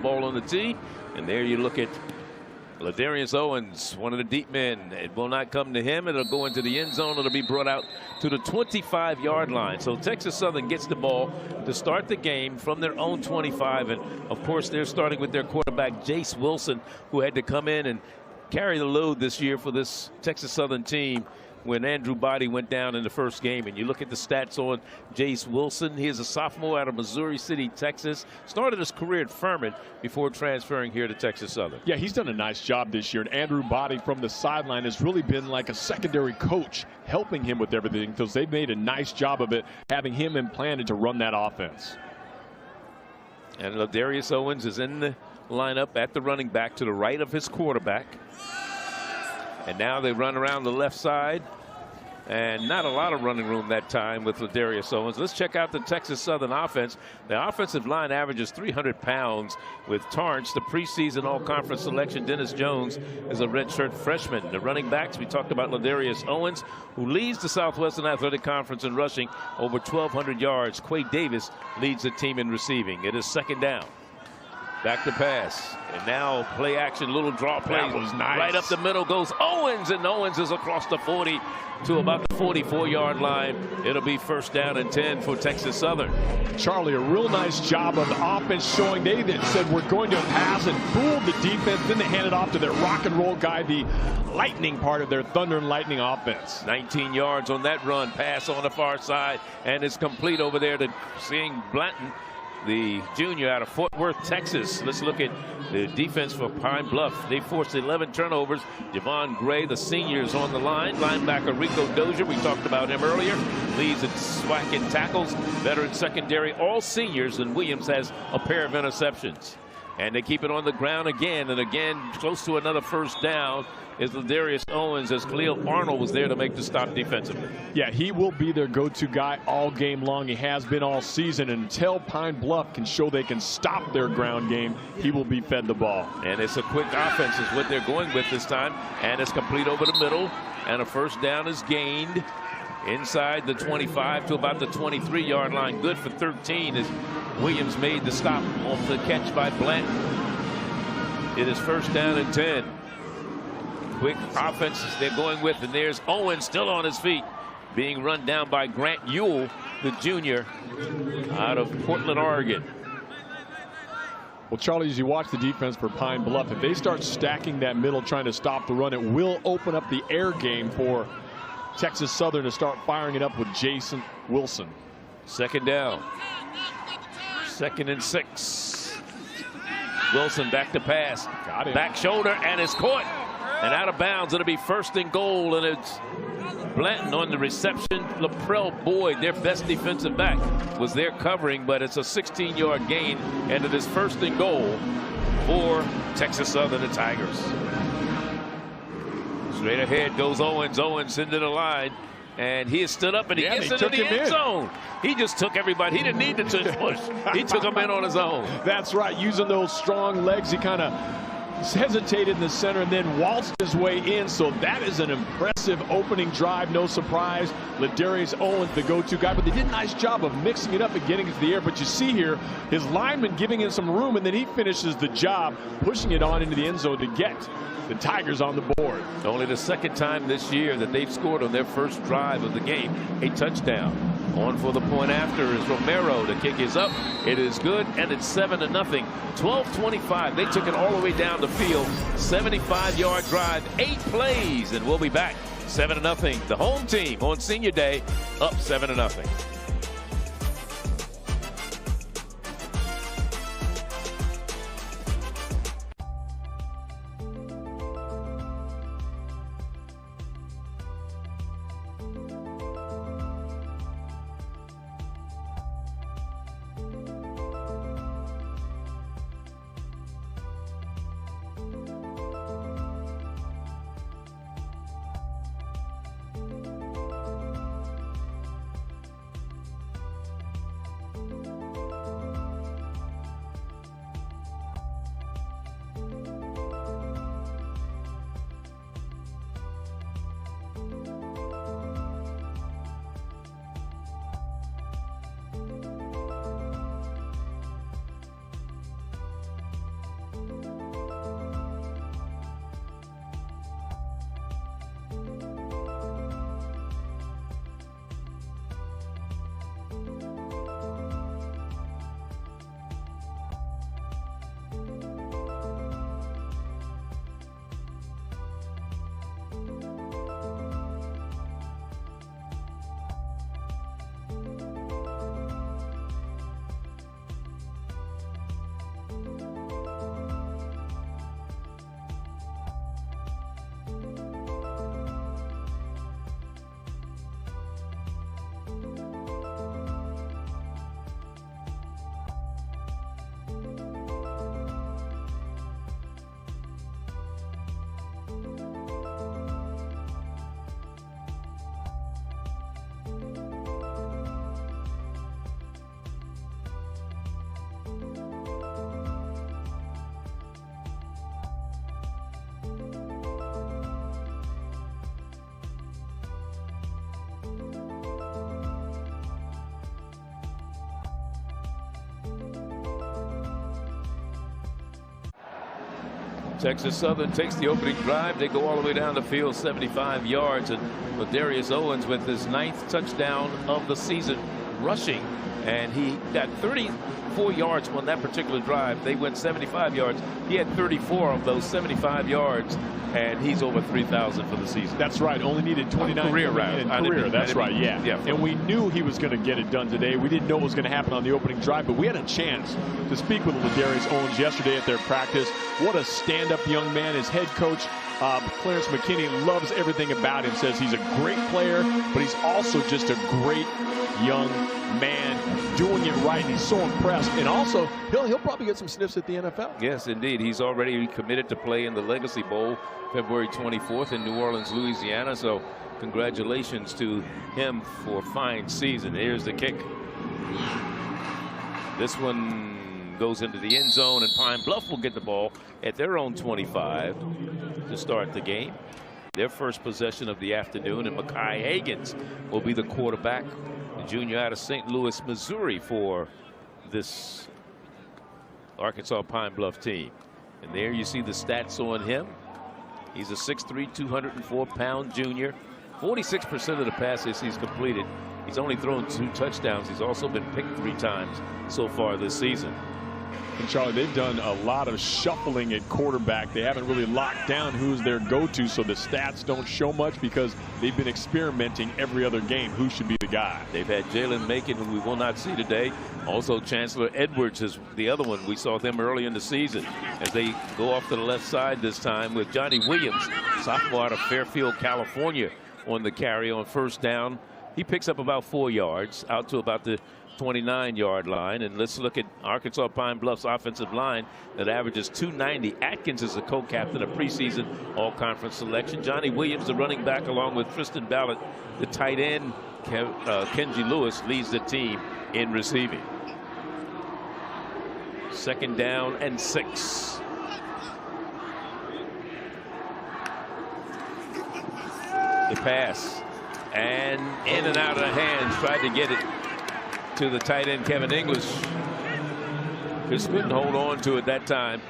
ball on the tee, and there you look at Ladarius Owens, one of the deep men. It will not come to him. It'll go into the end zone. It'll be brought out to the 25-yard line. So Texas Southern gets the ball to start the game from their own 25. And, of course, they're starting with their quarterback, Jace Wilson, who had to come in and carry the load this year for this Texas Southern team when Andrew Body went down in the first game. And you look at the stats on Jace Wilson. He is a sophomore out of Missouri City, Texas. Started his career at Furman before transferring here to Texas Southern. Yeah, he's done a nice job this year. And Andrew Body from the sideline has really been like a secondary coach, helping him with everything, because they've made a nice job of it, having him implanted to run that offense. And Ladarius Owens is in the lineup at the running back to the right of his quarterback. And now they run around the left side, and not a lot of running room that time with Ladarius Owens. Let's check out the Texas Southern offense. The offensive line averages 300 pounds with Torrance, the preseason all-conference selection. Dennis Jones is a redshirt freshman. The running backs, we talked about Ladarius Owens, who leads the Southwestern Athletic Conference in rushing over 1,200 yards. Quay Davis leads the team in receiving. It is second down. Back to pass, and now play action, little draw play. That was nice. Right up the middle goes Owens, and Owens is across the 40 to about the 44-yard line. It'll be first down and 10 for Texas Southern. Charlie, a real nice job of the offense showing they that said we're going to pass and fooled the defense. Then they handed off to their rock and roll guy, the lightning part of their Thunder and Lightning offense. 19 yards on that run, pass on the far side, and it's complete over there to seeing Blanton, the junior out of Fort Worth, Texas. Let's look at the defense for Pine Bluff. They forced 11 turnovers. Javon Gray, the senior, is on the line. Linebacker Rico Dozier, we talked about him earlier, leads in SWAC and tackles. Veteran secondary, all seniors, and Williams has a pair of interceptions. And they keep it on the ground again and again, close to another first down is Ladarius Owens, as Khalil Arnold was there to make the stop defensively. Yeah, he will be their go-to guy all game long. He has been all season. And until Pine Bluff can show they can stop their ground game, he will be fed the ball. And it's a quick offense is what they're going with this time. And it's complete over the middle. And a first down is gained inside the 25 to about the 23-yard line. Good for 13 as Williams made the stop off the catch by Blanton. It is first down and 10. Quick offense they're going with, and there's Owens still on his feet, being run down by Grant Ewell, the junior out of Portland, Oregon. Well, Charlie, as you watch the defense for Pine Bluff, if they start stacking that middle trying to stop the run, it will open up the air game for Texas Southern to start firing it up with Jason Wilson. Second down. Second and 6. Wilson back to pass. Got it. Back shoulder, and it's caught. And out of bounds, it'll be first and goal, and it's Blanton on the reception. Laprell Boyd, their best defensive back, was there covering, but it's a 16-yard gain, and it is first and goal for Texas Southern, the Tigers. Straight ahead goes Owens. Owens into the line, and he has stood up, and he gets into the end zone. He just took everybody. He didn't need to push. He took them in on his own. That's right. Using those strong legs, he kind of hesitated in the center and then waltzed his way in. So that is an impressive opening drive. No surprise. Ladarius Owens, the go-to guy, but they did a nice job of mixing it up and getting it to the air. But you see here, his lineman giving him some room, and then he finishes the job pushing it on into the end zone to get the Tigers on the board. Only the second time this year that they've scored on their first drive of the game, a touchdown. On for the point after is Romero. The kick is up. It is good, and it's 7-0. 12:25. They took it all the way down the field. 75-yard drive, 8 plays, and we'll be back. 7-0. The home team on Senior Day up 7-0. Texas Southern takes the opening drive. They go all the way down the field, 75 yards. And Ladarius Owens with his 9th touchdown of the season rushing. And he got 34 yards on that particular drive. They went 75 yards. He had 34 of those 75 yards. And he's over 3,000 for the season. That's right. Only needed 29 career round. That's right. Yeah. And we knew he was going to get it done today. We didn't know what was going to happen on the opening drive, but we had a chance to speak with Ladarius Owens yesterday at their practice. What a stand-up young man. His head coach, Clarence McKinney, loves everything about him. Says he's a great player, but he's also just a great young man doing it right. And he's so impressed. And also, he'll probably get some sniffs at the NFL. Yes, indeed. He's already committed to play in the Legacy Bowl February 24th in New Orleans, Louisiana. So congratulations to him for a fine season. Here's the kick. This one goes into the end zone, and Pine Bluff will get the ball at their own 25 to start the game. Their first possession of the afternoon, and Mekhi Higgins will be the quarterback, the junior out of St. Louis, Missouri, for this Arkansas Pine Bluff team. And there you see the stats on him. He's a 6'3", 204-pound junior. 46% of the passes he's completed. He's only thrown 2 touchdowns. He's also been picked 3 times so far this season. And Charlie, they've done a lot of shuffling at quarterback. They haven't really locked down who's their go-to, so the stats don't show much because they've been experimenting every other game who should be the guy. They've had Jalen Macon, who we will not see today. Also, Chancellor Edwards is the other one. We saw them early in the season as they go off to the left side this time with Johnny Williams, sophomore out of Fairfield, California, on the carry on first down. He picks up about 4 yards out to about the 29-yard line. And let's look at Arkansas Pine Bluff's offensive line that averages 290. Atkins is the co-captain of preseason all-conference selection. Johnny Williams, the running back, along with Tristan Ballard, the tight end. Kenji Lewis leads the team in receiving. 2nd down and 6. The pass, and in and out of the hands. Tried to get it to the tight end, Kevin English. Just couldn't hold on to it that time.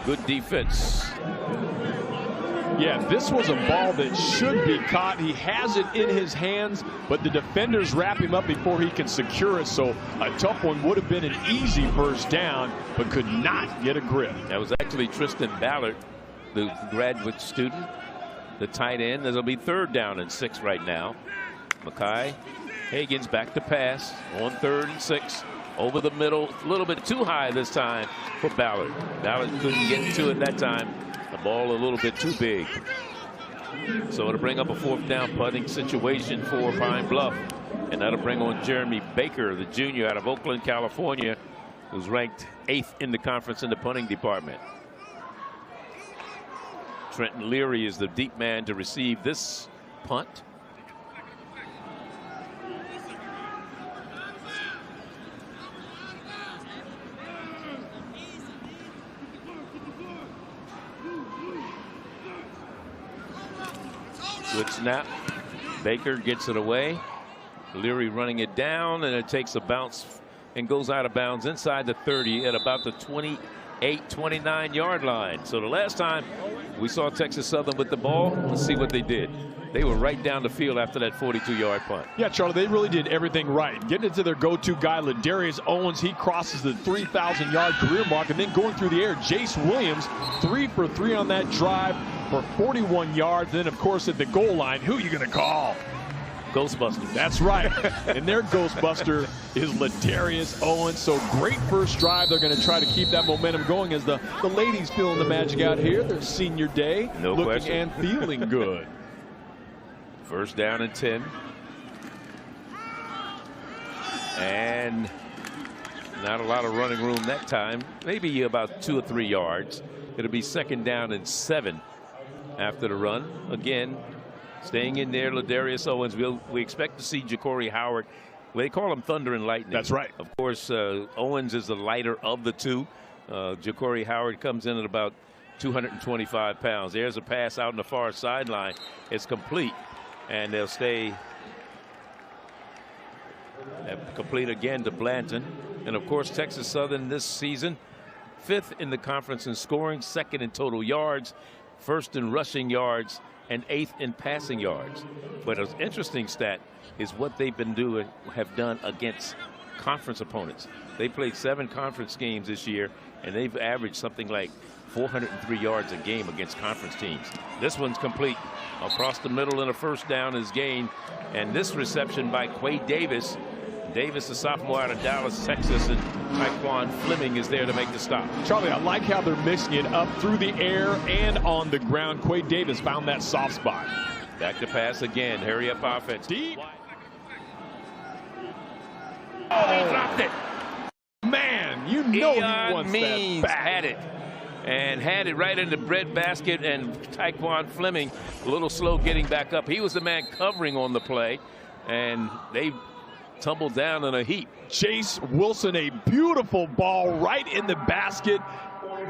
Good defense. Yeah, this was a ball that should be caught. He has it in his hands, but the defenders wrap him up before he can secure it. So a tough one. Would have been an easy first down, but could not get a grip. That was actually Tristan Ballard, the graduate student, the tight end. There'll be 3rd down and 6 right now. Mekhi Higgins back to pass on 3rd and 6. Over the middle, a little bit too high this time for Ballard. Ballard couldn't get to it that time. The ball a little bit too big. So it'll bring up a 4th down punting situation for Pine Bluff. And that'll bring on Jeremy Baker, the junior out of Oakland, California, who's ranked 8th in the conference in the punting department. Trenton Leary is the deep man to receive this punt. Good snap. Baker gets it away. Leary running it down, and it takes a bounce and goes out of bounds inside the 30 at about the 28, 29-yard line. So the last time we saw Texas Southern with the ball, let's see what they did. They were right down the field after that 42-yard punt. Yeah, Charlie, they really did everything right. Getting it to their go-to guy, Ladarius Owens. He crosses the 3,000-yard career mark, and then going through the air, Jace Williams, 3 for 3 on that drive for 41 yards. Then, of course, at the goal line, who are you going to call? Ghostbusters. That's right. And their Ghostbuster is Ladarius Owens. So great first drive. They're going to try to keep that momentum going as the ladies feeling the magic out here. Their senior day. No looking question. and feeling good. 1st down and 10. And not a lot of running room that time. Maybe about 2 or 3 yards. It'll be 2nd down and 7 after the run. Again, staying in there, Ladarius Owens. We expect to see Ja'Cory Howard. They call him Thunder and Lightning. That's right. Of course, Owens is the lighter of the two. Ja'Cory Howard comes in at about 225 pounds. There's a pass out on the far sideline. It's complete, and they'll stay complete again to Blanton. And of course, Texas Southern this season 5th in the conference in scoring, 2nd in total yards, 1st in rushing yards, and 8th in passing yards. But an interesting stat is what they've been have done against conference opponents. They played 7 conference games this year, and they've averaged something like 403 yards a game against conference teams. This one's complete across the middle, and a first down is gained. And this reception by Quay Davis. Davis, the sophomore out of Dallas, Texas, and Taekwon Fleming is there to make the stop. Charlie, I like how they're mixing it up through the air and on the ground. Quay Davis found that soft spot. Back to pass again. Hurry up offense. Deep. Oh, he dropped it. Man, you know he wants Means that back. had it. And had it right in the breadbasket, and Taekwon Fleming a little slow getting back up. He was the man covering on the play, and they tumbled down in a heap. Chase Wilson, a beautiful ball right in the basket.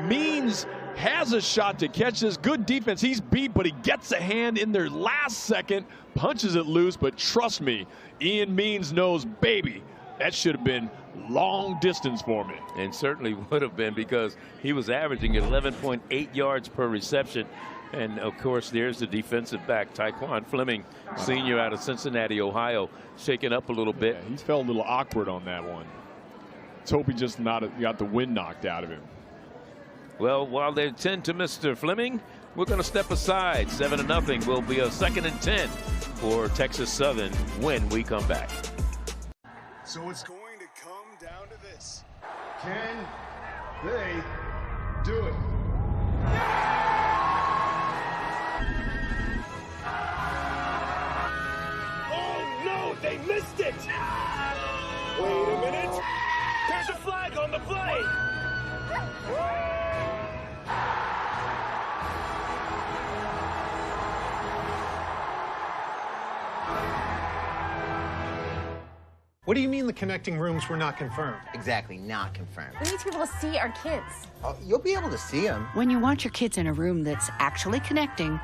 Means has a shot to catch this. Good defense. He's beat, but he gets a hand in there last second, punches it loose. But trust me, Ian Means knows, baby, that should have been long distance for me. And certainly would have been, because he was averaging 11.8 yards per reception. And of course, there's the defensive back, Taekwon Fleming, senior out of Cincinnati, Ohio, shaking up a little bit. Yeah, he felt a little awkward on that one. Let's hope he just got the wind knocked out of him. Well, while they tend to Mr. Fleming, we're going to step aside. 7-0 will be a 2nd and 10 for Texas Southern when we come back. So it's going to come down to this. Can they do it? Oh no, they missed it! Wait a minute. There's a flag on the play. What do you mean the connecting rooms were not confirmed? Exactly, not confirmed. We need to be able to see our kids. Oh, you'll be able to see them. When you want your kids in a room that's actually connecting,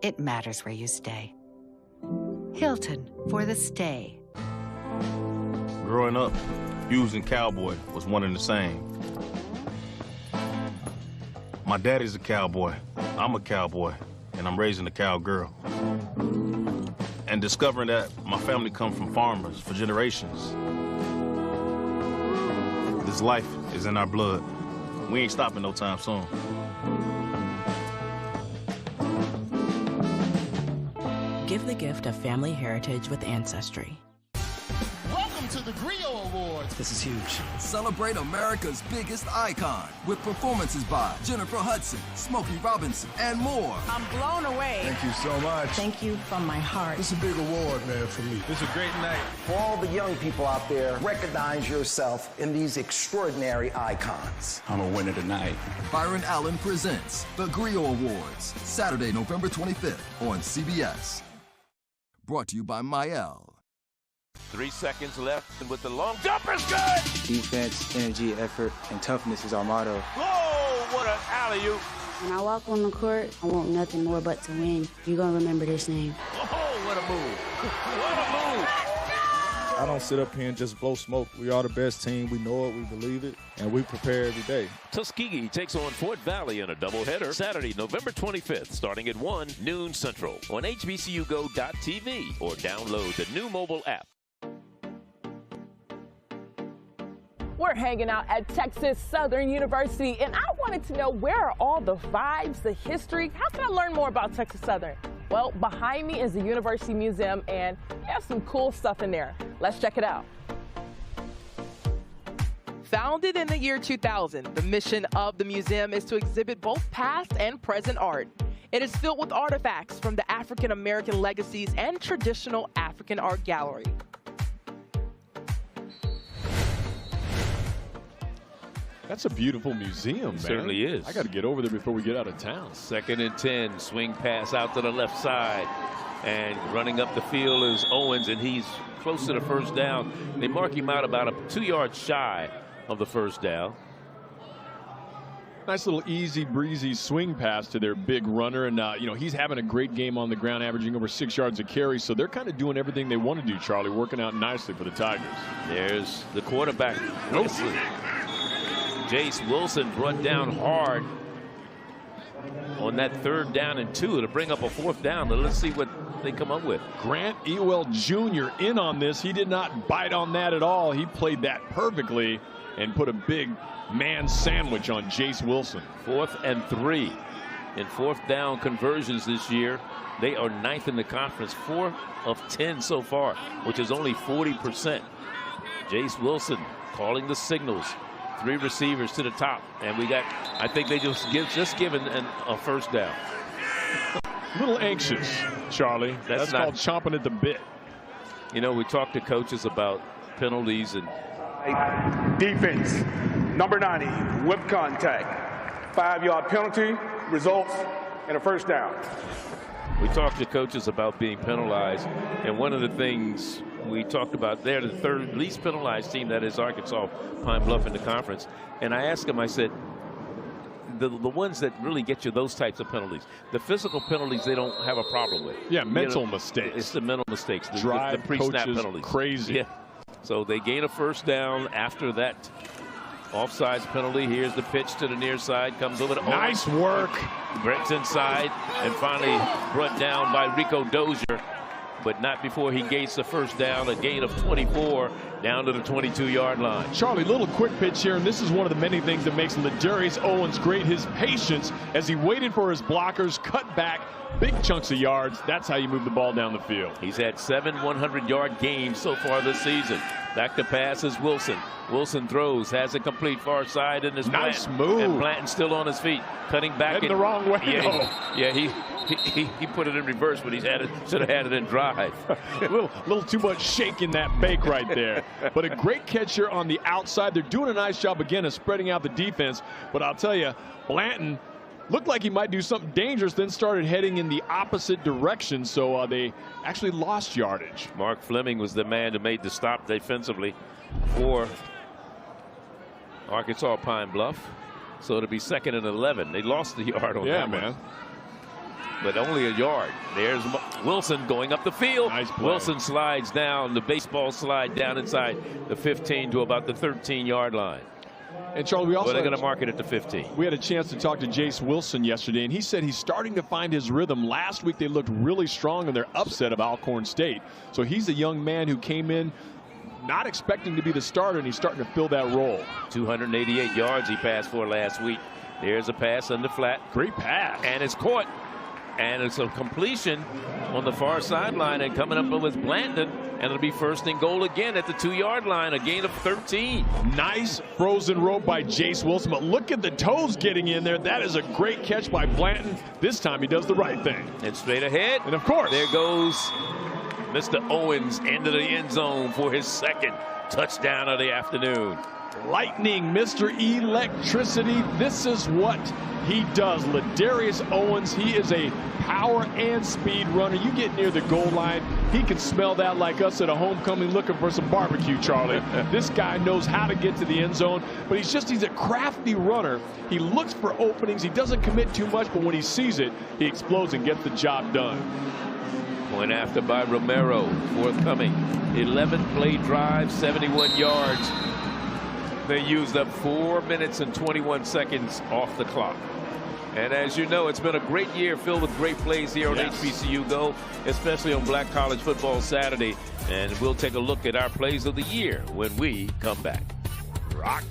it matters where you stay. Hilton for the stay. Growing up, Hughes and Cowboy was one and the same. My daddy's a cowboy, I'm a cowboy, and I'm raising a cowgirl. And discovering that my family come from farmers for generations. This life is in our blood. We ain't stopping no time soon. Give the gift of family heritage with Ancestry. Welcome to the Griot Awards. This is huge. Celebrate America's biggest icon with performances by Jennifer Hudson, Smokey Robinson, and more. I'm blown away. Thank you so much. Thank you from my heart. This is a big award, man, for me. This is a great night. For all the young people out there, recognize yourself in these extraordinary icons. I'm a winner tonight. Byron Allen presents the Griot Awards, Saturday, November 25th on CBS. Brought to you by Mael. 3 seconds left, and with the long jumper is good. Defense, energy, effort, and toughness is our motto. Oh, what an alley-oop. When I walk on the court, I want nothing more but to win. You're going to remember this name. Oh, what a move. What a move. I don't sit up here and just blow smoke. We are the best team. We know it. We believe it. And we prepare every day. Tuskegee takes on Fort Valley in a doubleheader Saturday, November 25th, starting at 1 noon Central on HBCUGO.TV or download the new mobile app. We're hanging out at Texas Southern University, and I wanted to know, where are all the vibes, the history? How can I learn more about Texas Southern? Well, behind me is the University Museum, and we have some cool stuff in there. Let's check it out. Founded in the year 2000, the mission of the museum is to exhibit both past and present art. It is filled with artifacts from the African American legacies and traditional African art gallery. That's a beautiful museum, man. Certainly is. I got to get over there before we get out of town. 2nd and 10, swing pass out to the left side. And running up the field is Owens, and he's close to the first down. They mark him out about 2 yards shy of the first down. Nice little easy breezy swing pass to their big runner, and you know, he's having a great game on the ground, averaging over 6 yards a carry. So they're kind of doing everything they want to do, Charlie, working out nicely for the Tigers. There's the quarterback. Wilson Jace Wilson brought down hard on that 3rd down and 2 to bring up a 4th down. But let's see what they come up with. Grant Ewell Jr. in on this. He did not bite on that at all. He played that perfectly and put a big man sandwich on Jace Wilson. 4th and 3 in 4th down conversions this year. They are 9th in the conference, 4 of 10 so far, which is only 40%. Jace Wilson calling the signals. 3 receivers to the top, and we got, I think they just given a 1st down. A little anxious, Charlie. That's called chomping at the bit. You know, we talked to coaches about penalties and defense. Number 90, whip contact. 5-yard penalty results in a 1st down. We talked to coaches about being penalized, and one of the things we talked about, they're the 3rd least penalized team, that is Arkansas Pine Bluff in the conference. And I asked him, I said, the ones that really get you those types of penalties, the physical penalties, they don't have a problem with. Yeah, mental mistakes. It's the mental mistakes, the Drive pre-snap coaches penalties. Crazy. Yeah. So they gain a 1st down after that offsides penalty. Here's the pitch to the near side, comes over to nice work. Breaks inside and finally brought down by Rico Dozier, but not before he gains the 1st down, a gain of 24 down to the 22-yard line. Charlie, little quick pitch here, and this is one of the many things that makes Ladarius Owens great, his patience as he waited for his blockers, cut back big chunks of yards. That's how you move the ball down the field. He's had 7 100-yard games so far this season. Back to pass is Wilson. Wilson throws, has it complete far side, and is nice Blanton. move. And Blanton's still on his feet, cutting back. The wrong way. Yeah, he put it in reverse, but should have had it in drive. a little too much shake in that bake right there. But a great catch here on the outside. They're doing a nice job again of spreading out the defense. But I'll tell you, Blanton looked like he might do something dangerous, then started heading in the opposite direction. So they actually lost yardage. Mark Fleming was the man who made the stop defensively for Arkansas Pine Bluff. So it'll be 2nd and 11. They lost the yard on that man. one. But only a yard. There's Wilson going up the field. Nice play. Wilson slides down, the baseball slide down inside the 15 to about the 13-yard line. And Charlie, we also they're going to mark it at the 15. We had a chance to talk to Jace Wilson yesterday, and he said he's starting to find his rhythm. Last week they looked really strong in their upset of Alcorn State. So he's a young man who came in not expecting to be the starter, and he's starting to fill that role. 288 yards he passed for last week. There's a pass under flat. Great pass. And it's caught. And it's a completion on the far sideline and coming up with Blanton. And it'll be 1st and goal again at the 2-yard line, a gain of 13. Nice frozen rope by Jace Wilson. But look at the toes getting in there. That is a great catch by Blanton. This time he does the right thing. And straight ahead. And of course, there goes Mr. Owens into the end zone for his 2nd touchdown of the afternoon. Lightning, Mr. Electricity. This is what he does. Ladarius Owens, he is a power and speed runner. You get near the goal line, he can smell that like us at a homecoming looking for some barbecue, Charlie. This guy knows how to get to the end zone, but he's a crafty runner. He looks for openings. He doesn't commit too much, but when he sees it, he explodes and gets the job done. Point after by Romero, forthcoming. 11-play drive, 71 yards. They used up 4 minutes and 21 seconds off the clock. And as you know, it's been a great year filled with great plays here on HBCU Go, especially on Black College Football Saturday. And we'll take a look at our plays of the year when we come back. Rock.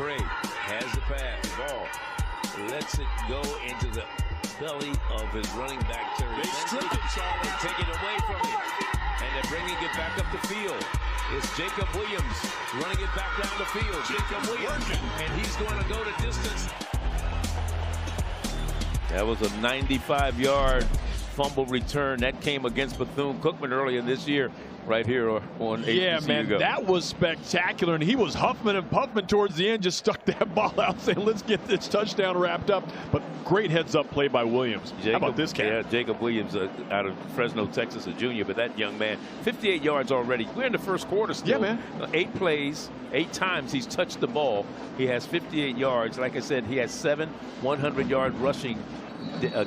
Prey has the pass. Ball lets it go into the belly of his running back, Terry. They stripped it, Charlie. They take it away from him. And they're bringing it back up the field. It's Jacob Williams running it back down the field. Jacob Williams. And he's going to go the distance. That was a 95-yard fumble return. That came against Bethune-Cookman earlier this year, right here on HBCU. Yeah, man, that was spectacular. And he was huffing and puffing towards the end, just stuck that ball out, saying, let's get this touchdown wrapped up. But great heads-up play by Williams. How about this cat? Yeah, Jacob Williams out of Fresno, Texas, a junior. But that young man, 58 yards already. We're in the first quarter still. Yeah, man. 8 plays, 8 times he's touched the ball. He has 58 yards. Like I said, he has 7 100-yard rushing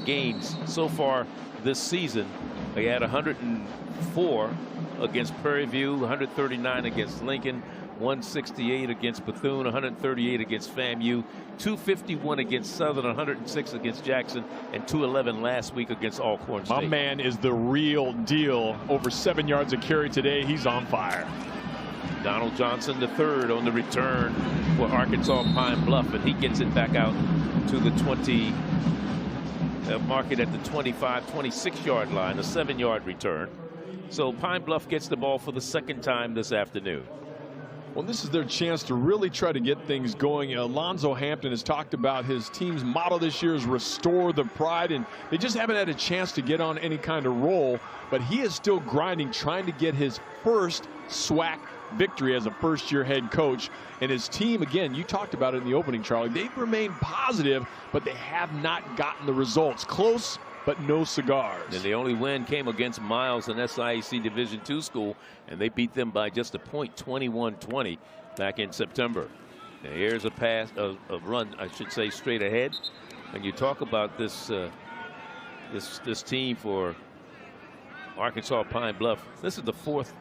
games so far this season. He had 104 against Prairie View, 139 against Lincoln, 168 against Bethune, 138 against FAMU, 251 against Southern, 106 against Jackson, and 211 last week against Alcorn State. My man is the real deal. Over 7 yards a carry today. He's on fire. Donald Johnson, the third on the return for Arkansas Pine Bluff, and he gets it back out to the 20. Mark it at the 25, 26-yard line, a 7-yard return. So Pine Bluff gets the ball for the second time this afternoon. Well, this is their chance to really try to get things going. Alonzo Hampton has talked about his team's motto this year is restore the pride, and they just haven't had a chance to get on any kind of roll, but he is still grinding, trying to get his first SWAC victory as a first-year head coach. And his team, again, you talked about it in the opening, Charlie, they've remained positive, but they have not gotten the results. Close, but no cigars. And the only win came against Miles, an SIAC Division II school, and they beat them by just a point, 21-20, back in September. Now here's a pass, a run, I should say, straight ahead. And you talk about this this team for Arkansas Pine Bluff. This is the 4th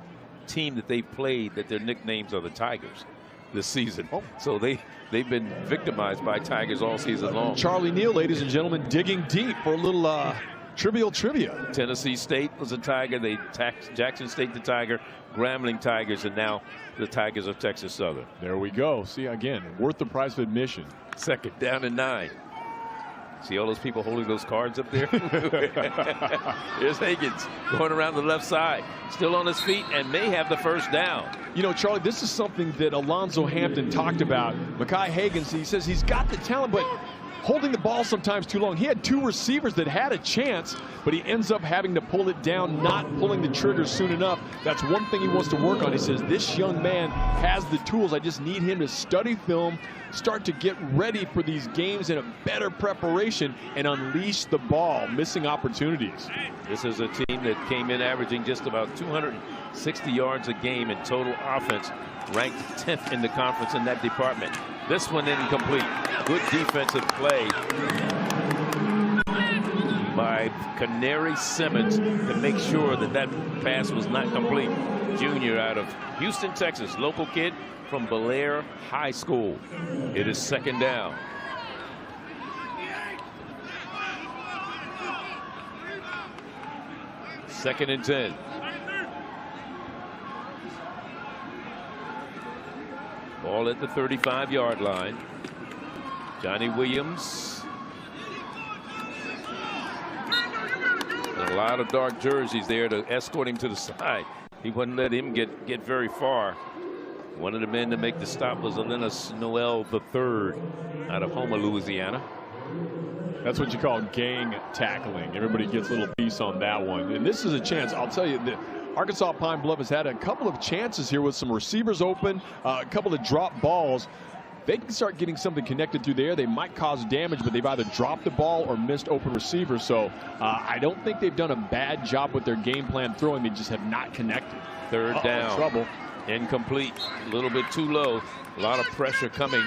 team that they've played that their nicknames are the Tigers this season. So they've been victimized by Tigers all season long. Charlie Neal, ladies and gentlemen, digging deep for a little trivial trivia. Tennessee State was a Tiger. They taxed Jackson State the Tiger, Grambling Tigers, and now the Tigers of Texas Southern. There we go. See, again, worth the price of admission. Second down and 9. See all those people holding those cards up there? Here's Higgins going around the left side, still on his feet, and may have the first down. You know, Charlie, this is something that Alonzo Hampton talked about. Mekhi Higgins, he says he's got the talent, but holding the ball sometimes too long. He had 2 receivers that had a chance, but he ends up having to pull it down, not pulling the trigger soon enough. That's one thing he wants to work on. He says, this young man has the tools. I just need him to study film, start to get ready for these games in a better preparation, and unleash the ball, missing opportunities. This is a team that came in averaging just about 260 yards a game in total offense, ranked 10th in the conference in that department. This one incomplete. Good defensive play by Canary Simmons to make sure that that pass was not complete. Junior out of Houston, Texas, local kid from Belair High School. It is second down. Second and 10. Ball at the 35-yard line. Johnny Williams. And a lot of dark jerseys there to escort him to the side. He wouldn't let him get very far. One of the men to make the stop was Alennis Noel III out of Houma, Louisiana. That's what you call gang tackling. Everybody gets a little piece on that one. And this is a chance, I'll tell you, that Arkansas Pine Bluff has had a couple of chances here with some receivers open, a couple of drop balls. They can start getting something connected through the air. They might cause damage, but they've either dropped the ball or missed open receivers. So I don't think they've done a bad job with their game plan throwing. They just have not connected. Third down. Trouble. Incomplete. A little bit too low. A lot of pressure coming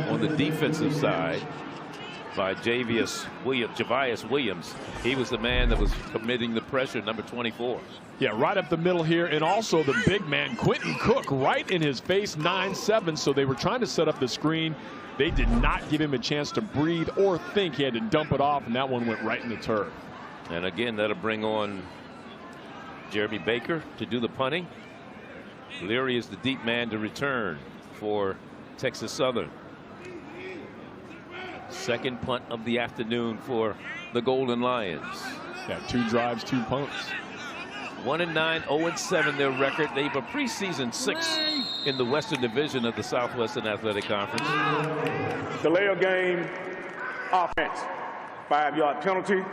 on the defensive side by Javius Williams. He was the man that was committing the pressure, number 24. Yeah, right up the middle here, and also the big man, Quentin Cook, right in his face, 9'7". So they were trying to set up the screen. They did not give him a chance to breathe or think. He had to dump it off, and that one went right in the turf. And again, that'll bring on Jeremy Baker to do the punting. Leary is the deep man to return for Texas Southern. Second punt of the afternoon for the Golden Lions. Yeah, 2 drives, 2 punts. 1-9, 0-7 their record. They have a preseason 6th in the Western Division of the Southwestern Athletic Conference. Delay of game, offense. 5-yard penalty,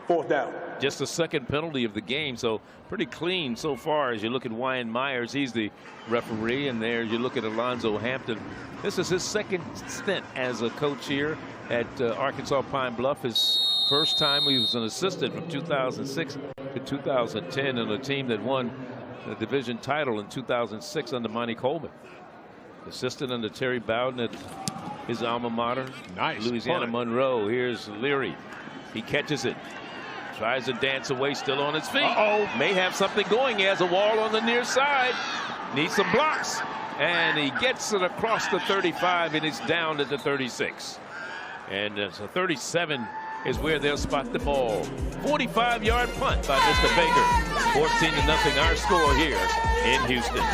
4th down. Just the second penalty of the game, so pretty clean so far. As you look at Wyan Myers, he's the referee, and there you look at Alonzo Hampton. This is his second stint as a coach here at Arkansas Pine Bluff. His first time he was an assistant from 2006 to 2010 on a team that won the division title in 2006 under Monty Coleman. Assistant under Terry Bowden at his alma mater, nice Louisiana punt. Monroe. Here's Leary. He catches it. Tries to dance away, still on his feet. May have something going. He has a wall on the near side. Needs some blocks. And he gets it across the 35, and it's down at the 36. And so 37 is where they'll spot the ball. 45-yard punt by Mr. Baker. 14-0 our score here in Houston.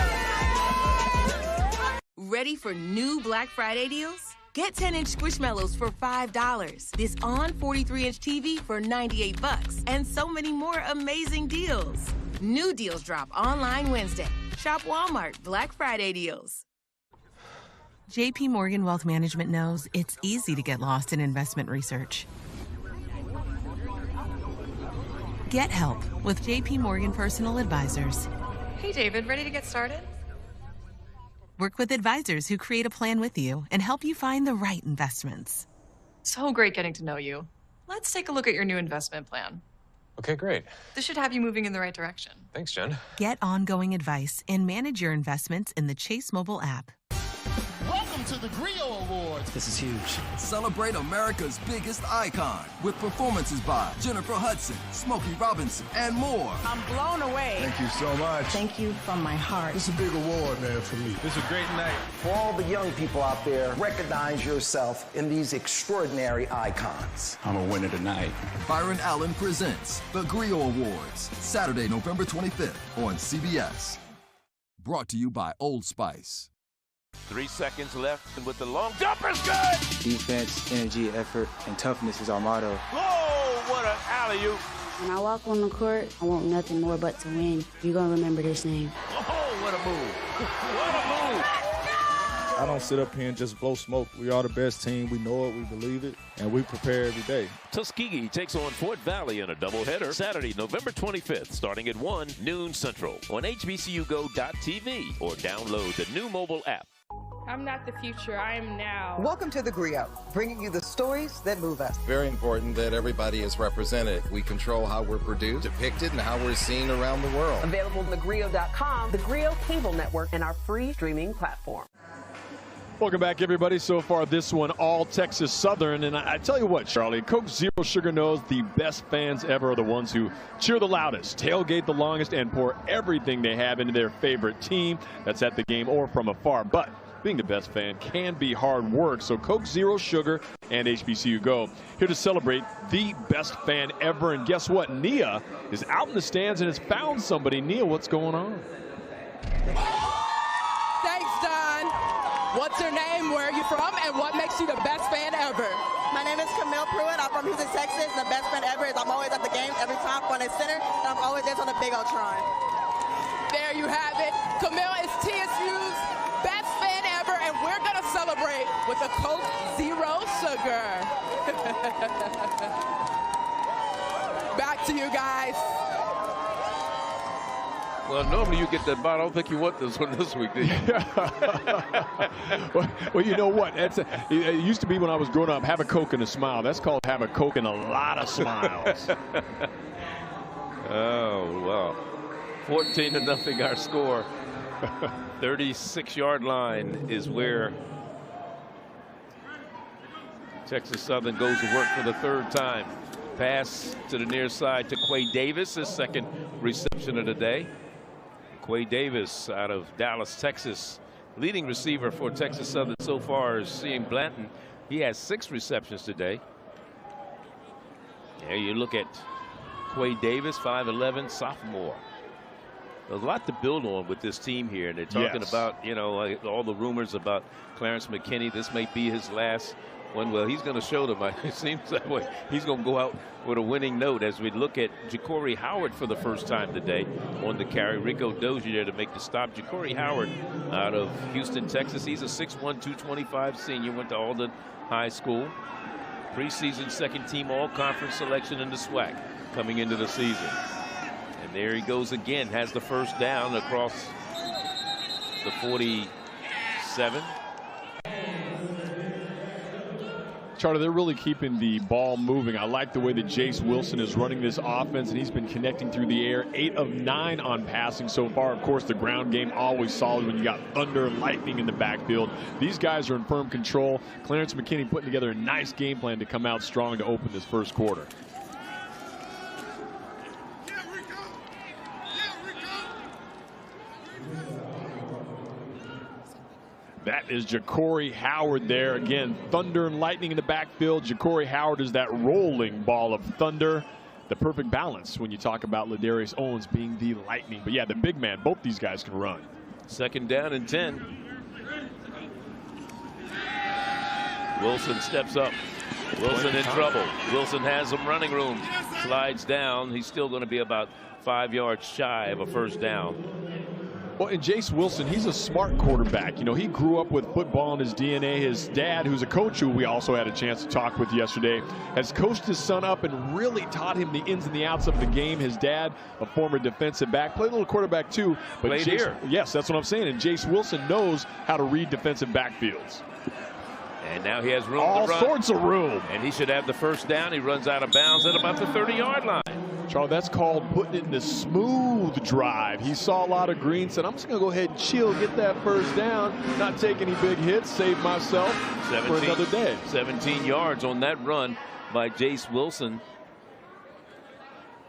Ready for new Black Friday deals? Get 10-inch Squishmallows for $5. This on 43-inch TV for $98. And so many more amazing deals. New deals drop online Wednesday. Shop Walmart Black Friday deals. JP Morgan Wealth Management knows it's easy to get lost in investment research. Get help with JP Morgan Personal Advisors. Hey, David, ready to get started? Work with advisors who create a plan with you and help you find the right investments. So great getting to know you. Let's take a look at your new investment plan. Okay, great. This should have you moving in the right direction. Thanks, Jen. Get ongoing advice and manage your investments in the Chase mobile app. Welcome to the Griot Awards. This is huge. Celebrate America's biggest icon with performances by Jennifer Hudson, Smokey Robinson, and more. I'm blown away. Thank you so much. Thank you from my heart. This is a big award, man, for me. This is a great night. For all the young people out there, recognize yourself in these extraordinary icons. I'm a winner tonight. Byron Allen presents the Griot Awards, Saturday, November 25th on CBS. Brought to you by Old Spice. 3 seconds left, and with the long jumper's good. Defense, energy, effort, and toughness is our motto. Oh, what an alley-oop. When I walk on the court, I want nothing more but to win. You're going to remember this name. Oh, what a move. What a move. I don't sit up here and just blow smoke. We are the best team. We know it. We believe it. And we prepare every day. Tuskegee takes on Fort Valley in a doubleheader Saturday, November 25th, starting at 1 noon Central on HBCUGO.TV or download the new mobile app. I'm not the future, I am now. Welcome to The Griot, bringing you the stories that move us. Very important that everybody is represented. We control how we're produced, depicted, and how we're seen around the world. Available on thegriot.com, the Griot Cable Network, and our free streaming platform. Welcome back, everybody. So far, this one, all Texas Southern. And I tell you what, Charlie, Coke Zero Sugar knows the best fans ever are the ones who cheer the loudest, tailgate the longest, and pour everything they have into their favorite team that's at the game or from afar. But being the best fan can be hard work. So Coke Zero Sugar and HBCU Go here to celebrate the best fan ever. And guess what? Nia is out in the stands and has found somebody. Nia, what's going on? Thanks, Don. What's your name, where are you from, and what makes you the best fan ever? My name is Camille Pruitt. I'm from Houston, Texas. The best fan ever is I'm always at the games every time front and center, and I'm always there on the big old Tron. There you have it. Camille is TSU's best fan ever, and we're going to celebrate with a Coke Zero Sugar. Back to you guys. Well, normally you get that bottle. I don't think you want this one this week, do you? Well, you know what? It used to be when I was growing up, have a Coke and a smile. That's called have a Coke and a lot of smiles. Oh, well. 14-0 our score. 36-yard line is where Texas Southern goes to work for the third time. Pass to the near side to Quay Davis, his second reception of the day. Quay Davis out of Dallas, Texas. Leading receiver for Texas Southern so far is Sean Blanton. He has 6 receptions today. There you look at Quay Davis, 5'11", sophomore. There's a lot to build on with this team here, and they're talking about, you know, all the rumors about Clarence McKinney. This may be his last Well, he's going to show them. It seems that way. He's going to go out with a winning note as we look at Ja'Cory Howard for the first time today on the carry. Rico Dozier to make the stop. Ja'Cory Howard out of Houston, Texas. He's a 6'1", 225 senior. Went to Alden High School. Preseason second-team all-conference selection in the SWAC coming into the season. And there he goes again. Has the first down across the 47. Charlie, they're really keeping the ball moving. I like the way that Jace Wilson is running this offense, and he's been connecting through the air. 8 of 9 on passing so far. Of course, the ground game always solid when you got thunder and lightning in the backfield. These guys are in firm control. Clarence McKinney putting together a nice game plan to come out strong to open this first quarter. That is Ja'Cory Howard there. Again, thunder and lightning in the backfield. Ja'Cory Howard is that rolling ball of thunder. The perfect balance when you talk about Ladarius Owens being the lightning. But yeah, the big man, both these guys can run. Second down and 10. Wilson steps up. Wilson in trouble. Wilson has some running room. Slides down. He's still going to be about 5 yards shy of a first down. Well, and Jace Wilson, he's a smart quarterback. You know, he grew up with football in his DNA. His dad, who's a coach who we also had a chance to talk with yesterday, has coached his son up and really taught him the ins and the outs of the game. His dad, a former defensive back, played a little quarterback too. But played here. Yes, that's what I'm saying. And Jace Wilson knows how to read defensive backfields. And now he has room all to run. Sorts of room. And he should have the first down. He runs out of bounds at about the 30-yard line. Charlie, that's called putting it in the smooth drive. He saw a lot of green, said, I'm just going to go ahead and chill, get that first down, not take any big hits, save myself for another day. 17 yards on that run by Jace Wilson.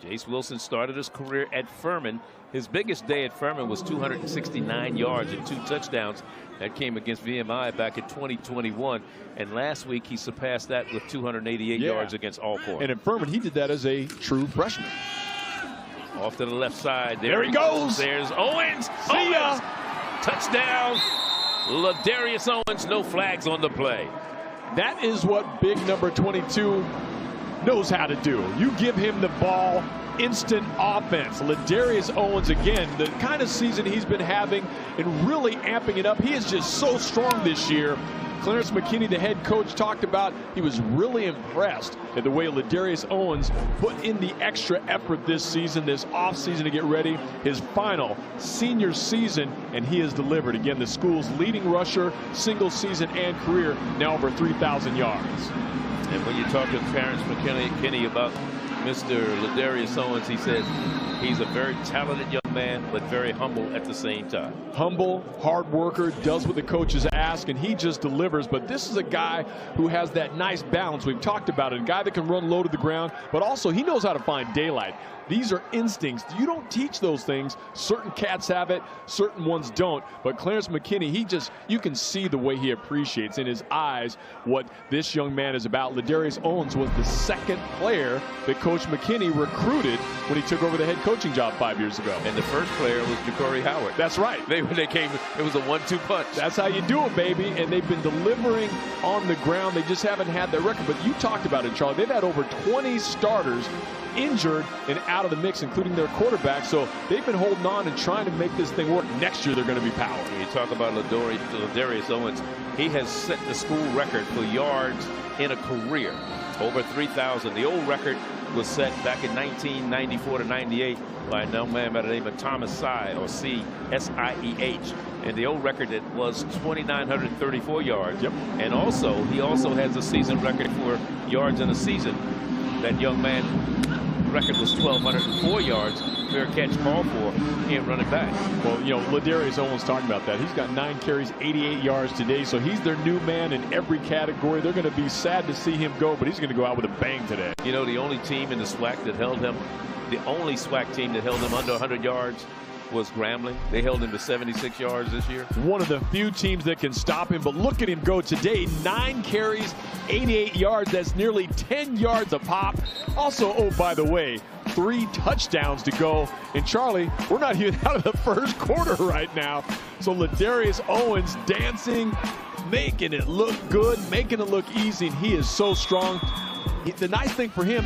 Jace Wilson started his career at Furman. His biggest day at Furman was 269 yards and 2 touchdowns. That came against VMI back in 2021. And last week he surpassed that with 288 yards against Alcorn. And at Furman, he did that as a true freshman. Off to the left side. There he goes. There's Owens. See ya. Touchdown. Ladarius Owens. No flags on the play. That is what big number 22 knows how to do. You give him the ball, instant offense. Ladarius Owens, again, the kind of season he's been having and really amping it up. He is just so strong this year. Clarence McKinney, the head coach, talked about he was really impressed at the way Ladarius Owens put in the extra effort this season, this offseason to get ready, his final senior season, and he has delivered. Again, the school's leading rusher, single season and career, now over 3,000 yards. And when you talk to Clarence McKinney about Mr. Ladarius Owens, he says he's a very talented young man, but very humble at the same time. Humble, hard worker, does what the coaches ask, and he just delivers. But this is a guy who has that nice balance. We've talked about it. A guy that can run low to the ground, but also he knows how to find daylight. These are instincts. You don't teach those things. Certain cats have it, certain ones don't. But Clarence McKinney, you can see the way he appreciates in his eyes what this young man is about. Ladarius Owens was the second player that Coach McKinney recruited when he took over the head coaching job 5 years ago. And the first player was Ja'Cory Howard. That's right. They came, it was a 1-2 punch. That's how you do it, baby. And they've been delivering on the ground. They just haven't had that record. But you talked about it, Charlie. They've had over 20 starters injured and out of the mix, including their quarterback. So they've been holding on and trying to make this thing work. Next year, they're going to be powered. You talk about Ladarius Owens. He has set the school record for yards in a career, over 3,000. The old record was set back in 1994 to 98 by a young man by the name of Thomas Sy, or C-S-I-E-H. And the old record that was 2,934 yards. Yep. And also, he also has a season record for yards in a season. That young man record was 1,204 yards. Fair catch called for him running back. Well, you know, Ladarius Owens talking about that. He's got 9 carries, 88 yards today, so he's their new man in every category. They're going to be sad to see him go, but he's going to go out with a bang today. You know, the only team in the SWAC that held him, the only SWAC team that held him under 100 yards was Grambling. They held him to 76 yards this year. One of the few teams that can stop him, but look at him go today. 9 carries, 88 yards. That's nearly 10 yards a pop. Also, oh, by the way, 3 touchdowns to go. And Charlie, we're not even out of the first quarter right now. So Ladarius Owens dancing, making it look good, making it look easy, and he is so strong. The nice thing for him,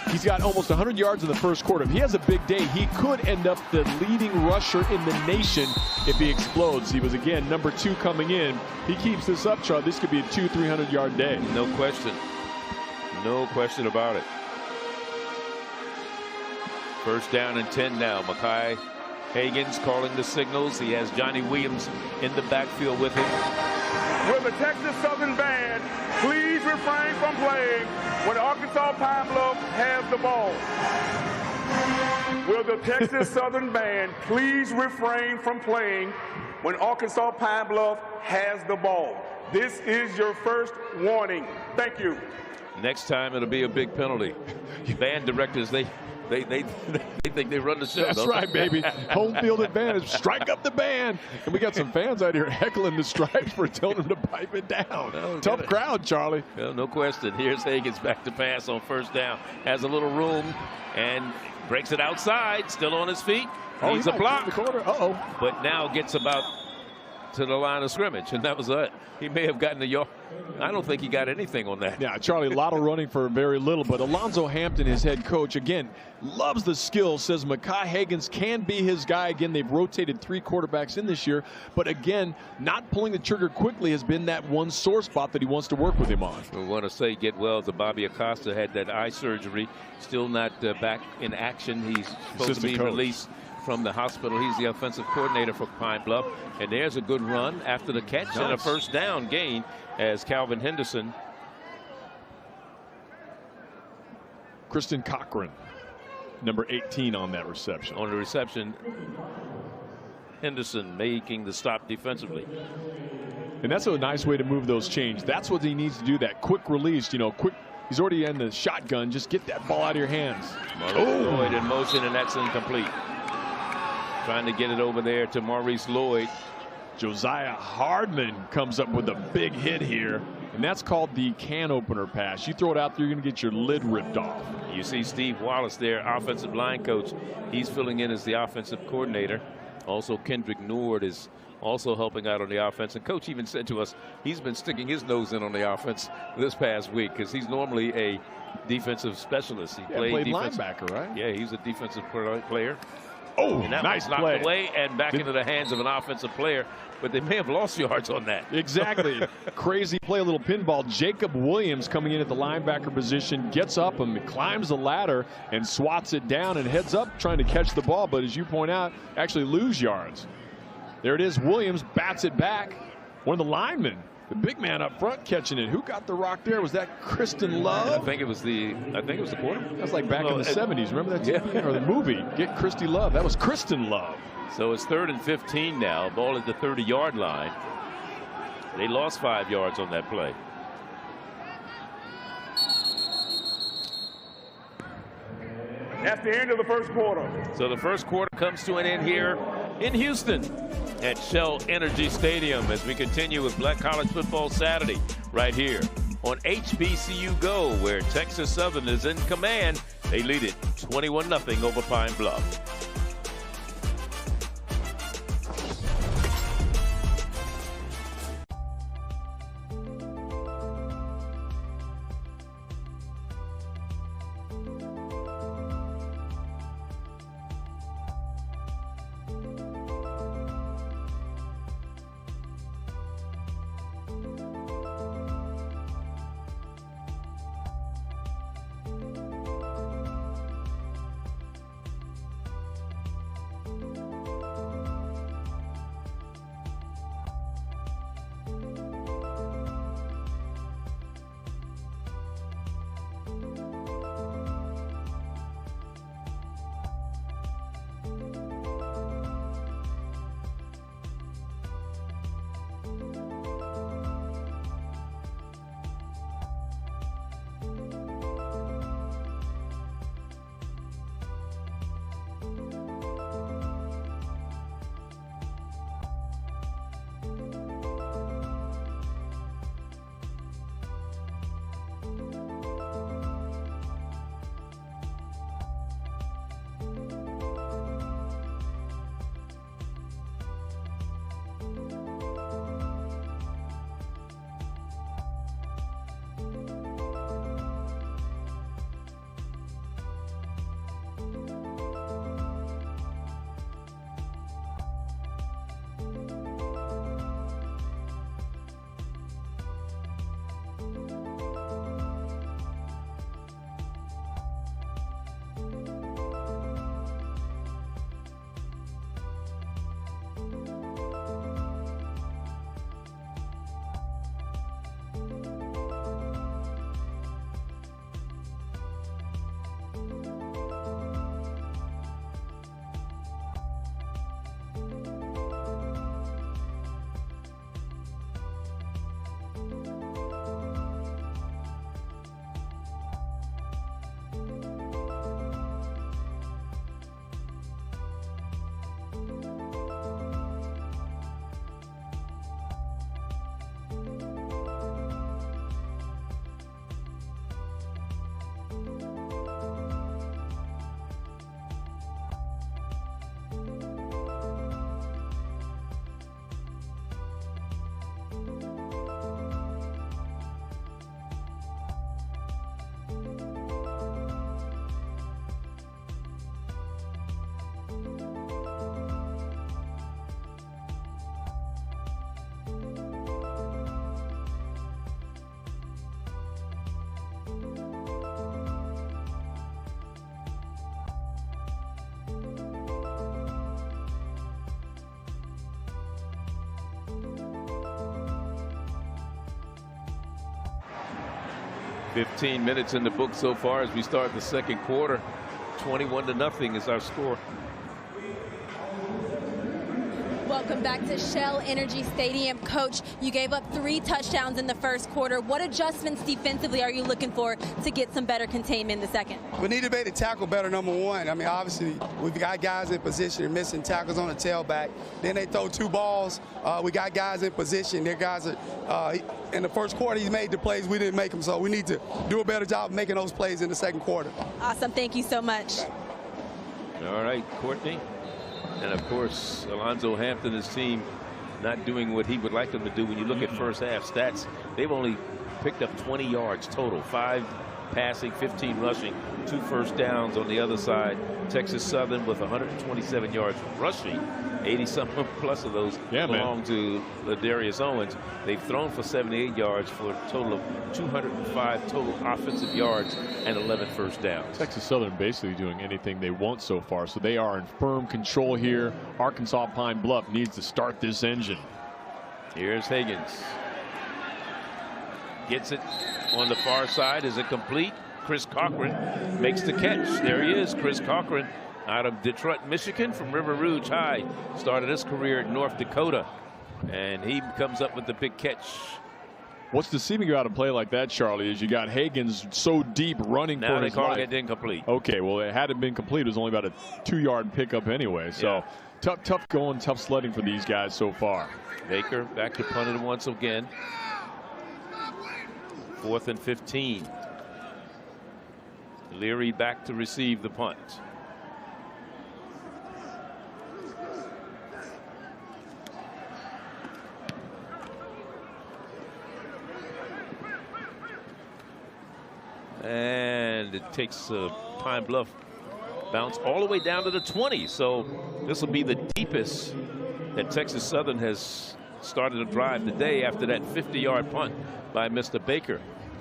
he's got almost 100 yards in the first quarter. If he has a big day, he could end up the leading rusher in the nation if he explodes. He was, again, number 2 coming in. He keeps this up, Charlie. This could be a 200-300-yard day. No question. No question about it. First down and 10 now. Mekhi Hagan's calling the signals. He has Johnny Williams in the backfield with him. Will the Texas Southern Band please refrain from playing when Arkansas Pine Bluff has the ball? Will the Texas Southern Band please refrain from playing when Arkansas Pine Bluff has the ball? This is your first warning. Thank you. Next time it'll be a big penalty. Band directors, they think they run the show. That's right, baby. Home field advantage. Strike up the band. And we got some fans out here heckling the Stripes for telling them to pipe it down. No, tough crowd, Charlie. Well, no question. Here's Hagan's back to pass on first down. Has a little room and breaks it outside. Still on his feet. Needs a block. The corner. Uh-oh. But now gets about to the line of scrimmage, and that was it. He may have gotten a yard. I don't think he got anything on that. Yeah, Charlie, a lot of running for very little, but Alonzo Hampton, his head coach, again, loves the skill, says Mekhi Hagan's can be his guy. Again, they've rotated 3 quarterbacks in this year, but again, not pulling the trigger quickly has been that one sore spot that he wants to work with him on. We want to say get well to Bobby Acosta, had that eye surgery, still not back in action. He's supposed to be released from the hospital. He's the offensive coordinator for Pine Bluff. And there's a good run after the catch and a first down gain as Calvin Henderson. Kristen Cochran, number 18 on that reception. On the reception, Henderson making the stop defensively. And that's a nice way to move those chains. That's what he needs to do, that quick release, you know, quick. He's already in the shotgun. Just get that ball out of your hands. Lloyd in motion, and that's incomplete. Trying to get it over there to Maurice Lloyd. Josiah Hardman comes up with a big hit here, and that's called the can opener pass. You throw it out there, you're going to get your lid ripped off. You see Steve Wallace there, offensive line coach. He's filling in as the offensive coordinator. Also, Kendrick Nord is also helping out on the offense. And coach even said to us he's been sticking his nose in on the offense this past week because he's normally a defensive specialist. He played linebacker, right? Yeah, he's a defensive player. Oh, and that nice was knocked play. Away and back into the hands of an offensive player, but they may have lost yards on that. Exactly. Crazy play, a little pinball. Jacob Williams coming in at the linebacker position, gets up and climbs the ladder and swats it down and heads up trying to catch the ball, but as you point out, actually lose yards. There it is. Williams bats it back. One of the linemen, the big man up front, catching it. Who got the rock there? Was that Kristen Love? I think it was the quarter. That was like back in the 70s. Remember that TV or the movie? Get Christy Love. That was Kristen Love. So it's 3rd and 15 now. Ball at the 30-yard line. They lost 5 yards on that play. That's the end of the first quarter. So the first quarter comes to an end here in Houston at Shell Energy Stadium as we continue with Black College Football Saturday right here on HBCU Go, where Texas Southern is in command. They lead it 21-0 over Pine Bluff. 15 minutes in the book so far as we start the second quarter. 21-0 is our score. Welcome back to Shell Energy Stadium. Coach, you gave up 3 touchdowns in the first quarter. What adjustments defensively are you looking for to get some better containment in the second? We need to be able to tackle better, number one. I mean, obviously, we've got guys in position. They're missing tackles on the tailback. Then they throw 2 balls. We got guys in position. Their guys are, in the first quarter, he made the plays. We didn't make them, so we need to do a better job of making those plays in the second quarter. Awesome. Thank you so much. All right, Courtney. And of course, Alonzo Hampton, his team, not doing what he would like them to do. When you look at first half stats, they've only picked up 20 yards total, 5 passing, 15 rushing, 2 first downs on the other side. Texas Southern with 127 yards rushing, 80-something plus of those belong to Ladarius Owens. They've thrown for 78 yards for a total of 205 total offensive yards and 11 first downs. Texas Southern basically doing anything they want so far, so they are in firm control here. Arkansas Pine Bluff needs to start this engine. Here's Higgins. Gets it on the far side. Is it complete? Chris Cochran makes the catch. There he is, Chris Cochran, out of Detroit, Michigan, from River Rouge High. Started his career in North Dakota, and he comes up with the big catch. What's deceiving you out of play like that, Charlie, is you got Higgins so deep running Now for they his call life. it incomplete. Okay, well, it had it been complete, it was only about a 2-yard pickup anyway. So tough going, tough sledding for these guys so far. Baker back to punt it once again. 4th and 15. Leary back to receive the punt. And it takes a Pine Bluff bounce all the way down to the 20. So this will be the deepest that Texas Southern has started a drive today after that 50-yard punt by Mr. Baker.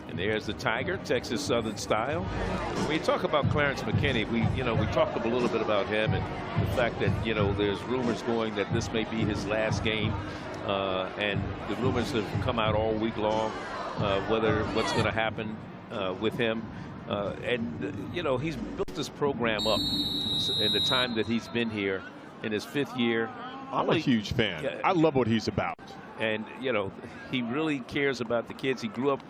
And there's the Tiger, Texas Southern style. When you talk about Clarence McKinney, we talked a little bit about him and the fact that, there's rumors going that this may be his last game. And the rumors have come out all week long, what's going to happen with him. He's built this program up in the time that he's been here in his 5th year. I'm a huge fan. I love what he's about. And, he really cares about the kids. He grew up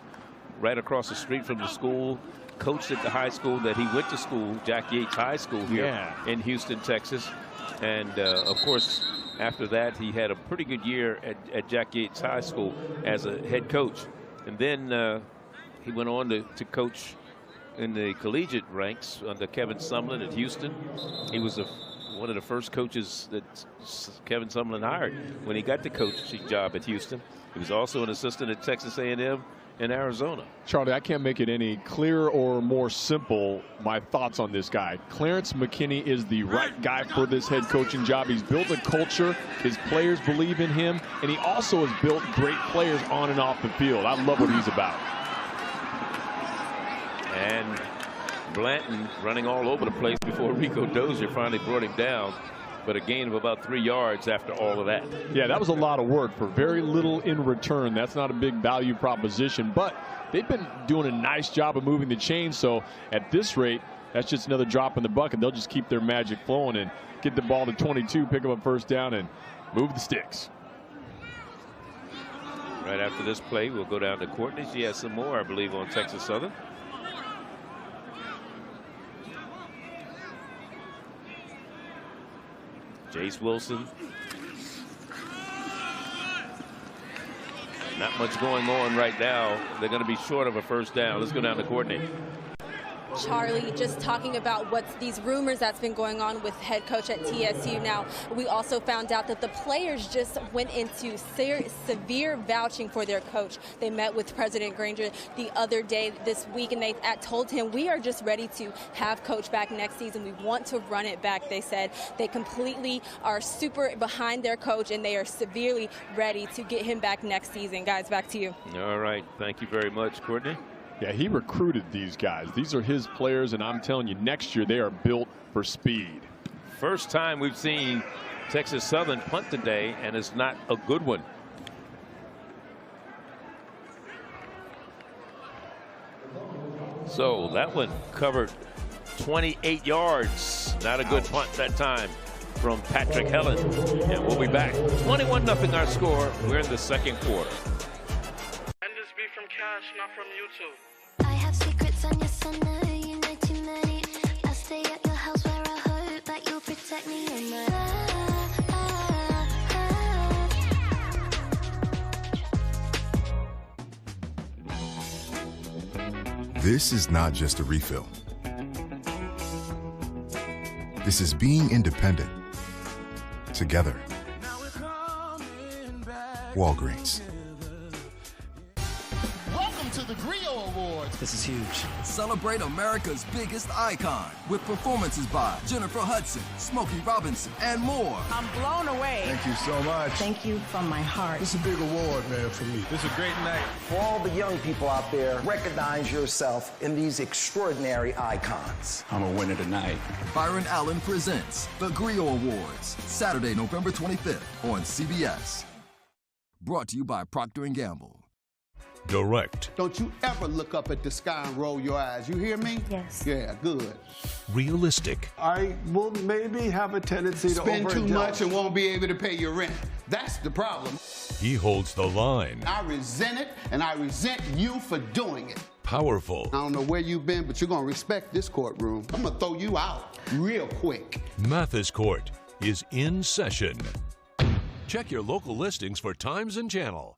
right across the street from the school, coached at the high school that he went to school, Jack Yates High School here in Houston, Texas. And, of course, after that, he had a pretty good year at Jack Yates High School as a head coach. And then he went on to coach in the collegiate ranks under Kevin Sumlin at Houston. He was one of the first coaches that Kevin Sumlin hired when he got the coaching job at Houston. He was also an assistant at Texas A&M in Arizona. Charlie, I can't make it any clearer or more simple, my thoughts on this guy. Clarence McKinney is the right guy for this head coaching job. He's built a culture. His players believe in him, and he also has built great players on and off the field. I love what he's about. And Blanton running all over the place before Rico Dozier finally brought him down, but a gain of about 3 yards after all of that. Yeah, that was a lot of work for very little in return. That's not a big value proposition, but they've been doing a nice job of moving the chain. So at this rate, that's just another drop in the bucket. They'll just keep their magic flowing and get the ball to 22, pick up a first down, and move the sticks. Right after this play, we'll go down to Courtney. She has some more, I believe, on Texas Southern. Jace Wilson. Not much going on right now. They're going to be short of a first down. Let's go down to Courtney. Charlie, just talking about what's these rumors that's been going on with head coach at TSU. Now, we also found out that the players just went into severe vouching for their coach. They met with President Granger the other day this week, and they told him, we are just ready to have coach back next season. We want to run it back, they said. They completely are super behind their coach, and they are severely ready to get him back next season. Guys, back to you. All right. Thank you very much, Courtney. Yeah, he recruited these guys. These are his players, and I'm telling you, next year they are built for speed. First time we've seen Texas Southern punt today, and it's not a good one. So that one covered 28 yards. Not a good punt that time from Patrick Helen. And we'll be back. 21-0 our score. We're in the second quarter. And this be from Cash, not from YouTube. I have secrets on your center, you know too many. I stay at your house where I hope that you'll protect me in my This is not just a refill. This is being independent. Together. Walgreens. Welcome to the Griot Awards. This is huge. Celebrate America's biggest icon with performances by Jennifer Hudson, Smokey Robinson, and more. I'm blown away. Thank you so much. Thank you from my heart. This is a big award, man, for me. This is a great night. For all the young people out there, recognize yourself in these extraordinary icons. I'm a winner tonight. Byron Allen presents the Griot Awards, Saturday, November 25th on CBS. Brought to you by Procter & Gamble. Direct. Don't you ever look up at the sky and roll your eyes. You hear me? Yes. Yeah, good. Realistic. I will maybe have a tendency to Spend too overindulge. much and won't be able to pay your rent. That's the problem. He holds the line. I resent it, and I resent you for doing it. Powerful. I don't know where you've been, but you're going to respect this courtroom. I'm going to throw you out real quick. Mathis Court is in session. Check your local listings for times and channel.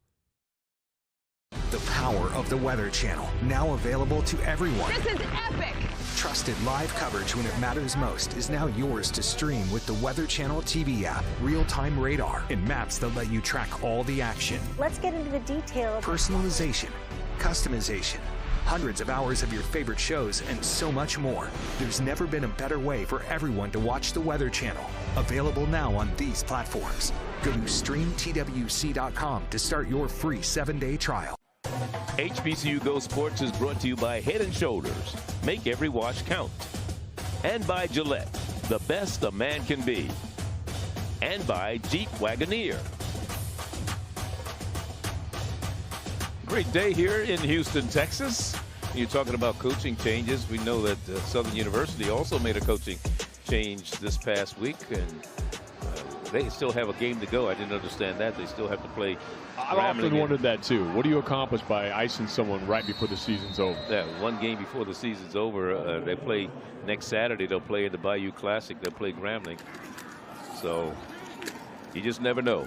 The power of the Weather Channel, now available to everyone. This is epic. Trusted live coverage when it matters most is now yours to stream with the Weather Channel TV app, real-time radar, and maps that let you track all the action. Let's get into the details. Personalization, customization, hundreds of hours of your favorite shows, and so much more. There's never been a better way for everyone to watch the Weather Channel. Available now on these platforms. Go to streamtwc.com to start your free 7-day trial. HBCU Go Sports is brought to you by Head & Shoulders. Make every wash count. And by Gillette, the best a man can be. And by Jeep Wagoneer. Great day here in Houston, Texas. You're talking about coaching changes. We know that Southern University also made a coaching change this past week, and they still have a game to go. I didn't understand that. They still have to play. I've often wondered that too. What do you accomplish by icing someone right before the season's over? Yeah, one game before the season's over. They play next Saturday. They'll play in the Bayou Classic. They'll play Grambling. So you just never know.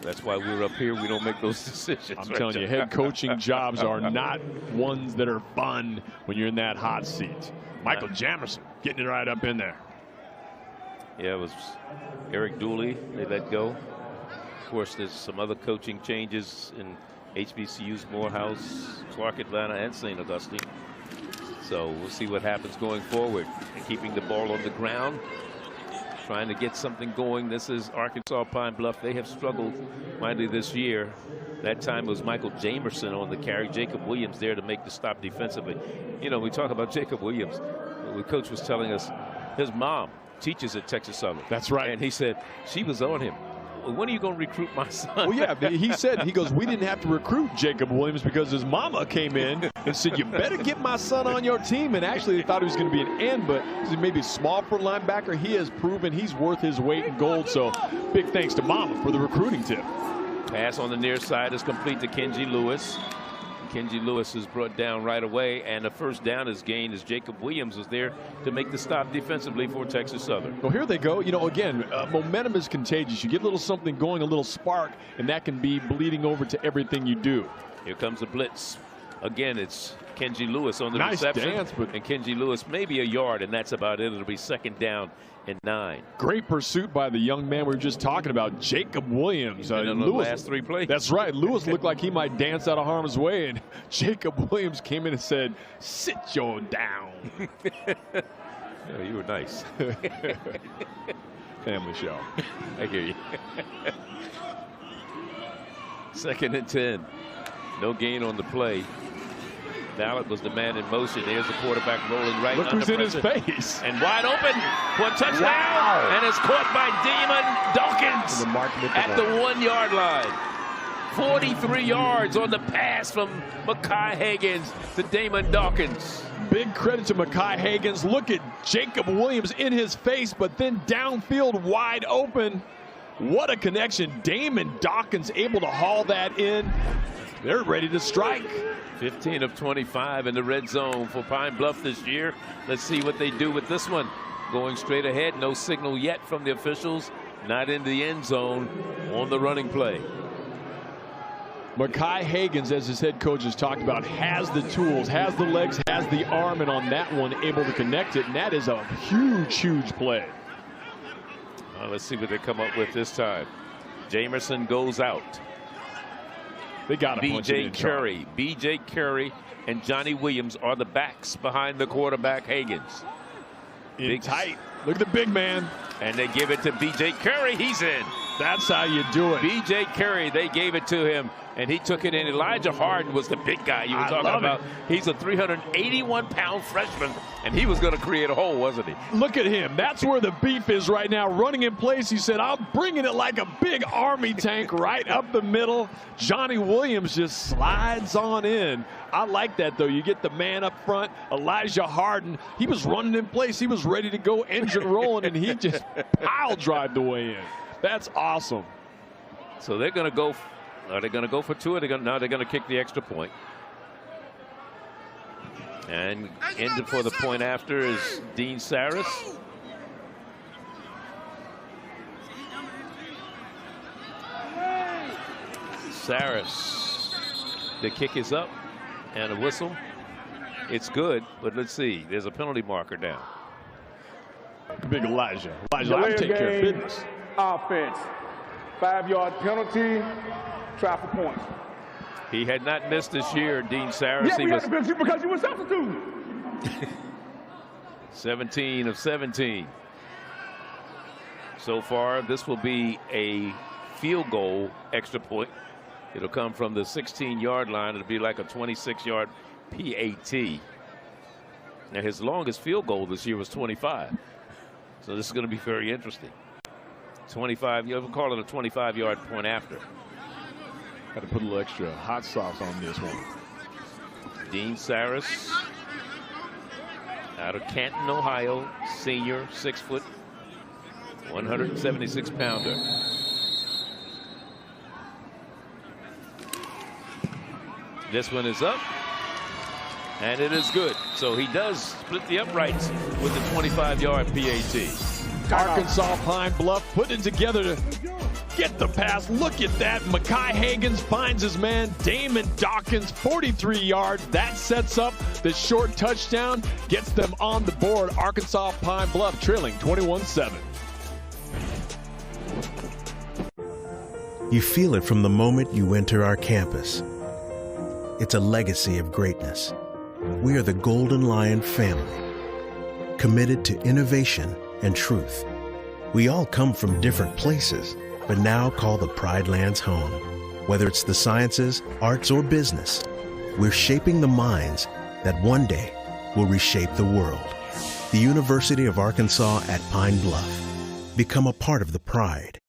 That's why we're up here. We don't make those decisions. I'm telling you, head coaching jobs are not ones that are fun when you're in that hot seat. Michael Jamerson getting it right up in there. Yeah, it was Eric Dooley they let go. Of course, there's some other coaching changes in HBCUs, Morehouse, Clark Atlanta, and St. Augustine. So we'll see what happens going forward. And keeping the ball on the ground, trying to get something going. This is Arkansas Pine Bluff. They have struggled mightily this year. That time it was Michael Jamerson on the carry. Jacob Williams there to make the stop defensively. You know, we talk about Jacob Williams. The coach was telling us his mom teaches at Texas Southern. That's right. And he said she was on him. When are you going to recruit my son? Well, yeah, he said, he goes, we didn't have to recruit Jacob Williams because his mama came in and said, you better get my son on your team. And actually, they thought he was going to be an end, but he's maybe small for linebacker. He has proven he's worth his weight in gold. So big thanks to mama for the recruiting tip. Pass on the near side is complete to Kenji Lewis. Kenji Lewis is brought down right away, and the first down is gained as Jacob Williams was there to make the stop defensively for Texas Southern. Well, here they go. You know, again, momentum is contagious. You get a little something going, a little spark, and that can be bleeding over to everything you do. Here comes the blitz. Again, it's Kenji Lewis on the nice reception. Dance, but and Kenji Lewis maybe a yard, and that's about it. It'll be second down and 9. Great pursuit by the young man we were just talking about, Jacob Williams. In the Lewis, last 3 plays. That's right. Lewis looked like he might dance out of harm's way, and Jacob Williams came in and said, sit your down. Oh, you were nice. Family show. I hear you. Second and 10. No gain on the play. Ballard was the man in motion. There's the quarterback rolling right. Look who's in his face. And wide open for a touchdown. Wow. And it's caught by Damon Dawkins at the 1-yard line. 43 yards on the pass from Mekhi Higgins to Damon Dawkins. Big credit to Mekhi Higgins. Look at Jacob Williams in his face, but then downfield wide open. What a connection. Damon Dawkins able to haul that in. They're ready to strike. 15 of 25 in the red zone for Pine Bluff this year. Let's see what they do with this one. Going straight ahead, no signal yet from the officials. Not in the end zone on the running play. Mekhi Higgins, as his head coach has talked about, has the tools, has the legs, has the arm, and on that one able to connect it, and that is a huge, huge play. Well, let's see what they come up with this time. Jamerson goes out. They got B.J. Curry and Johnny Williams are the backs behind the quarterback Higgins. Big tight. Look at the big man. And they give it to B.J. Curry. He's in. That's how you do it. B.J. Curry, they gave it to him, and he took it in. Elijah Harden was the big guy you were talking about. He's a 381-pound freshman, and he was going to create a hole, wasn't he? Look at him. That's where the beef is right now. Running in place, he said, I'm bringing it like a big army tank right up the middle. Johnny Williams just slides on in. I like that, though. You get the man up front, Elijah Harden. He was running in place. He was ready to go, engine rolling, and he just pile drive the way in. That's awesome. So they're going to go. Are they going to go for two? Or they're going to kick the extra point. And in for the point after is Dean Saris. Saris. The kick is up and a whistle. It's good, but let's see. There's a penalty marker down. Big Elijah. I'll take care of business. Offense. 5-yard penalty. Try for points. He had not missed this year, Dean Saris. Yeah, we had to bench you because you were substitute. 17 of 17. So far, this will be a field goal extra point. It'll come from the 16-yard line. It'll be like a 26-yard PAT. Now, his longest field goal this year was 25. So this is going to be very interesting. 25, you ever call it a 25-yard point after. Got to put a little extra hot sauce on this one. Dean Saris out of Canton, Ohio, senior, 6 foot, 176 pounder. This one is up, and it is good. So he does split the uprights with the 25-yard PAT. Arkansas Pine Bluff putting it together to get the pass. Look at that. Mekhi Higgins finds his man. Damon Dawkins, 43 yards. That sets up the short touchdown, gets them on the board. Arkansas Pine Bluff trailing 21-7. You feel it from the moment you enter our campus. It's a legacy of greatness. We are the Golden Lion family, committed to innovation and truth. We all come from different places, but now call the Pride Lands home. Whether it's the sciences, arts, or business, we're shaping the minds that one day will reshape the world. The University of Arkansas at Pine Bluff. Become a part of the Pride.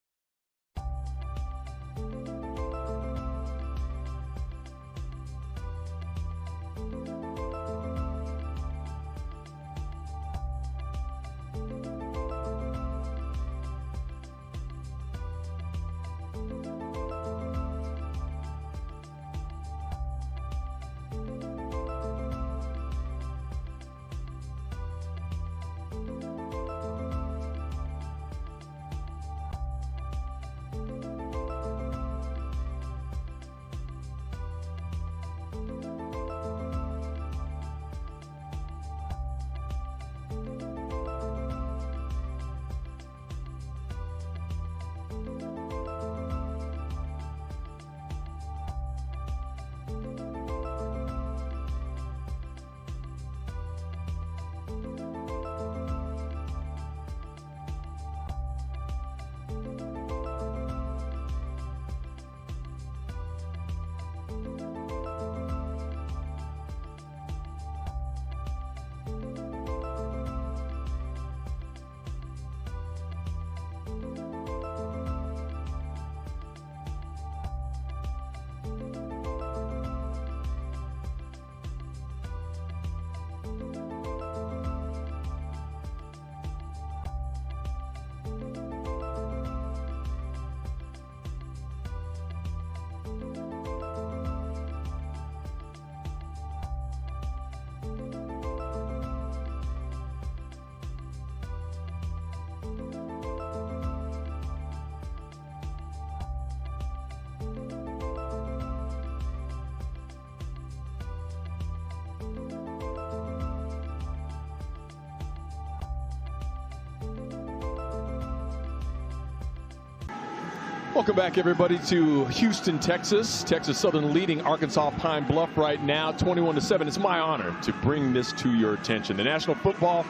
Welcome back, everybody, to Houston, Texas. Texas Southern leading Arkansas Pine Bluff right now, 21-7. It's my honor to bring this to your attention. The National Football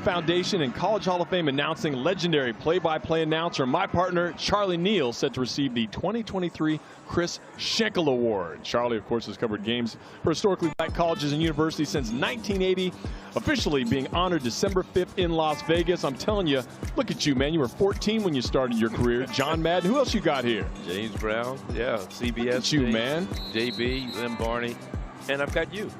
Foundation and College Hall of Fame announcing legendary play-by-play announcer, my partner, Charlie Neal, set to receive the 2023 Chris Schenkel Award. Charlie, of course, has covered games for historically black colleges and universities since 1980, officially being honored December 5th in Las Vegas. I'm telling you, look at you, man. You were 14 when you started your career. John Madden. Who else you got here? James Brown. Yeah, CBS. Look at you, James, man. JB, Lynn Barney. And I've got you.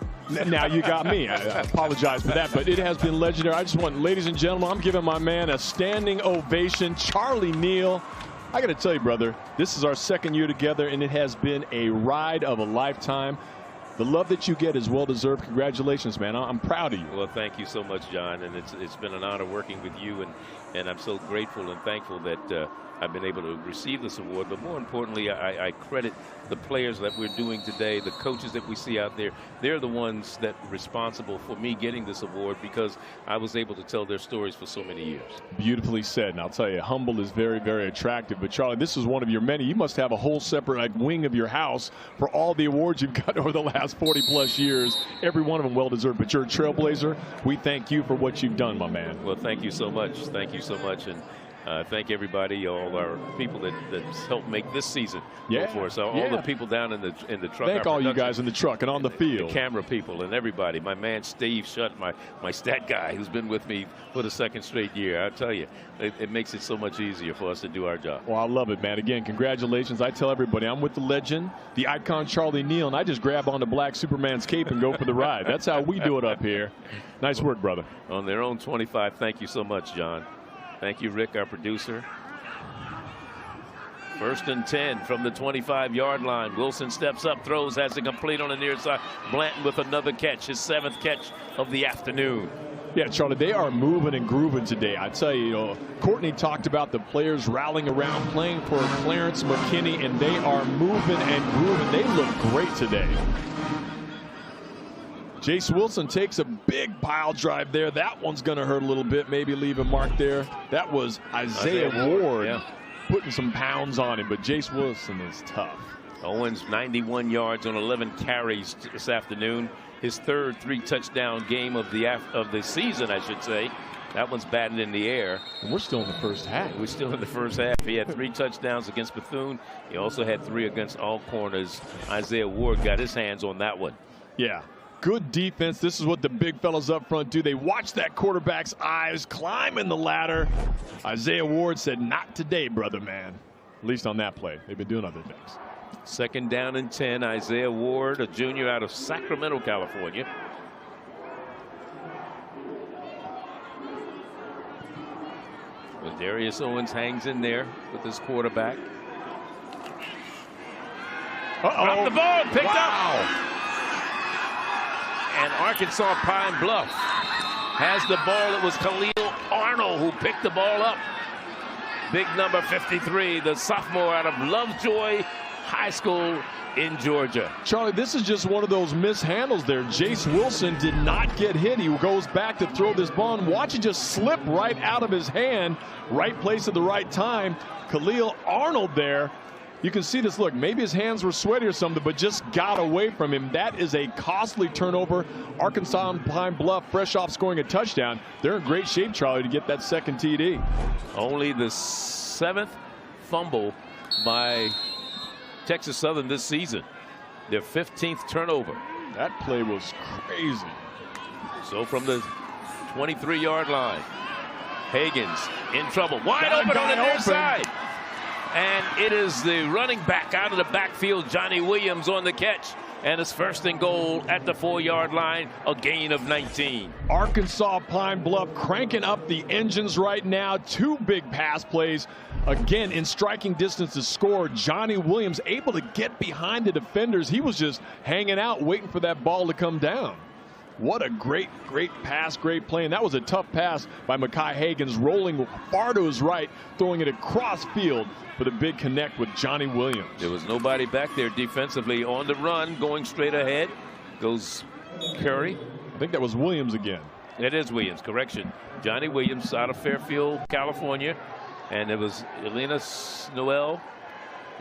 Now you got me. I apologize for that, but it has been legendary. I just want, ladies and gentlemen, I'm giving my man a standing ovation. Charlie Neal. I got to tell you, brother, this is our second year together, and it has been a ride of a lifetime. The love that you get is well-deserved. Congratulations, man. I'm proud of you. Well, thank you so much, John, and it's been an honor working with you, and I'm so grateful and thankful that I've been able to receive this award. But more importantly, I credit the players that we're doing today, the coaches that we see out there. They're the ones that are responsible for me getting this award because I was able to tell their stories for so many years. Beautifully said. And I'll tell you, humble is very, very attractive. But, Charlie, this is one of your many. You must have a whole separate wing of your house for all the awards you've got over the last 40-plus years. Every one of them well-deserved. But you're a trailblazer. We thank you for what you've done, my man. Well, thank you so much. Thank you so much. And thank everybody, all our people that helped make this season go for us. All the people down in the truck. Thank all you guys in the truck and on the field. The camera people and everybody. My man Steve Shutt, my stat guy, who's been with me for the second straight year. I tell you, it makes it so much easier for us to do our job. Well, I love it, man. Again, congratulations. I tell everybody, I'm with the legend, the icon Charlie Neal, and I just grab onto Black Superman's cape and go for the ride. That's how we do it up here. Nice work, brother. On their own 25, thank you so much, John. Thank you, Rick, our producer. 1st and 10 from the 25-yard line. Wilson steps up, throws, has it complete on the near side. Blanton with another catch, his 7th catch of the afternoon. Yeah, Charlie, they are moving and grooving today. I tell you, Courtney talked about the players rallying around, playing for Clarence McKinney, and they are moving and grooving. They look great today. Jace Wilson takes a big pile drive there. That one's going to hurt a little bit, maybe leave a mark there. That was Isaiah Ward putting some pounds on him, but Jace Wilson is tough. Owens 91 yards on 11 carries this afternoon. His third 3-touchdown game of the season, I should say. That one's batted in the air. And we're still in the first half. We're still in the first half. He had 3 touchdowns against Bethune. He also had 3 against all corners. Isaiah Ward got his hands on that one. Yeah. Good defense. This is what the big fellas up front do. They watch that quarterback's eyes, climbing the ladder. Isaiah Ward said, not today, brother man. At least on that play. They've been doing other things. 2nd down and 10. Isaiah Ward, a junior out of Sacramento, California. But Darius Owens hangs in there with his quarterback. Dropped the ball, picked up. And Arkansas Pine Bluff has the ball. It was Khalil Arnold who picked the ball up. Big number 53, the sophomore out of Lovejoy High School in Georgia. Charlie, this is just one of those mishandles there. Jace Wilson did not get hit. He goes back to throw this ball and watch it just slip right out of his hand. Right place at the right time. Khalil Arnold there. You can see this. Look, maybe his hands were sweaty or something, but just got away from him. That is a costly turnover. Arkansas and Pine Bluff, fresh off scoring a touchdown. They're in great shape, Charlie, to get that second TD. Only the 7th fumble by Texas Southern this season. Their 15th turnover. That play was crazy. So from the 23-yard line, Hagens in trouble. Wide open on the near side. And it is the running back out of the backfield, Johnny Williams, on the catch. And it's 1st and goal at the 4-yard line, a gain of 19. Arkansas Pine Bluff cranking up the engines right now. 2 big pass plays. Again, in striking distance to score. Johnny Williams able to get behind the defenders. He was just hanging out, waiting for that ball to come down. What a great pass, great play. And that was a tough pass by Mekhi Hagens, rolling far to his right, throwing it across field for the big connect with Johnny Williams. There was nobody back there defensively. On the run, going straight ahead, goes Curry. I think that was Williams again. It is Williams, correction. Johnny Williams out of Fairfield, California. And it was Elena Noel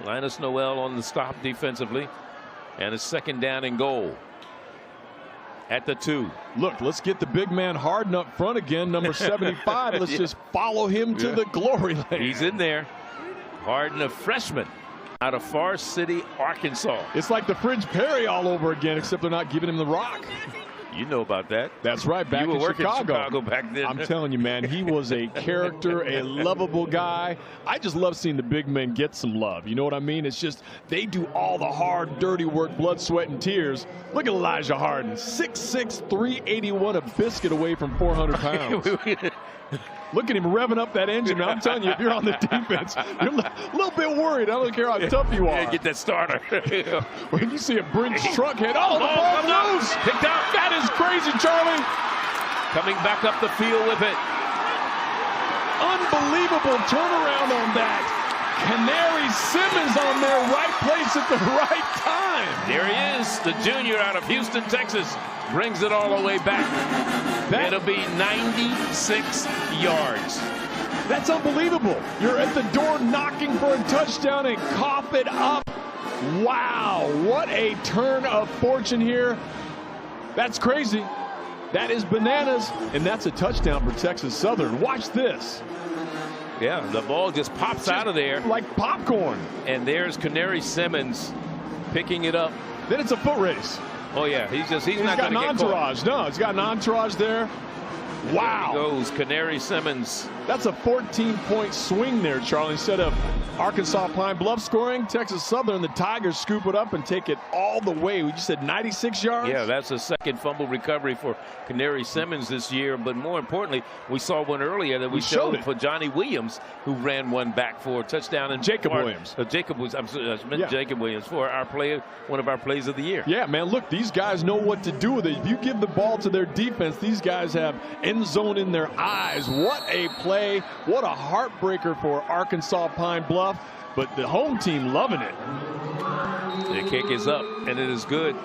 Linus Noel on the stop defensively, and it's 2nd down and goal at the 2. Look, let's get the big man Harden up front again, number 75. Let's just follow him to the glory lane. He's in there. Harden, a freshman out of Forest City, Arkansas. It's like the Fridge Perry all over again, except they're not giving him the rock. You know about that. That's right. Back you were in working Chicago back then. I'm telling you, man, he was a character, a lovable guy. I just love seeing the big men get some love. You know what I mean? It's just they do all the hard, dirty work, blood, sweat, and tears. Look at Elijah Harden, 6'6", 381, a biscuit away from 400 pounds. Look at him revving up that engine. I'm telling you, if you're on the defense, you're a little bit worried. I don't care how tough you are. Yeah, get that starter. When you see a Brinks truck hit, the ball loose. Picked out. That is crazy, Charlie. Coming back up the field with it. Unbelievable turnaround on that. Canary Simmons on their right place at the right time. There he is, the junior out of Houston, Texas. Brings it all the way back. It'll be 96 yards. That's unbelievable. You're at the door knocking for a touchdown and cough it up. Wow, what a turn of fortune here. That's crazy. That is bananas, and that's a touchdown for Texas Southern. Watch this. Yeah, the ball just pops out of there. Like popcorn. And there's Canary Simmons picking it up. Then it's a foot race. Oh, yeah, he's not got going an to get entourage. No, he's got an entourage there. Wow. There he goes, Canary Simmons. That's a 14-point swing there, Charlie. Instead of Arkansas Pine Bluff scoring, Texas Southern, the Tigers scoop it up and take it all the way. We just said 96 yards? Yeah, that's a second fumble recovery for Canary Simmons this year. But more importantly, we saw one earlier that we showed for Johnny Williams, who ran one back for a touchdown. And Jacob Williams. Jacob Williams for our player, one of our plays of the year. Yeah, man, look, these guys know what to do with it. If you give the ball to their defense, these guys have end zone in their eyes. What a play. What a heartbreaker for Arkansas Pine Bluff. But the home team loving it. The kick is up, and it is good.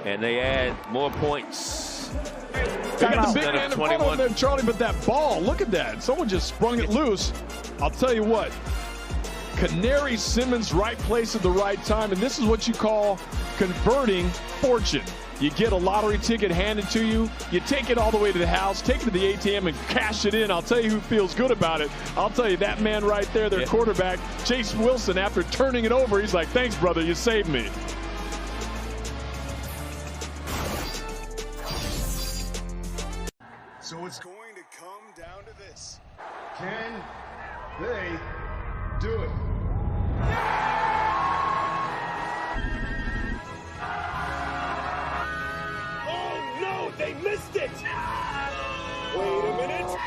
And they add more points. They got the big man in front of them, Charlie, but that ball, look at that. Someone just sprung it loose. I'll tell you what. Canary Simmons, right place at the right time. And this is what you call converting fortune. You get a lottery ticket handed to you. You take it all the way to the house, take it to the ATM, and cash it in. I'll tell you who feels good about it. I'll tell you, that man right there, their quarterback, Chase Wilson, after turning it over, he's like, thanks, brother, you saved me. So it's going to come down to this. Can they do it? They missed it! Wait a minute!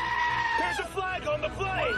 There's a flag on the play!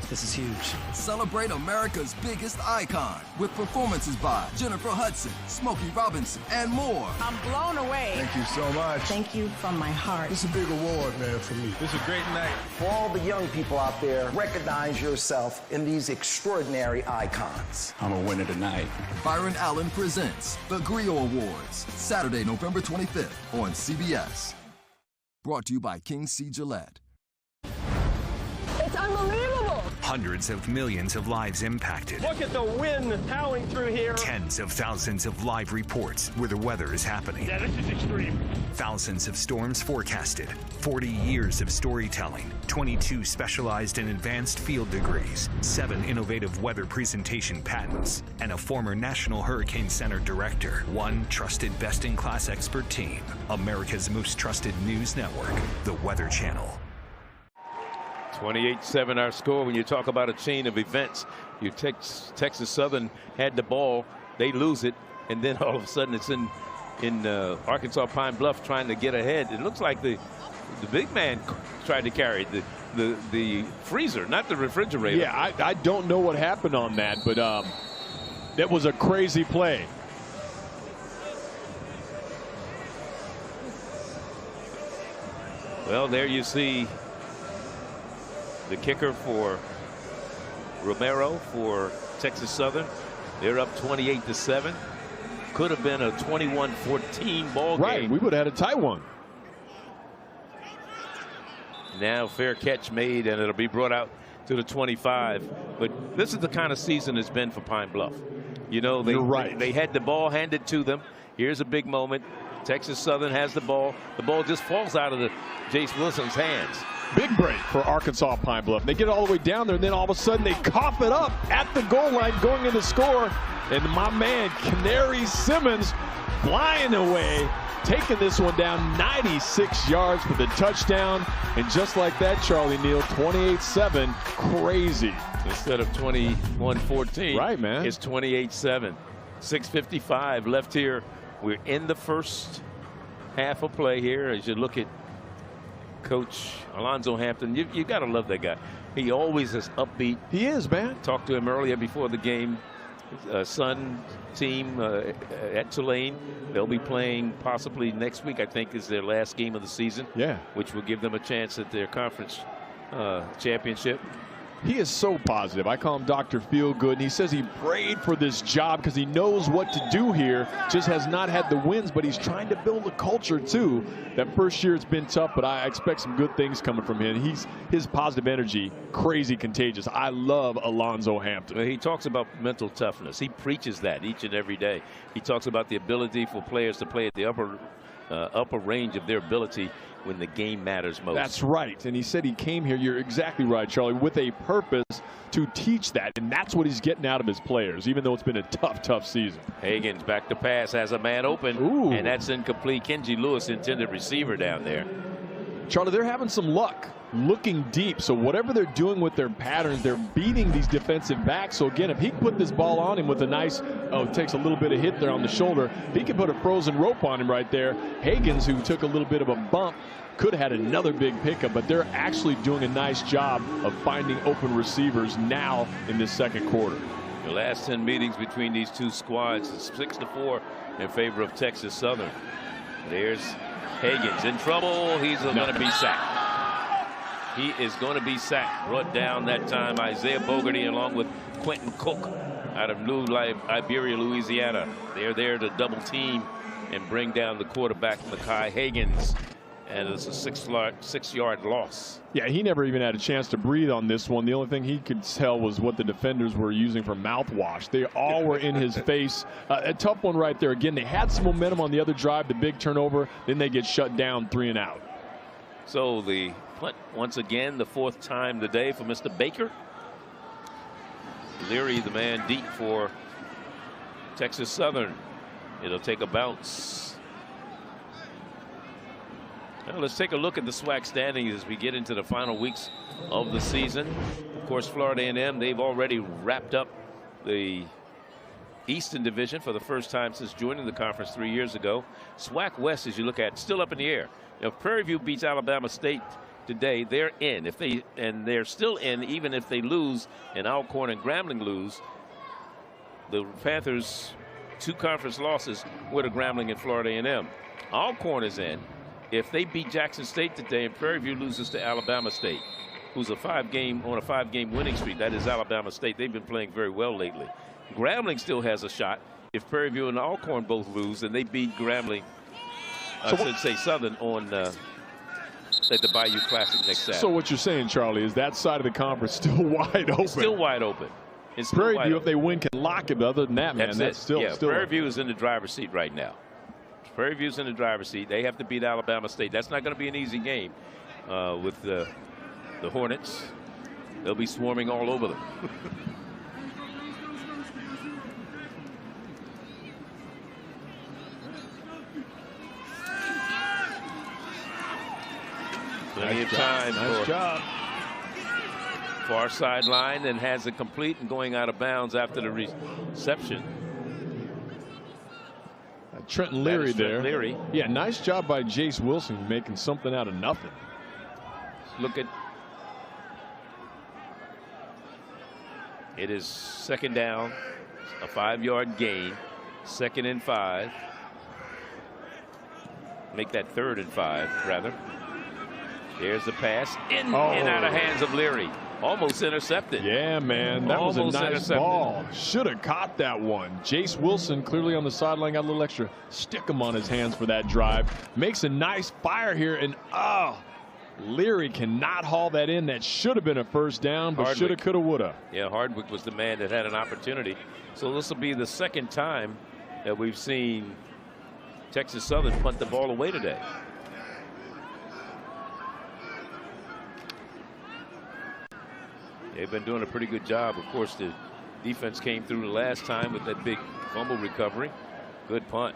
This is huge. Celebrate America's biggest icon with performances by Jennifer Hudson, Smokey Robinson, and more. I'm blown away. Thank you so much. Thank you from my heart. This is a big award, man, for me. This is a great night. For all the young people out there, recognize yourself in these extraordinary icons. I'm a winner tonight. Byron Allen presents the Griot Awards, Saturday, November 25th on CBS. Brought to you by King C. Gillette. It's unbelievable. Hundreds of millions of lives impacted. Look at the wind howling through here. Tens of thousands of live reports where the weather is happening. Yeah, this is extreme. Thousands of storms forecasted. 40 years of storytelling. 22 specialized and advanced field degrees. 7 innovative weather presentation patents. And a former National Hurricane Center director. One trusted best-in-class expert team. America's most trusted news network. The Weather Channel. 28-7 our score. When you talk about a chain of events, Texas Southern had the ball, they lose it, and then all of a sudden it's in Arkansas Pine Bluff trying to get ahead. It looks like the big man tried to carry the freezer, not the refrigerator. Yeah, I don't know what happened on that, but that was a crazy play. Well, there you see the kicker for Romero for Texas Southern. They're up 28-7. Could have been a 21-14 ball game. Right, we would have had a tight one. Now fair catch made, and it'll be brought out to the 25. But this is the kind of season it's been for Pine Bluff. You know, You're right. they had the ball handed to them. Here's a big moment. Texas Southern has the ball. The ball just falls out of Jace Wilson's hands. Big break for Arkansas Pine Bluff. They get it all the way down there, and then all of a sudden they cough it up at the goal line going in to score. And my man, Canary Simmons, flying away, taking this one down 96 yards for the touchdown. And just like that, Charlie Neal, 28-7, crazy. Instead of 21-14. Right, man. It's 28-7. 6:55 left here. We're in the first half of play here. As you look at Coach Alonzo Hampton, you got to love that guy. He always is upbeat. He is, man. Talked to him earlier before the game. Son team at Tulane. They'll be playing possibly next week, I think, is their last game of the season. Yeah. Which will give them a chance at their conference championship. He is so positive. I call him Dr. Feelgood, and he says he prayed for this job because he knows what to do here. Just has not had the wins, but he's trying to build a culture too. That first year it's been tough, but I expect some good things coming from him. His positive energy, crazy contagious. I love Alonzo Hampton. Well, he talks about mental toughness. He preaches that each and every day. He talks about the ability for players to play at the upper range of their ability when the game matters most. That's right. And he said he came here, you're exactly right, Charlie, with a purpose to teach that. And that's what he's getting out of his players, even though it's been a tough season. Hagens back to pass, has a man open. Ooh. And that's incomplete. Kenji Lewis, intended receiver down there. Charlie, they're having some luck looking deep. So whatever they're doing with their patterns, they're beating these defensive backs. So again, if he can put this ball on him with a nice, takes a little bit of hit there on the shoulder, he can put a frozen rope on him right there. Hagens, who took a little bit of a bump, could have had another big pickup, but they're actually doing a nice job of finding open receivers now in this second quarter. The last 10 meetings between these two squads is 6-4 in favor of Texas Southern. There's Hagens in trouble. He's going to be sacked. He is going to be sacked. Brought down that time Isaiah Bogarty along with Quentin Cook out of New Iberia, Louisiana. They're there to double team and bring down the quarterback, Mekhi Hagens. And it's a 6-yard loss. Yeah, he never even had a chance to breathe on this one. The only thing he could tell was what the defenders were using for mouthwash. They all were in his face. A tough one right there. Again, they had some momentum on the other drive, the big turnover. Then they get shut down 3 and out. So the punt once again, the 4th time today for Mr. Baker. Leary, the man deep for Texas Southern. It'll take a bounce. Now let's take a look at the SWAC standings as we get into the final weeks of the season. Of course, Florida A&M, they've already wrapped up the Eastern Division for the first time since joining the conference 3 years ago. SWAC West, as you look at, still up in the air. Now, if Prairie View beats Alabama State today, they're in. They're still in even if they lose and Alcorn and Grambling lose. The Panthers' 2 conference losses were to Grambling and Florida A&M. Alcorn is in. If they beat Jackson State today and Prairie View loses to Alabama State, who's on a 5-game winning streak, that is Alabama State. They've been playing very well lately. Grambling still has a shot. If Prairie View and Alcorn both lose and they beat Grambling, I should say Southern on at the Bayou Classic next Saturday. So what you're saying, Charlie, is that side of the conference still wide open? It's still wide open. It's still Prairie wide View, open. if they win, can lock it. But other than that, man, that's still Prairie View is in the driver's seat right now. Prairie View's in the driver's seat. They have to beat Alabama State. That's not going to be an easy game with the Hornets. They'll be swarming all over them. Plenty of time. Nice job. Far sideline and has it complete and going out of bounds after the reception. Trenton Leary there. Trenton Leary. Yeah, nice job by Jace Wilson making something out of nothing. Look at it is 2nd down, a 5-yard gain, 2nd and 5. Make that 3rd and 5 rather. There's the pass in and out of hands of Leary. Almost intercepted. Yeah, man, that was a nice ball. Should have caught that one. Jace Wilson clearly on the sideline, got a little extra stick him on his hands for that drive. Makes a nice fire here, and Leary cannot haul that in. That should have been a 1st down, but shoulda, coulda, woulda. Yeah, Hardwick was the man that had an opportunity. So this will be the 2nd time that we've seen Texas Southern punt the ball away today. They've been doing a pretty good job. Of course, the defense came through the last time with that big fumble recovery. Good punt.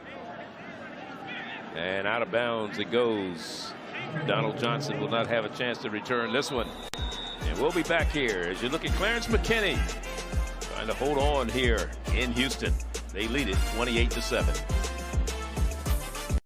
And out of bounds it goes. Donald Johnson will not have a chance to return this one. And we'll be back here as you look at Clarence McKinney trying to hold on here in Houston. They lead it 28-7.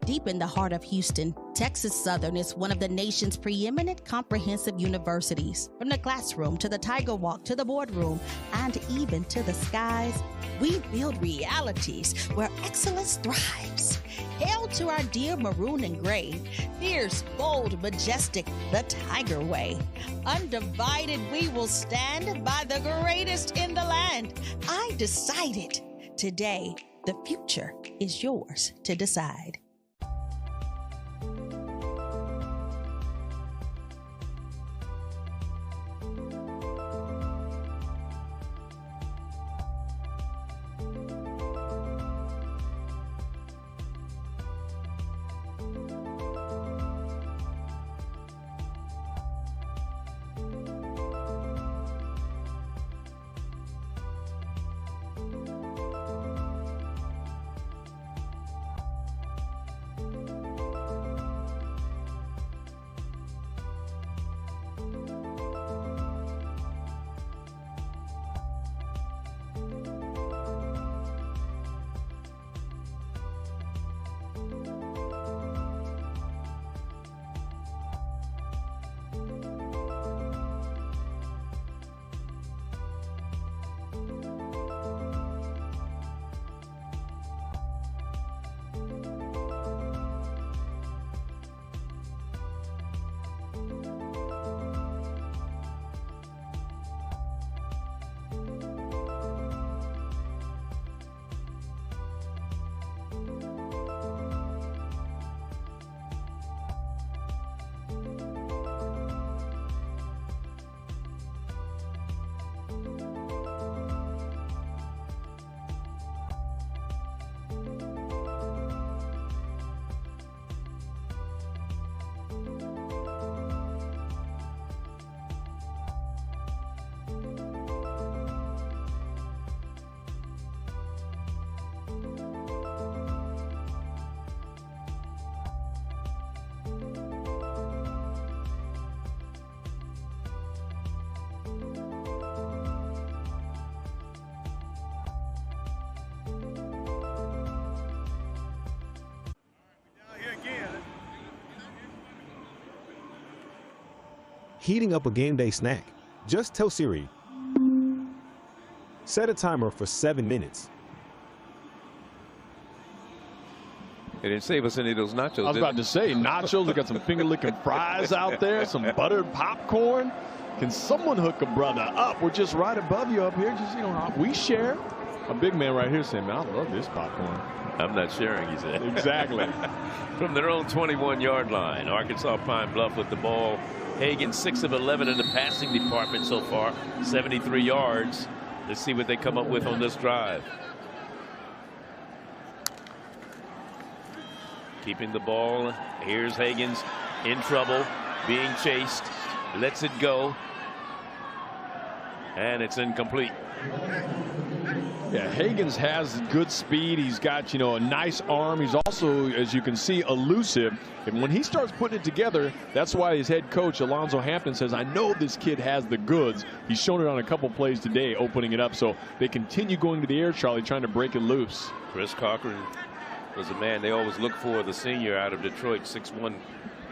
Deep in the heart of Houston, Texas Southern is one of the nation's preeminent comprehensive universities. From the classroom to the Tiger Walk to the boardroom and even to the skies, we build realities where excellence thrives. Hail to our dear maroon and gray, fierce, bold, majestic, the Tiger way. Undivided we will stand by the greatest in the land. I decided. Today, the future is yours to decide. Heating up a game day snack? Just tell Siri. Set a timer for 7 minutes. They didn't save us any of those nachos. I was about to say nachos. We got some finger-licking fries out there, some buttered popcorn. Can someone hook a brother up? We're just right above you up here. Just, you know, we share. A big man right here saying, man, I love this popcorn. I'm not sharing, he said. Exactly. From their own 21-yard line, Arkansas Pine Bluff with the ball. Hagan 6 of 11 in the passing department so far, 73 yards. Let's see what they come up with on this drive. Keeping the ball. Here's Hagan's in trouble, being chased. Lets it go. And it's incomplete. Yeah, Hagan's has good speed. He's got, you know, a nice arm. He's also, as you can see, elusive. And when he starts putting it together, that's why his head coach, Alonzo Hampton, says, I know this kid has the goods. He's shown it on a couple plays today, opening it up. So they continue going to the air, Charlie, trying to break it loose. Chris Cochran was a man they always look for, the senior out of Detroit, 6'1",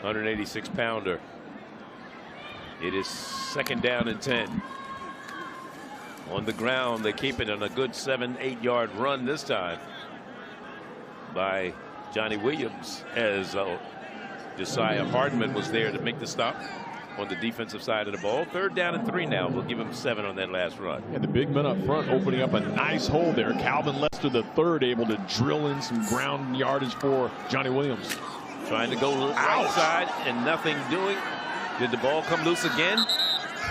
186-pounder. It is 2nd down and 10. On the ground, they keep it on a good 7-8 yard run this time by Johnny Williams, as Josiah Hardman was there to make the stop on the defensive side of the ball. 3rd down and 3 now. We'll give him 7 on that last run. And the big men up front opening up a nice hole there. Calvin Lester III able to drill in some ground yardage for Johnny Williams. Trying to go outside and nothing doing. Did the ball come loose again?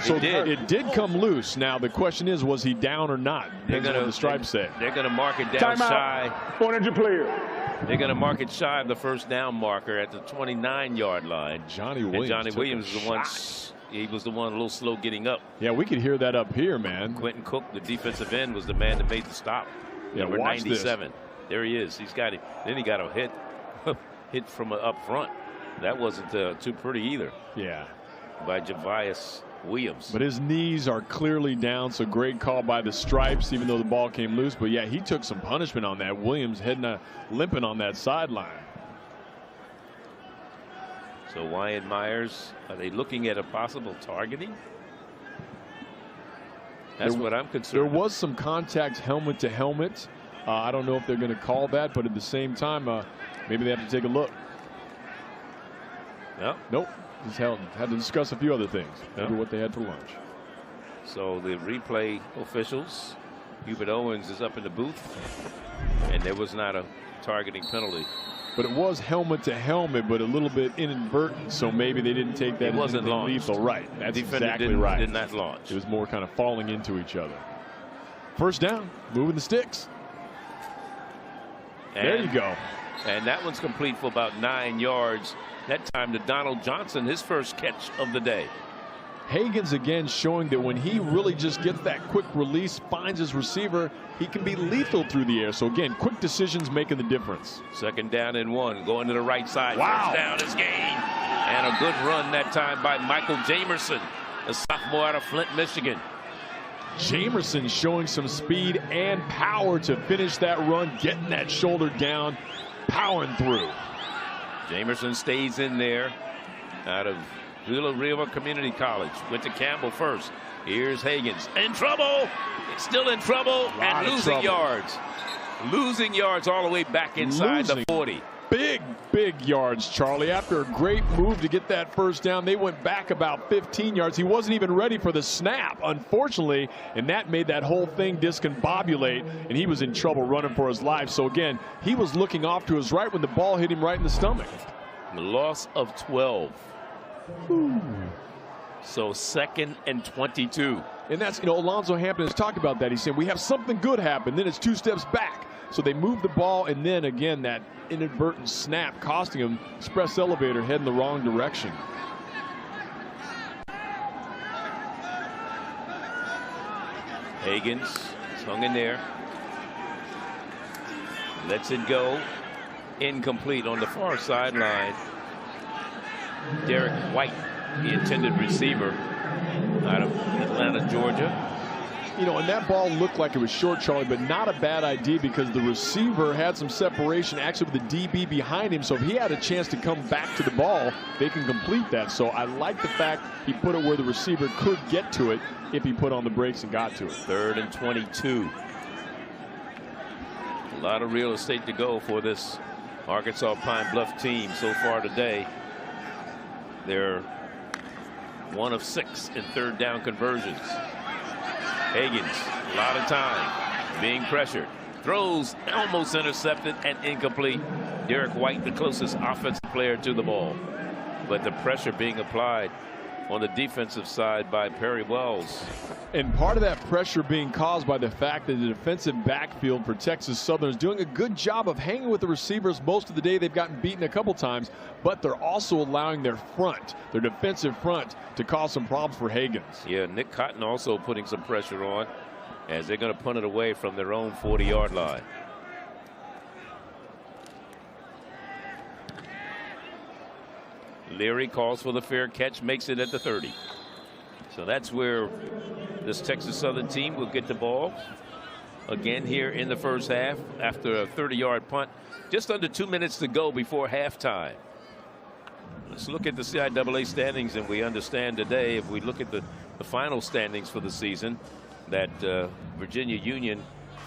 So it did come loose. Now the question is, was he down or not? They're going to the stripes say. They're going to mark it down shy. 400 player. They're going to mark it shy of the 1st down marker at the 29-yard line. Johnny Williams. And Johnny Williams is the one. He was the one a little slow getting up. Yeah, we could hear that up here, man. Quentin Cook, the defensive end, was the man that made the stop. Yeah, Number watch 97. This. There he is. He's got it. Then he got a hit from up front. That wasn't too pretty either. Yeah. By Javius Williams. But his knees are clearly down, so great call by the stripes, even though the ball came loose. But yeah, he took some punishment on that. Williams limping on that sideline. So Wyatt Myers, are they looking at a possible targeting? That's what I'm concerned There was some contact helmet to helmet. I don't know if they're going to call that, but at the same time, maybe they have to take a look. No. Nope. Just had to discuss a few other things. Maybe what they had for lunch. So the replay officials, Hubert Owens is up in the booth, and there was not a targeting penalty. But it was helmet to helmet, but a little bit inadvertent, so maybe they didn't take that as lethal. Right. That's exactly right. Did not launch. It was more kind of falling into each other. 1st down, moving the sticks. There you go. And that one's complete for about 9 yards. That time to Donald Johnson, his first catch of the day. Hagan's again showing that when he really just gets that quick release, finds his receiver, he can be lethal through the air. So again, quick decisions making the difference. 2nd down and 1, going to the right side. Wow. 1st down is gained. And a good run that time by Michael Jamerson, a sophomore out of Flint, Michigan. Jamerson showing some speed and power to finish that run, getting that shoulder down, powering through. Jamerson stays in there out of Villa Riva Community College. Went to Campbell first. Here's Higgins. In trouble. Still in trouble and losing yards. Losing yards all the way back inside the 40. Big yards, Charlie. After a great move to get that 1st down, they went back about 15 yards. He wasn't even ready for the snap, unfortunately, and that made that whole thing discombobulate, and he was in trouble running for his life. So again, he was looking off to his right when the ball hit him right in the stomach. Loss of 12. So 2nd and 22. And that's, Alonzo Hampton has talked about that. He's saying we have something good happen, then it's 2 steps back. So they moved the ball, and then again that inadvertent snap costing him. Express elevator heading the wrong direction. Higgins hung in there. Lets it go. Incomplete on the far sideline. Derek White, the intended receiver out of Atlanta, Georgia. And that ball looked like it was short, Charlie, but not a bad idea because the receiver had some separation actually with the DB behind him. So if he had a chance to come back to the ball, they can complete that. So I like the fact he put it where the receiver could get to it if he put on the brakes and got to it. 3rd and 22. A lot of real estate to go for this Arkansas Pine Bluff team so far today. They're 1 of 6 in 3rd down conversions. Higgins, a lot of time, being pressured. Throws almost intercepted and incomplete. Derek White, the closest offensive player to the ball. But the pressure being applied on the defensive side by Perry Wells. And part of that pressure being caused by the fact that the defensive backfield for Texas Southern is doing a good job of hanging with the receivers most of the day. They've gotten beaten a couple times, but they're also allowing their defensive front, to cause some problems for Higgins. Yeah, Nick Cotton also putting some pressure on as they're going to punt it away from their own 40-yard line. Leary calls for the fair catch, makes it at the 30. So that's where this Texas Southern team will get the ball. again here in the first half after a 30-yard punt. Just under 2 minutes to go before halftime. Let's look at the CIAA standings, and we understand today, if we look at the final standings for the season, that Virginia Union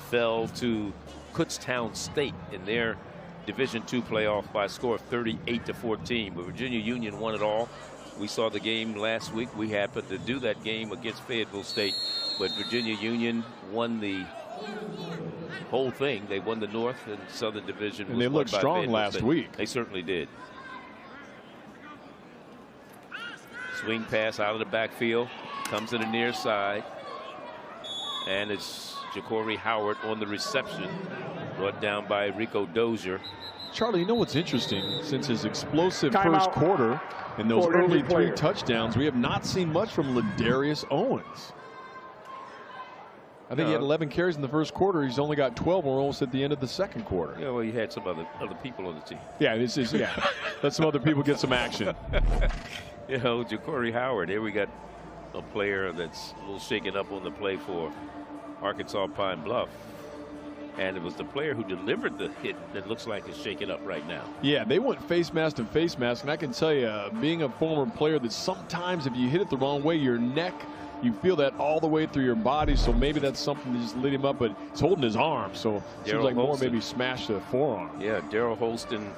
fell to Kutztown State in their Division II playoff by a score of 38-14. But Virginia Union won it all. We saw the game last week. We happened to do that game against Fayetteville State, but Virginia Union won the whole thing. They won the North and Southern Division. And they looked strong last week. They certainly did. Swing pass out of the backfield, comes to the near side, and it's Ja'Cory Howard on the reception, brought down by Rico Dozier. Charlie, you know what's interesting? Since his explosive first quarter and those early 3 touchdowns, we have not seen much from Ladarius Owens. I think he had 11 carries in the first quarter. He's only got 12 almost at the end of the second quarter. Yeah, well, you had some other people on the team. Yeah, this is let some other people get some action. You know, Ja'Cory Howard. Here we got a player that's a little shaken up on the play for Arkansas Pine Bluff. And it was the player who delivered the hit that looks like is shaken up right now. Yeah, they went face mask to face mask. And I can tell you, being a former player, that sometimes if you hit it the wrong way, your neck, you feel that all the way through your body. So maybe that's something that just lit him up. But it's holding his arm. So it seems like more maybe smashed the forearm. Yeah, Daryl Holston,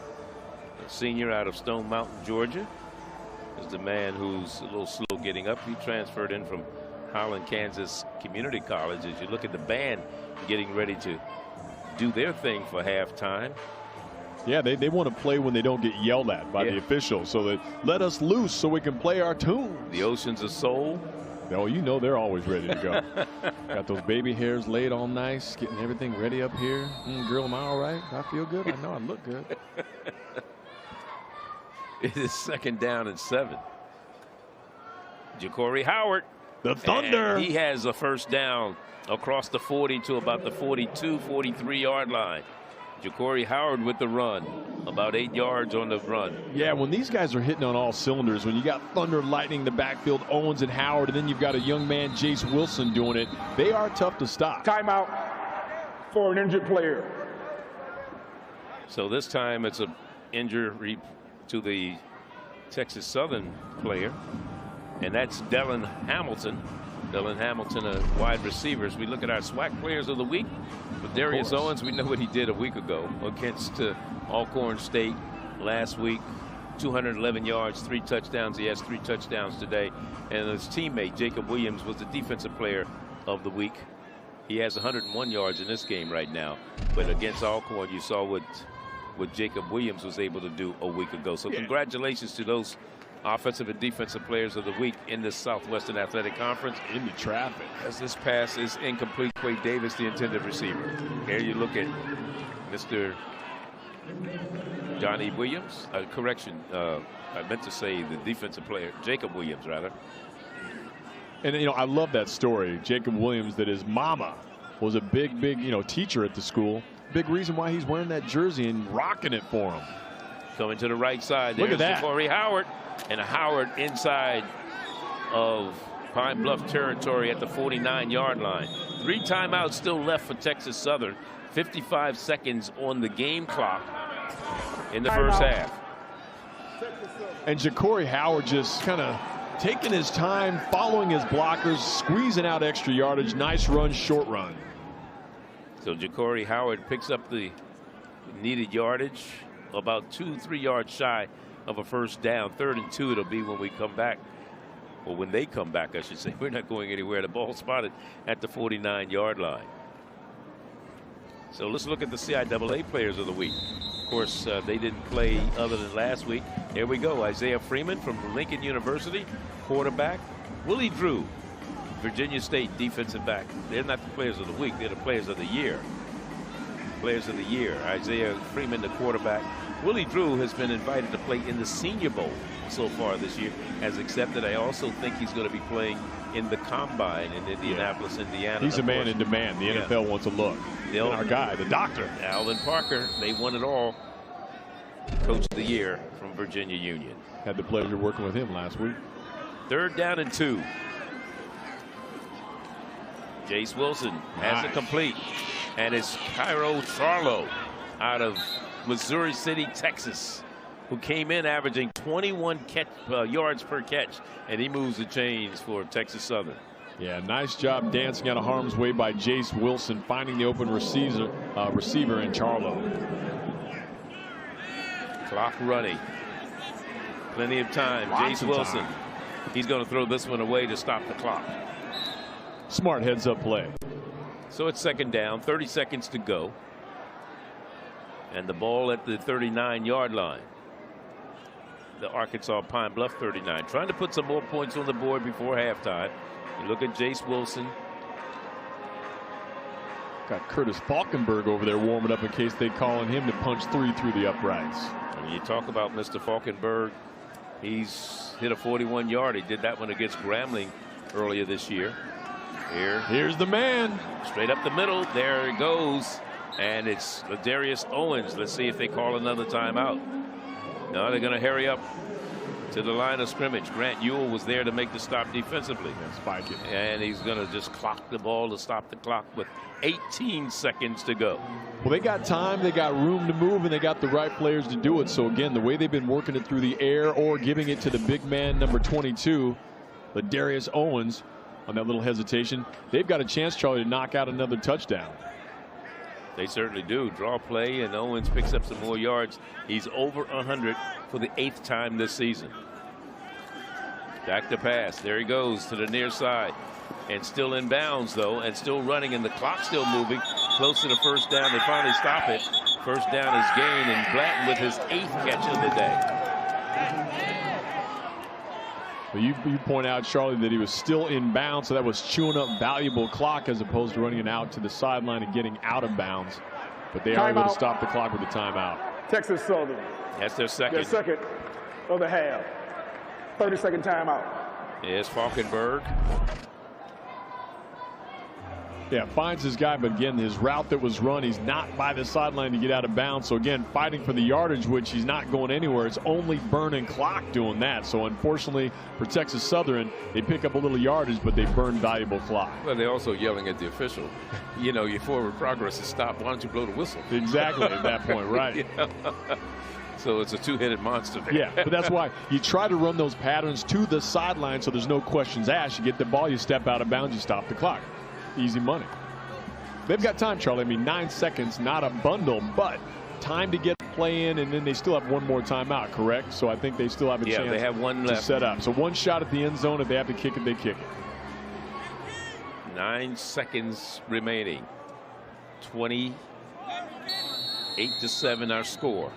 a senior out of Stone Mountain, Georgia, is the man who's a little slow getting up. He transferred in from Holland, Kansas Community College. As you look at the band getting ready to do their thing for halftime. Yeah, they want to play when they don't get yelled at by the officials. So they let us loose so we can play our tune. The Oceans of Soul. Oh, you know they're always ready to go. Got those baby hairs laid all nice, getting everything ready up here. Girl, am I all right? I feel good. I know I look good. It is 2nd down and 7. Ja'Cory Howard. The Thunder. And he has a first down across the 40 to about the 42, 43-yard line. Ja'Cory Howard with the run, about 8 yards on the run. Yeah, when these guys are hitting on all cylinders, when you got Thunder lightning the backfield, Owens and Howard, and then you've got a young man, Jace Wilson, doing it, they are tough to stop. Timeout for an injured player. So this time it's an injury to the Texas Southern player, and that's Dylan Hamilton. Dylan Hamilton, a wide receiver. As we look at our SWAC players of the week, with Darius Owens, we know what he did a week ago against Alcorn State last week. 211 yards, 3 touchdowns. He has 3 touchdowns today. And his teammate, Jacob Williams, was the defensive player of the week. He has 101 yards in this game right now. But against Alcorn, you saw what Jacob Williams was able to do a week ago. So congratulations to those offensive and defensive players of the week in this Southwestern Athletic Conference. Into traffic. As this pass is incomplete, Quay Davis, the intended receiver. Here you look at Mr. Johnny Williams. Correction, I meant to say the defensive player, Jacob Williams, rather. And, you know, I love that story. Jacob Williams, that his mama was a big, teacher at the school. Big reason why he's wearing that jersey and rocking it for him. Coming to the right side. Look at that. Ja'Cory Howard. And Howard inside of Pine Bluff territory at the 49-yard line. 3 timeouts still left for Texas Southern. 55 seconds on the game clock in the first half. And Ja'Cory Howard just kind of taking his time, following his blockers, squeezing out extra yardage. Nice run, short run. So Ja'Cory Howard picks up the needed yardage, about 2-3 yards shy of a first down. 3rd and 2 it'll be when we come back, or when they come back, I should say. We're not going anywhere. The ball spotted at the 49-yard line. So let's look at the CIAA players of the week. Of course, they didn't play other than last week. Here we go. Isaiah Freeman from Lincoln University, quarterback. Willie Drew, Virginia State defensive back. They're not the players of the week. They're the players of the year. Players of the year. Isaiah Freeman, the quarterback. Willie Drew has been invited to play in the Senior Bowl so far this year, has accepted. I also think he's going to be playing in the Combine in Indianapolis, Indiana. He's a man in demand. The NFL wants a look. And our guy, the doctor. Alvin Parker, they won it all. Coach of the year from Virginia Union. Had the pleasure working with him last week. 3rd down and 2. Jace Wilson has it complete. And it's Cairo Charlo out of Missouri City, Texas, who came in averaging 21 yards per catch, and he moves the chains for Texas Southern. Yeah, nice job dancing out of harm's way by Jace Wilson, finding the open receiver in Charlo. Clock running. Plenty of time. Lots Jace of Wilson. time. He's going to throw this one away to stop the clock. Smart heads-up play. So it's second down, 30 seconds to go. And the ball at the 39-yard line. The Arkansas Pine Bluff 39. Trying to put some more points on the board before halftime. You look at Jace Wilson. Got Curtis Falkenberg over there warming up in case they call on him to punch 3 through the uprights. When you talk about Mr. Falkenberg, he's hit a 41-yard. He did that one against Grambling earlier this year. Here's the man. Straight up the middle. There it goes. And it's Ladarius Owens. Let's see if they call another timeout. No, they're going to hurry up to the line of scrimmage. Grant Ewell was there to make the stop defensively. Spike it. And he's going to just clock the ball to stop the clock with 18 seconds to go. Well, they got time, they got room to move, and they got the right players to do it. So again, the way they've been working it through the air or giving it to the big man, number 22, Ladarius Owens, on that little hesitation, they've got a chance, Charlie, to knock out another touchdown. They certainly do. Draw play, and Owens picks up some more yards. He's over 100 for the 8th time this season. Back to pass. There he goes to the near side. And still in bounds, though, and still running, and the clock still moving. Close to the first down. They finally stop it. First down is gained, and Blanton with his 8th catch of the day. Well, you point out, Charlie, that he was still in bounds, so that was chewing up valuable clock as opposed to running it out to the sideline and getting out of bounds. But they are able to stop the clock with the timeout. Texas Southern. That's their second. Their second of the half. 30-second timeout. Here's Falkenberg. Yeah, finds his guy, but again, his route that was run, he's not by the sideline to get out of bounds. So again, fighting for the yardage, which he's not going anywhere. It's only burning clock doing that. So unfortunately for Texas Southern, they pick up a little yardage, but they burn valuable clock. Well, they're also yelling at the official. You know, your forward progress is stopped. Why don't you blow the whistle? Exactly at that point, right? You know? So it's a two-headed monster there. Yeah, but that's why you try to run those patterns to the sideline so there's no questions asked. You get the ball, you step out of bounds, you stop the clock. Easy money. They've got time, Charlie. I mean, 9 seconds, not a bundle, but time to get the play in, and then they still have one more timeout, correct? So I think they still have a chance they have one to left. set up. So one shot at the end zone. If they have to kick it, they kick it. 9 seconds remaining. 28-7 our score.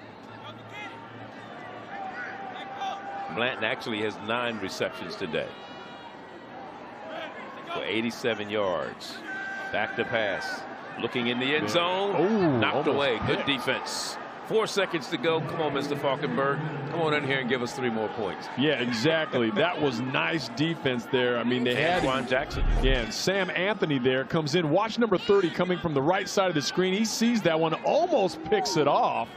Blanton actually has 9 receptions today for 87 yards. Back to pass. Looking in the end zone. Knocked away. Good defense. 4 seconds to go. Come on, Mr. Falkenberg. Come on in here and give us 3 more points. Yeah, exactly. That was nice defense there. I mean, they had Juan Jackson. Yeah, and Sam Anthony there comes in. Watch number 30 coming from the right side of the screen. He sees that one, almost picks it off.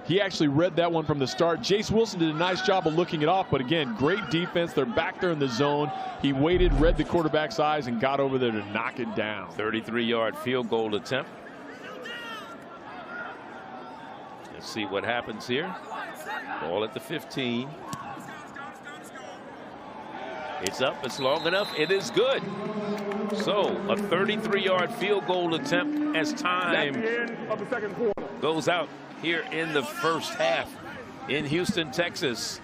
He actually read that one from the start. Jace Wilson did a nice job of looking it off, but again, great defense. They're back there in the zone. He waited, read the quarterback's eyes, and got over there to knock it down. 33-yard field goal attempt. Let's see what happens here. Ball at the 15. It's up. It's long enough. It is good. So a 33-yard field goal attempt as time At the end of the second quarter. goes out here in the first half in Houston, Texas.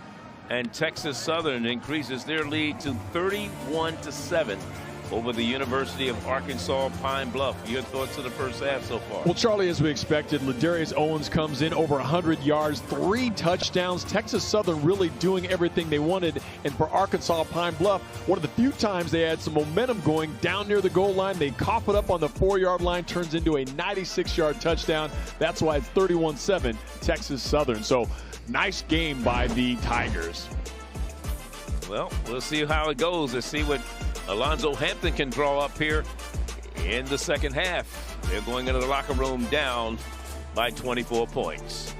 And Texas Southern increases their lead to 31-7 over the University of Arkansas Pine Bluff. Your thoughts of the first half so far? Well, Charlie, as we expected, Ladarius Owens comes in over 100 yards, 3 touchdowns. Texas Southern really doing everything they wanted. And for Arkansas Pine Bluff, one of the few times they had some momentum going down near the goal line. They cough it up on the 4-yard line, turns into a 96-yard touchdown. That's why it's 31-7 Texas Southern. So nice game by the Tigers. Well, we'll see how it goes. Let's see what Alonzo Hampton can draw up here in the second half. They're going into the locker room down by 24 points.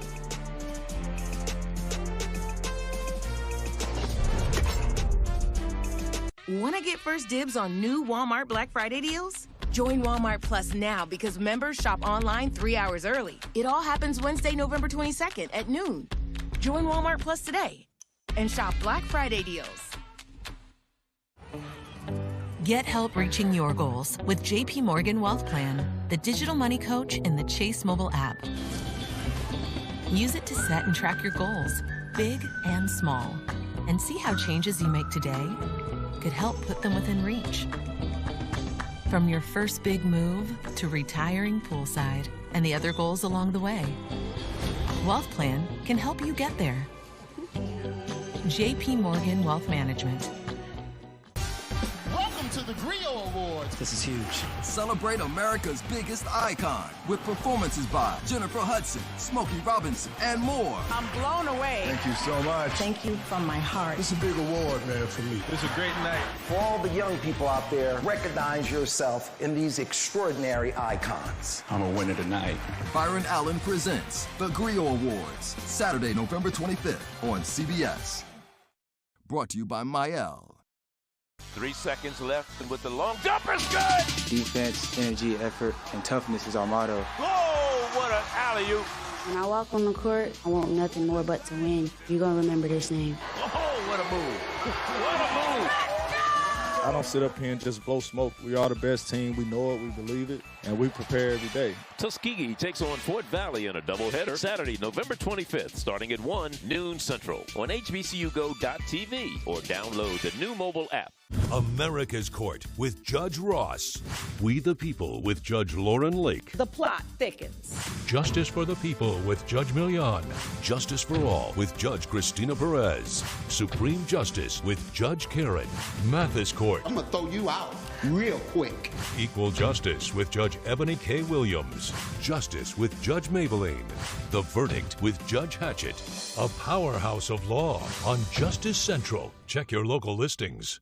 Want to get first dibs on new Walmart Black Friday deals? Join Walmart Plus now because members shop online 3 hours early. It all happens Wednesday, November 22nd at noon. Join Walmart Plus today and shop Black Friday deals. Get help reaching your goals with JP Morgan Wealth Plan, the digital money coach in the Chase mobile app. Use it to set and track your goals, big and small, and see how changes you make today could help put them within reach. From your first big move to retiring poolside and the other goals along the way, Wealth Plan can help you get there. JP Morgan Wealth Management. Welcome to the Griot Awards. This is huge. Celebrate America's biggest icon with performances by Jennifer Hudson, Smokey Robinson, and more. I'm blown away. Thank you so much. Thank you from my heart. This is a big award, man, for me. This is a great night. For all the young people out there, recognize yourself in these extraordinary icons. I'm a winner tonight. Byron Allen presents the Griot Awards, Saturday, November 25th on CBS. Brought to you by Mael. 3 seconds left, and with the long jumper's good. Defense, energy, effort, and toughness is our motto. Whoa, what an alley-oop. When I walk on the court, I want nothing more but to win. You're going to remember this name. Oh, what a move. What a move. I don't sit up here and just blow smoke. We are the best team. We know it. We believe it. And we prepare every day. Tuskegee takes on Fort Valley in a doubleheader Saturday, November 25th, starting at 1 noon Central on HBCUGO.TV or download the new mobile app. America's Court with Judge Ross. We the People with Judge Lauren Lake. The plot thickens. Justice for the People with Judge Milian. Justice for All with Judge Christina Perez. Supreme Justice with Judge Karen. Mathis Court. I'm going to throw you out real quick. Equal Justice with Judge Ebony K. Williams. Justice with Judge Maybelline. The Verdict with Judge Hatchett. A powerhouse of law on Justice Central. Check your local listings.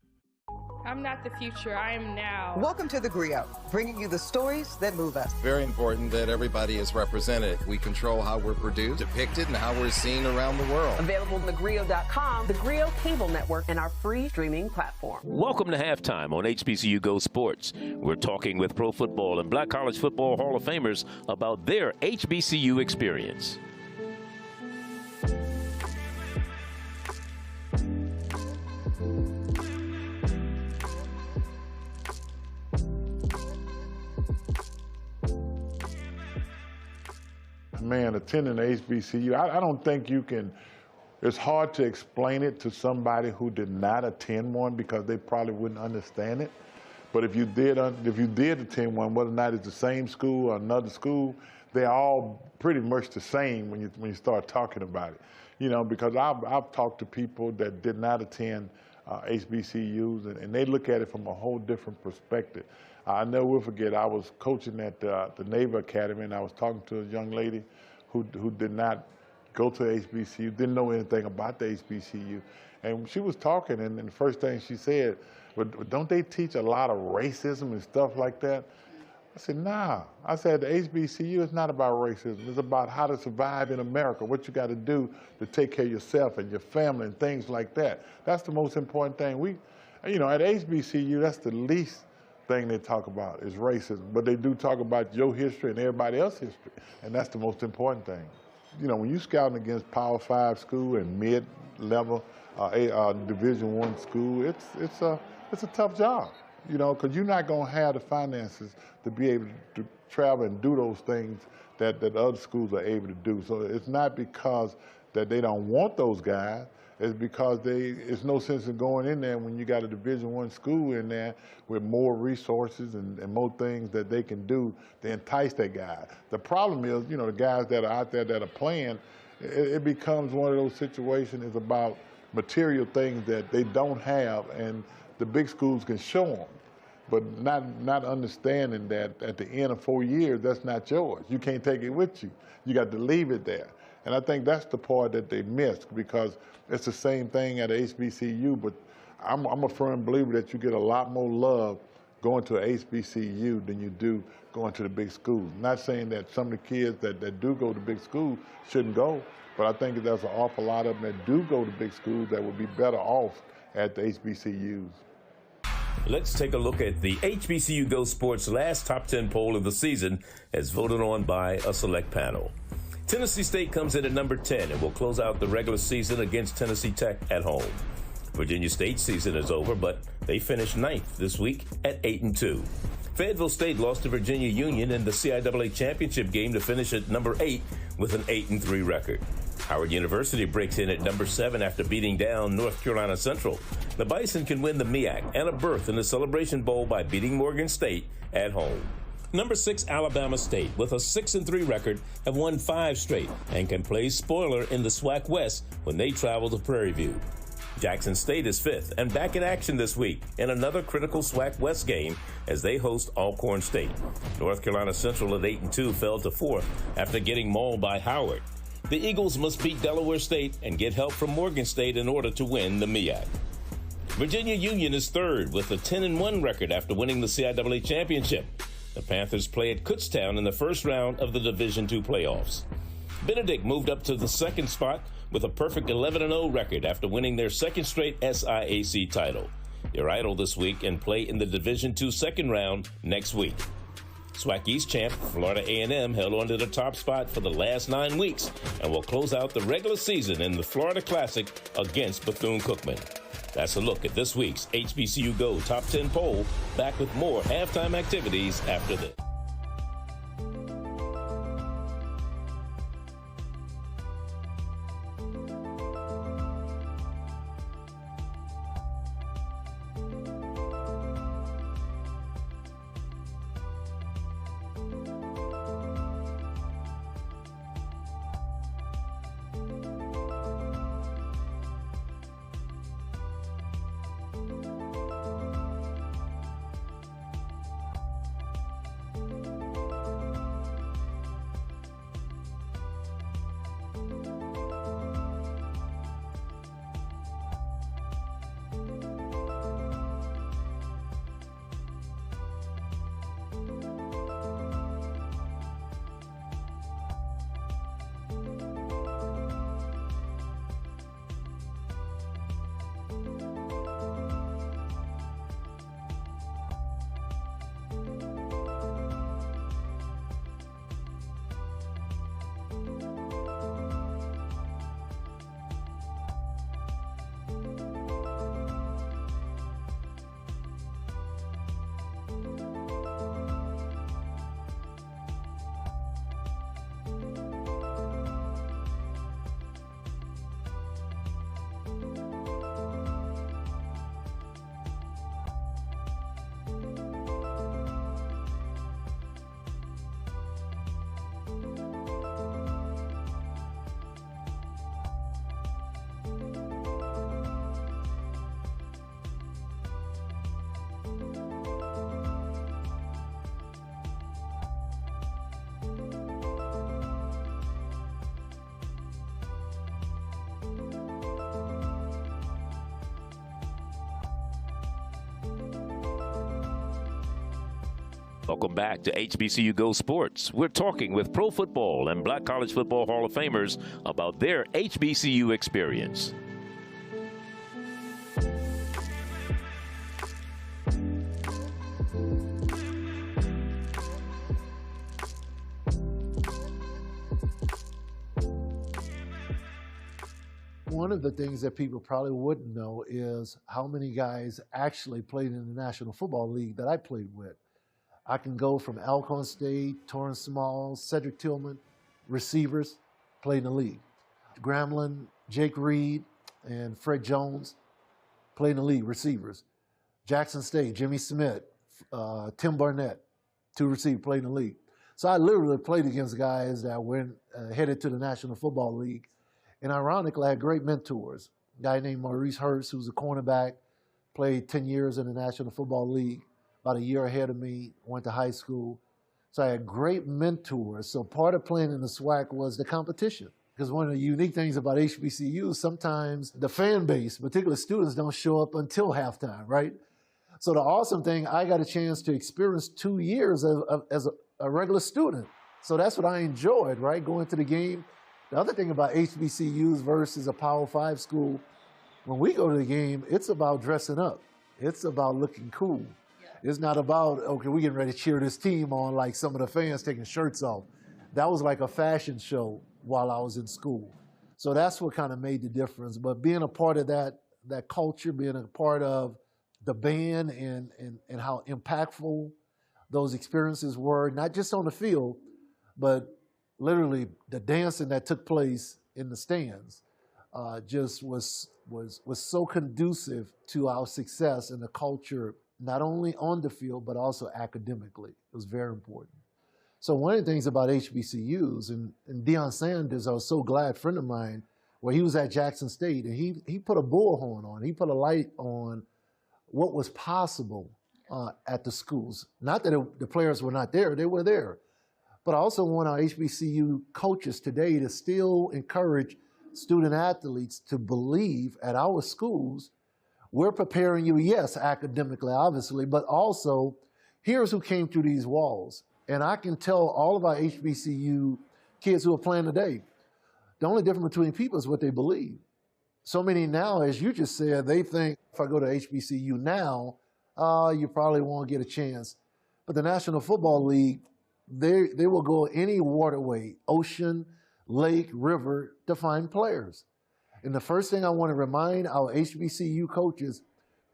I'm not the future, I am now. Welcome to The Griot, bringing you the stories that move us. Very important that everybody is represented. We control how we're produced, depicted, and how we're seen around the world. Available on thegriot.com, the Griot Cable Network, and our free streaming platform. Welcome to Halftime on HBCU Go Sports. We're talking with Pro Football and Black College Football Hall of Famers about their HBCU experience. Man, attending the HBCU, I don't think you can, it's hard to explain it to somebody who did not attend one because they probably wouldn't understand it. But if you did attend one, whether or not it's the same school or another school, they're all pretty much the same when you start talking about it. You know, because I've talked to people that did not attend HBCUs, and they look at it from a whole different perspective. I never will forget, I was coaching at the Naval Academy, and I was talking to a young lady who did not go to HBCU, didn't know anything about the HBCU. And she was talking, and the first thing she said, but don't they teach a lot of racism and stuff like that? I said, nah. I said, the HBCU is not about racism. It's about how to survive in America, what you got to do to take care of yourself and your family and things like that. That's the most important thing. You know, at HBCU, that's the least thing they talk about is racism. But they do talk about your history and everybody else's history, and that's the most important thing. You know, when you're scouting against Power 5 school and mid-level Division I school, it's a tough job. You know, because you're not going to have the finances to be able to travel and do those things that other schools are able to do. So it's not because that they don't want those guys. It's because it's no sense in going in there when you got a Division I school in there with more resources and more things that they can do to entice that guy. The problem is, you know, the guys that are out there that are playing, it becomes one of those situations. It's about material things that they don't have, and the big schools can show them, but not understanding that at the end of 4 years, that's not yours. You can't take it with you. You got to leave it there. And I think that's the part that they missed, because it's the same thing at HBCU, but I'm a firm believer that you get a lot more love going to a HBCU than you do going to the big schools. Not saying that some of the kids that do go to big schools shouldn't go, but I think there's an awful lot of them that do go to big schools that would be better off at the HBCUs. Let's take a look at the HBCU Go Sports last top 10 poll of the season as voted on by a select panel. Tennessee State comes in at number 10 and will close out the regular season against Tennessee Tech at home. Virginia State's season is over, but they finished 9th this week at 8-2. Fayetteville State lost to Virginia Union in the CIAA championship game to finish at number 8 with an 8-3 record. Howard University breaks in at number 7 after beating down North Carolina Central. The Bison can win the MEAC and a berth in the Celebration Bowl by beating Morgan State at home. Number 6, Alabama State, with a 6-3 record, have won 5 straight and can play spoiler in the SWAC West when they travel to Prairie View. Jackson State is 5th and back in action this week in another critical SWAC West game as they host Alcorn State. North Carolina Central at 8-2 fell to 4th after getting mauled by Howard. The Eagles must beat Delaware State and get help from Morgan State in order to win the MEAC. Virginia Union is 3rd with a 10-1 record after winning the CIAA championship. The Panthers play at Kutztown in the first round of the Division II playoffs. Benedict moved up to the 2nd spot with a perfect 11-0 record after winning their 2nd straight SIAC title. They're idle this week and play in the Division II second round next week. SWAC East champ Florida A&M held on to the top spot for the last 9 weeks and will close out the regular season in the Florida Classic against Bethune-Cookman. That's a look at this week's HBCU Go Top 10 poll. Back with more halftime activities after this. Welcome back to HBCU Go Sports. We're talking with Pro Football and Black College Football Hall of Famers about their HBCU experience. One of the things that people probably wouldn't know is how many guys actually played in the National Football League that I played with. I can go from Alcorn State, Torrance Smalls, Cedric Tillman, receivers, played in the league. Grambling, Jake Reed, and Fred Jones played in the league, receivers. Jackson State, Jimmy Smith, Tim Barnett, 2 receivers played in the league. So I literally played against guys that went headed to the National Football League. And ironically, I had great mentors. A guy named Maurice Hurst, who's a cornerback, played 10 years in the National Football League, about a year ahead of me, went to high school. So I had great mentors. So part of playing in the SWAC was the competition. Because one of the unique things about HBCUs, sometimes the fan base, particularly students, don't show up until halftime, right? So the awesome thing, I got a chance to experience 2 years as a regular student. So that's what I enjoyed, right? Going to the game. The other thing about HBCUs versus a Power 5 school, when we go to the game, it's about dressing up. It's about looking cool. It's not about, okay, we're getting ready to cheer this team on like some of the fans taking shirts off. That was like a fashion show while I was in school. So that's what kind of made the difference. But being a part of that culture, being a part of the band and how impactful those experiences were, not just on the field, but literally the dancing that took place in the stands just was so conducive to our success and the culture, not only on the field, but also academically. It was very important. So one of the things about HBCUs, and Deion Sanders, I was so glad, friend of mine, where he was at Jackson State, and he put a bullhorn on. He put a light on what was possible at the schools. Not that the players were not there, they were there. But I also want our HBCU coaches today to still encourage student athletes to believe at our schools, we're preparing you, yes, academically, obviously, but also here's who came through these walls. And I can tell all of our HBCU kids who are playing today, the only difference between people is what they believe. So many now, as you just said, they think if I go to HBCU now, you probably won't get a chance. But the National Football League, they will go any waterway, ocean, lake, river to find players. And the first thing I want to remind our HBCU coaches,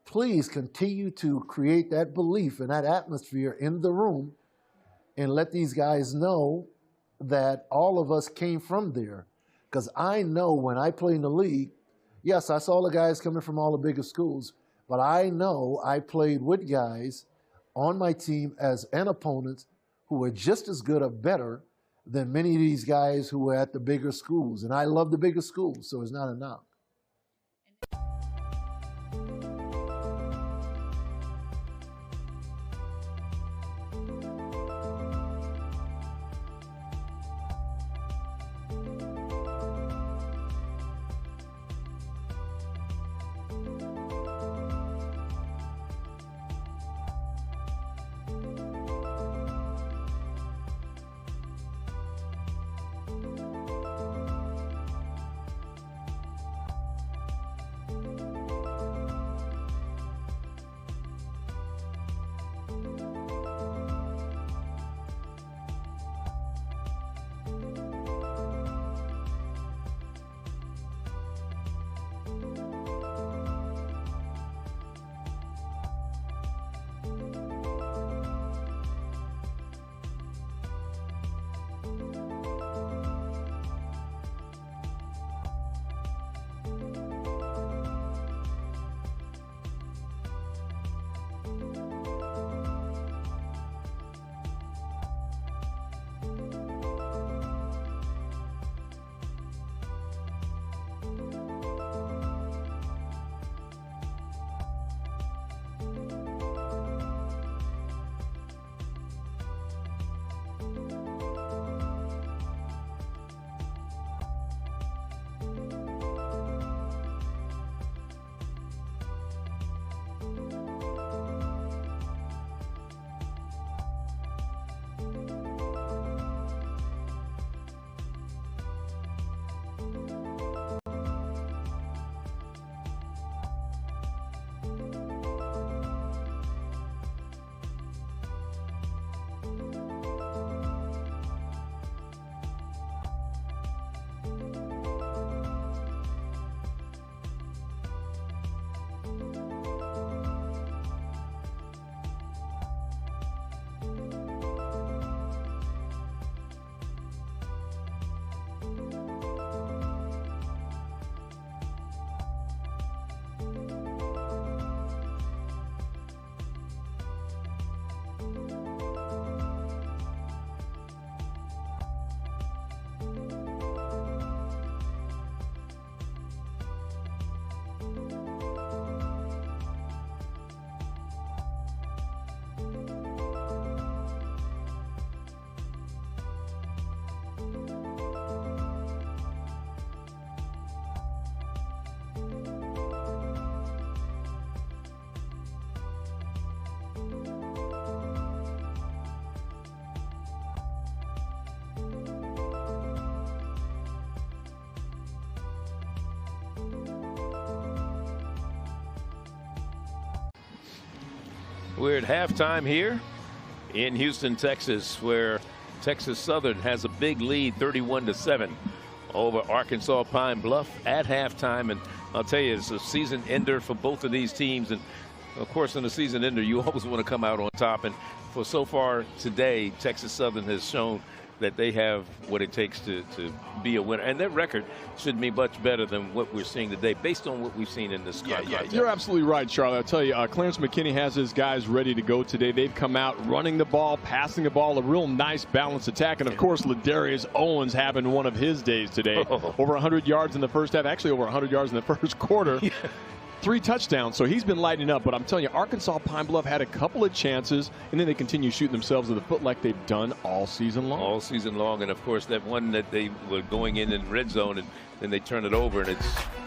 please continue to create that belief and that atmosphere in the room and let these guys know that all of us came from there. Because I know when I played in the league, yes, I saw the guys coming from all the bigger schools, but I know I played with guys on my team as an opponent who were just as good or better than many of these guys who were at the bigger schools. And I love the bigger schools, so it's not a knock. We're at halftime here in Houston, Texas, where Texas Southern has a big lead, 31-7, over Arkansas Pine Bluff at halftime. And I'll tell you, it's a season ender for both of these teams. And of course, in a season ender, you always want to come out on top. And for so far today, Texas Southern has shown that they have what it takes to be a winner. And their record should be much better than what we're seeing today, based on what we've seen in this contest. You're absolutely right, Charlie. I'll tell you, Clarence McKinney has his guys ready to go today. They've come out running the ball, passing the ball, a real nice balanced attack. And, of course, Ladarius Owens having one of his days today. Over 100 yards in the first half, actually over 100 yards in the first quarter. 3 touchdowns, so he's been lighting up. But I'm telling you, Arkansas Pine Bluff had a couple of chances, and then they continue shooting themselves in the foot like they've done all season long. All season long, and of course that one that they were going in red zone, and then they turn it over, and it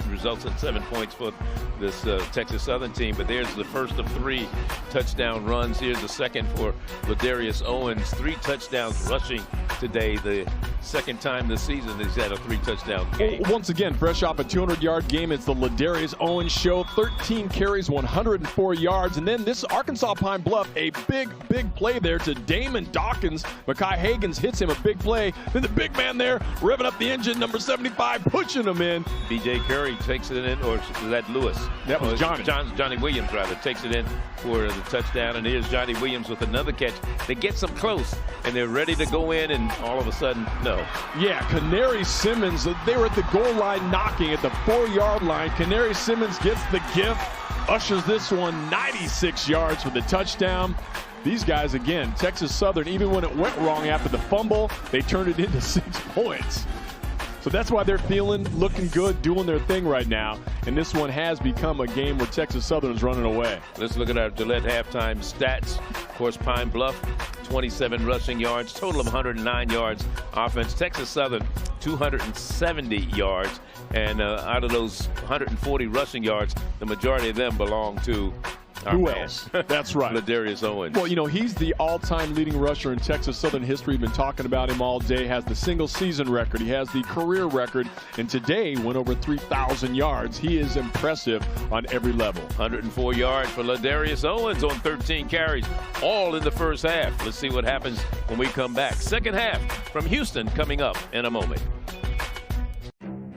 results in 7 points for this Texas Southern team. But there's the first of 3 touchdown runs. Here's the second for Ladarius Owens. 3 touchdowns rushing today. The second time this season he's had a 3-touchdown game. Once again, fresh off a 200-yard game, it's the Ladarius Owens show. 13 carries, 104 yards. And then this Arkansas Pine Bluff, a big play there to Damon Dawkins. Mekhi Hagans hits him, a big play. Then the big man there, revving up the engine, number 75, pushing him in. B.J. Curry takes it in, or was that Lewis? That was Johnny. Johnny Williams, rather, takes it in for the touchdown. And here's Johnny Williams with another catch. They get some close, and they're ready to go in, and all of a sudden, no. Yeah, Canary Simmons, they were at the goal line knocking at the 4-yard line. Canary Simmons gets the gift, ushers this one 96 yards for the touchdown. These guys, again, Texas Southern, even when it went wrong after the fumble, they turned it into 6 points. So that's why they're looking good, doing their thing right now. And this one has become a game where Texas Southern is running away. Let's look at our Gillette halftime stats. Of course, Pine Bluff, 27 rushing yards, total of 109 yards offense. Texas Southern, 270 yards. And out of those 140 rushing yards, the majority of them belong to who else? That's right. Ladarius Owens. Well, you know, he's the all-time leading rusher in Texas Southern history. We've been talking about him all day. Has the single-season record. He has the career record. And today went over 3,000 yards. He is impressive on every level. 104 yards for Ladarius Owens on 13 carries, all in the first half. Let's see what happens when we come back. Second half from Houston coming up in a moment.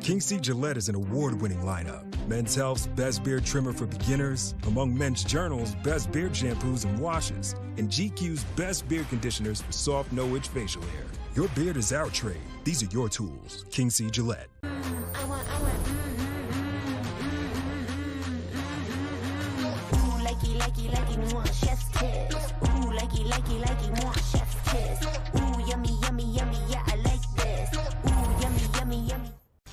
King C. Gillette is an award-winning lineup. Men's Health's best beard trimmer for beginners, among Men's Journal's best beard shampoos and washes, and GQ's best beard conditioners for soft, no-itch facial hair. Your beard is our trade. These are your tools. King C. Gillette.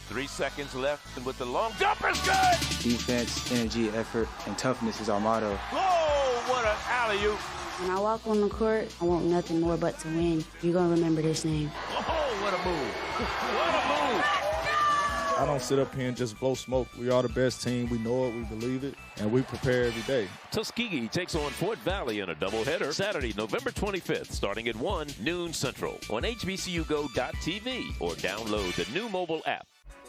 Three seconds left, and with the long jumper's good. Defense, energy, effort, and toughness is our motto. Whoa, what an alley-oop. When I walk on the court, I want nothing more but to win. You're going to remember this name. Oh, what a move. What a move. I don't sit up here and just blow smoke. We are the best team. We know it. We believe it. And we prepare every day. Tuskegee takes on Fort Valley in a doubleheader Saturday, November 25th, starting at 1 noon Central on HBCUGO.TV or download the new mobile app.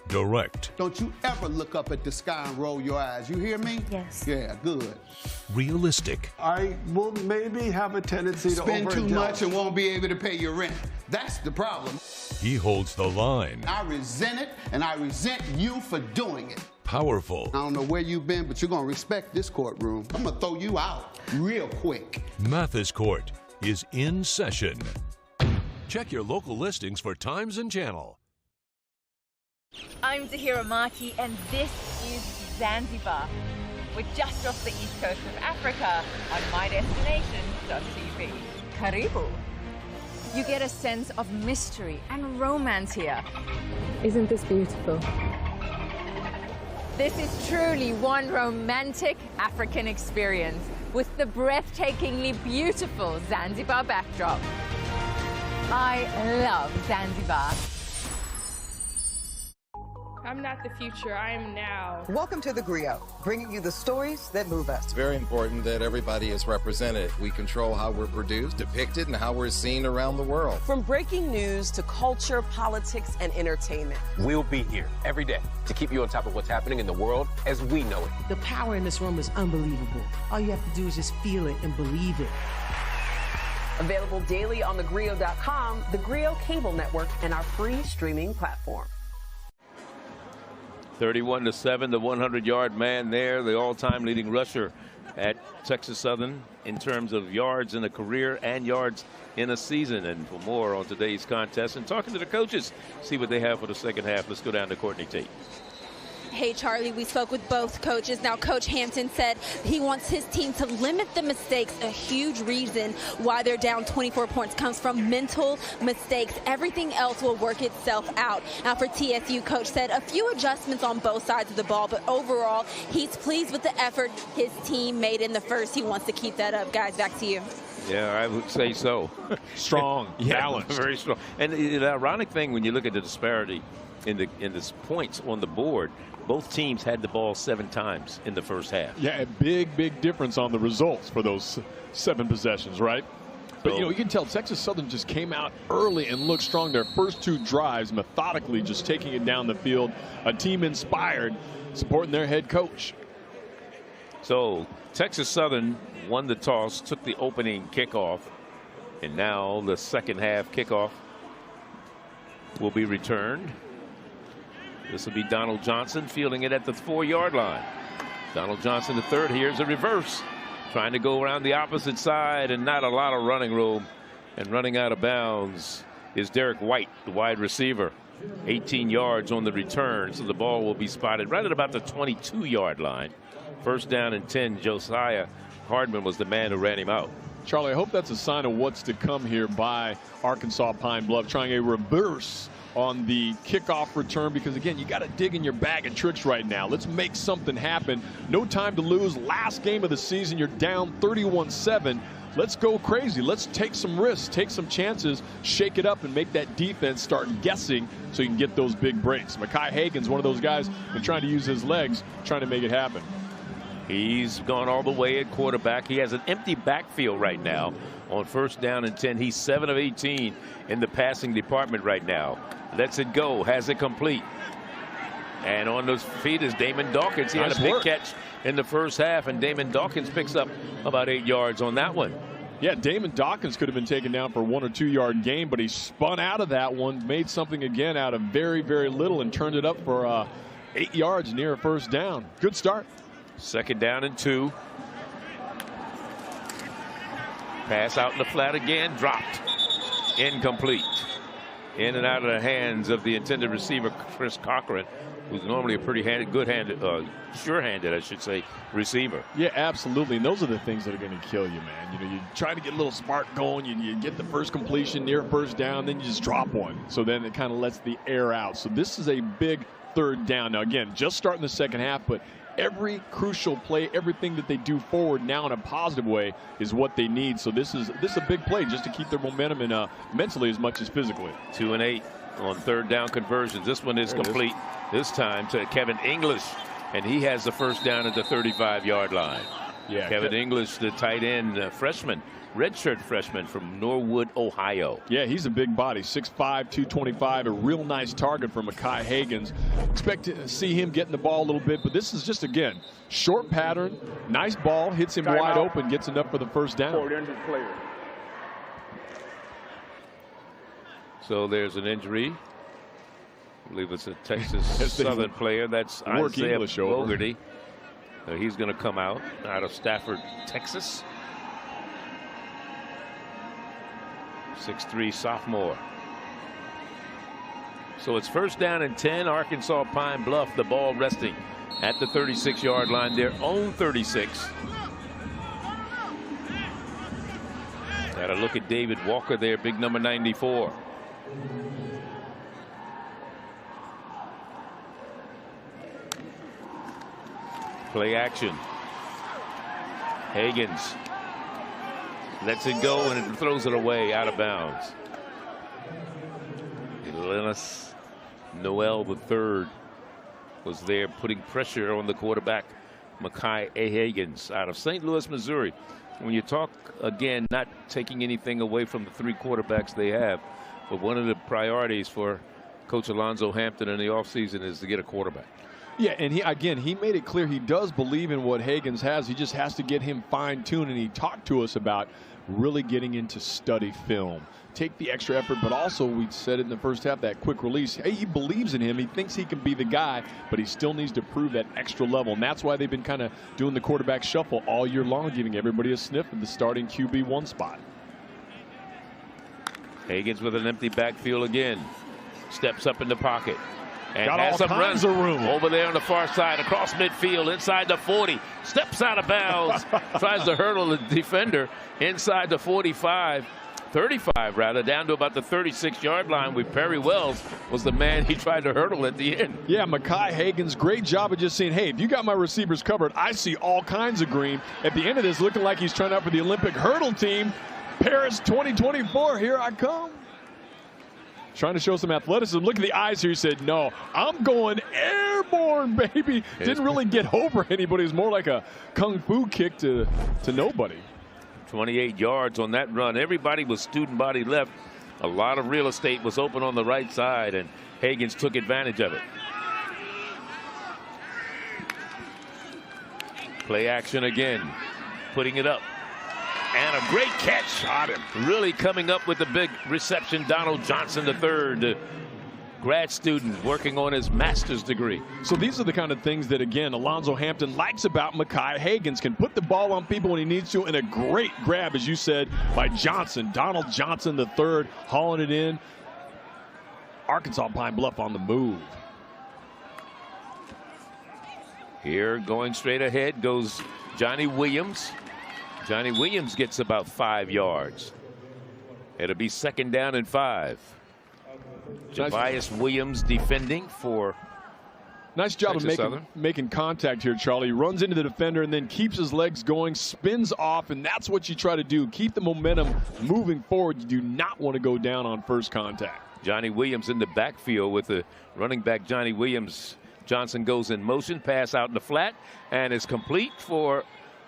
Direct. Don't you ever look up at the sky and roll your eyes. You hear me? Yes. Yeah, good. Realistic. I will maybe have a tendency to spend too overindulge. much and won't be able to pay your rent. That's the problem. He holds the line. I resent it, and I resent you for doing it. Powerful. I don't know where you've been, but you're going to respect this courtroom. I'm going to throw you out real quick. Mathis Court is in session. Check your local listings for times and channel. I'm Zahira Marti, and this is Zanzibar. We're just off the east coast of Africa on MyDestination.tv. Karibu. You get a sense of mystery and romance here. Isn't this beautiful? This is truly one romantic African experience with the breathtakingly beautiful Zanzibar backdrop. I love Zanzibar. I'm not the future, I am now. Welcome to The Griot, bringing you the stories that move us. It's very important that everybody is represented. We control how we're produced, depicted, and how we're seen around the world. From breaking news to culture, politics, and entertainment. We'll be here every day to keep you on top of what's happening in the world as we know it. The power in this room is unbelievable. All you have to do is just feel it and believe it. Available daily on thegriot.com, the Griot Cable Network, and our free streaming platform. 31-7, the 100-yard man there, the all-time leading rusher at Texas Southern in terms of yards in a career and yards in a season. And for more on today's contest and talking to the coaches, see what they have for the second half, let's go down to Courtney Tate. Hey, Charlie, we spoke with both coaches. Now, Coach Hampton said he wants his team to limit the mistakes. A huge reason why they're down 24 points comes from mental mistakes. Everything else will work itself out. Now, for TSU, Coach said a few adjustments on both sides of the ball, but overall, he's pleased with the effort his team made in the first. He wants to keep that up. Guys, back to you. Yeah, I would say so. Strong, balanced. Very strong. And the ironic thing when you look at the disparity in the points on the board, both teams had the ball 7 times in the first half. Yeah, a big difference on the results for those 7 possessions, right? But, you know, you can tell Texas Southern just came out early and looked strong. Their first 2 drives, methodically just taking it down the field. A team inspired, supporting their head coach. So Texas Southern won the toss, took the opening kickoff, and now the second half kickoff will be returned. This will be Donald Johnson fielding it at the 4-yard line. Donald Johnson, the third. Here's a reverse. Trying to go around the opposite side and not a lot of running room. And running out of bounds is Derek White, the wide receiver. 18 yards on the return, so the ball will be spotted right at about the 22-yard line. First down and 10. Josiah Hardman was the man who ran him out. Charlie, I hope that's a sign of what's to come here by Arkansas Pine Bluff, trying a reverse on the kickoff return, because again, you got to dig in your bag of tricks right now. Let's make something happen. No time to lose. Last game of the season, you're down 31-7. Let's go crazy. Let's take some risks, take some chances, shake it up, and make that defense start guessing so you can get those big breaks. Mekhi Hagan's one of those guys been trying to use his legs, trying to make it happen. He's gone all the way at quarterback. He has an empty backfield right now on first down and 10. He's 7 of 18 in the passing department right now. Lets it go, has it complete. And on those feet is Damon Dawkins. He had a big catch in the first half, and Damon Dawkins picks up about 8 yards on that one. Yeah, Damon Dawkins could have been taken down for a 1 or 2 yard gain, but he spun out of that one, made something again out of very little, and turned it up for 8 yards near a first down. Good start. Second down and 2. Pass out in the flat again, dropped. Incomplete. In and out of the hands of the intended receiver, Chris Cochran, who's normally a pretty sure-handed, I should say, receiver. Yeah, absolutely. And those are the things that are going to kill you, man. You know, you try to get a little spark going, you get the first completion near first down, then you just drop one. So then it kind of lets the air out. So this is a big third down. Now, again, just starting the second half, but every crucial play, everything that they do forward now in a positive way is what they need. So this is a big play just to keep their momentum in mentally as much as physically. 2 and 8 on third down conversions. This one is complete this time to Kevin English, and he has the first down at the 35-yard line. Yeah, Kevin English, the tight end freshman, redshirt freshman from Norwood, Ohio. Yeah, he's a big body, 6'5", 225, a real nice target for Mekhi Hagan's. Expect to see him getting the ball a little bit, but this is just, again, short pattern, nice ball, hits him wide open, gets enough for the first down. So there's an injury. I believe it's a Texas Southern player. That's Isaiah Bogarty. He's going to come out of Stafford, Texas. 6'3" sophomore. So it's first down and 10. Arkansas Pine Bluff, the ball resting at the 36-yard line, their own 36. Got a look at David Walker there, big number 94. Play action. Hagans lets it go and it throws it away out of bounds. Linus Noel the third was there putting pressure on the quarterback, Makai Higgins, out of St. Louis, Missouri. When you talk, again, not taking anything away from the 3 quarterbacks they have, but one of the priorities for Coach Alonzo Hampton in the offseason is to get a quarterback. Yeah, and he made it clear he does believe in what Higgins has. He just has to get him fine-tuned, and he talked to us about really getting into study film. Take the extra effort, but also, we said it in the first half, that quick release. Hey, he believes in him. He thinks he can be the guy, but he still needs to prove that extra level. And that's why they've been kind of doing the quarterback shuffle all year long, giving everybody a sniff at the starting QB1 spot. Higgins with an empty backfield again. Steps up in the pocket. And got has all some kinds runs of room over there on the far side, across midfield, inside the 40. Steps out of bounds. Tries to hurdle the defender inside the 45. 35 rather, down to about the 36-yard line, where Perry Wells was the man he tried to hurdle at the end. Yeah, Makai Higgins, great job of just saying, hey, if you got my receivers covered, I see all kinds of green. At the end of this, looking like he's trying out for the Olympic hurdle team. Paris 2024, here I come. Trying to show some athleticism. Look at the eyes here. He said, no, I'm going airborne, baby. Didn't really get over anybody. It was more like a kung fu kick to nobody. 28 yards on that run. Everybody was student body left. A lot of real estate was open on the right side, and Higgins took advantage of it. Play action again. Putting it up. And a great catch. Shot him. Really coming up with the big reception. Donald Johnson III, grad student working on his master's degree. So these are the kind of things that, again, Alonzo Hampton likes about Makai Higgins. Can put the ball on people when he needs to, and a great grab, as you said, by Johnson. Donald Johnson III hauling it in. Arkansas Pine Bluff on the move. Here, going straight ahead, goes Johnny Williams. Johnny Williams gets about 5 yards. It'll be 2nd down and 5. Javius Williams defending for nice job of making contact here, Charlie. He runs into the defender and then keeps his legs going, spins off, and that's what you try to do. Keep the momentum moving forward. You do not want to go down on first contact. Johnny Williams in the backfield with the running back Johnny Williams. Johnson goes in motion, pass out in the flat, and is complete for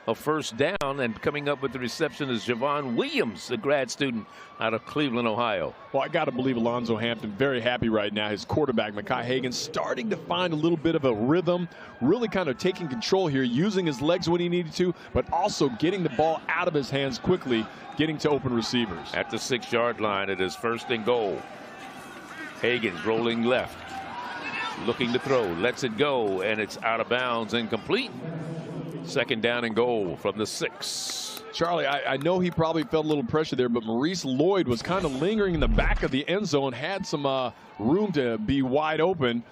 a 1st down, and coming up with the reception is Javon Williams, a grad student out of Cleveland, Ohio. Well, I got to believe Alonzo Hampton very happy right now. His quarterback, Makai Higgins, starting to find a little bit of a rhythm, really kind of taking control here, using his legs when he needed to, but also getting the ball out of his hands quickly, getting to open receivers. At the 6-yard line, it is 1st and goal. Higgins rolling left, looking to throw, lets it go, and it's out of bounds, incomplete. 2nd down and goal from the 6. Charlie, I know he probably felt a little pressure there, but Maurice Lloyd was kind of lingering in the back of the end zone, had some room to be wide open.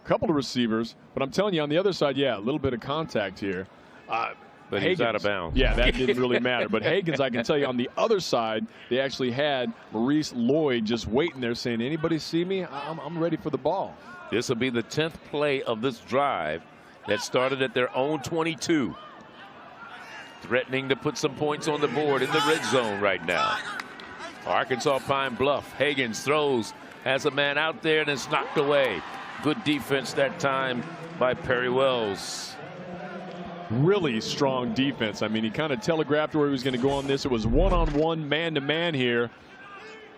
A couple of receivers, but I'm telling you, on the other side, yeah, a little bit of contact here. But he's out of bounds. Yeah, that didn't really matter. But Higgins, I can tell you, on the other side, they actually had Maurice Lloyd just waiting there saying, anybody see me? I'm ready for the ball. This will be the 10th play of this drive that started at their own 22. Threatening to put some points on the board in the red zone right now. Arkansas Pine Bluff. Higgins throws, has a man out there, and it's knocked away. Good defense that time by Perry Wells. Really strong defense. I mean, he kind of telegraphed where he was going to go on this. It was one-on-one, man-to-man here.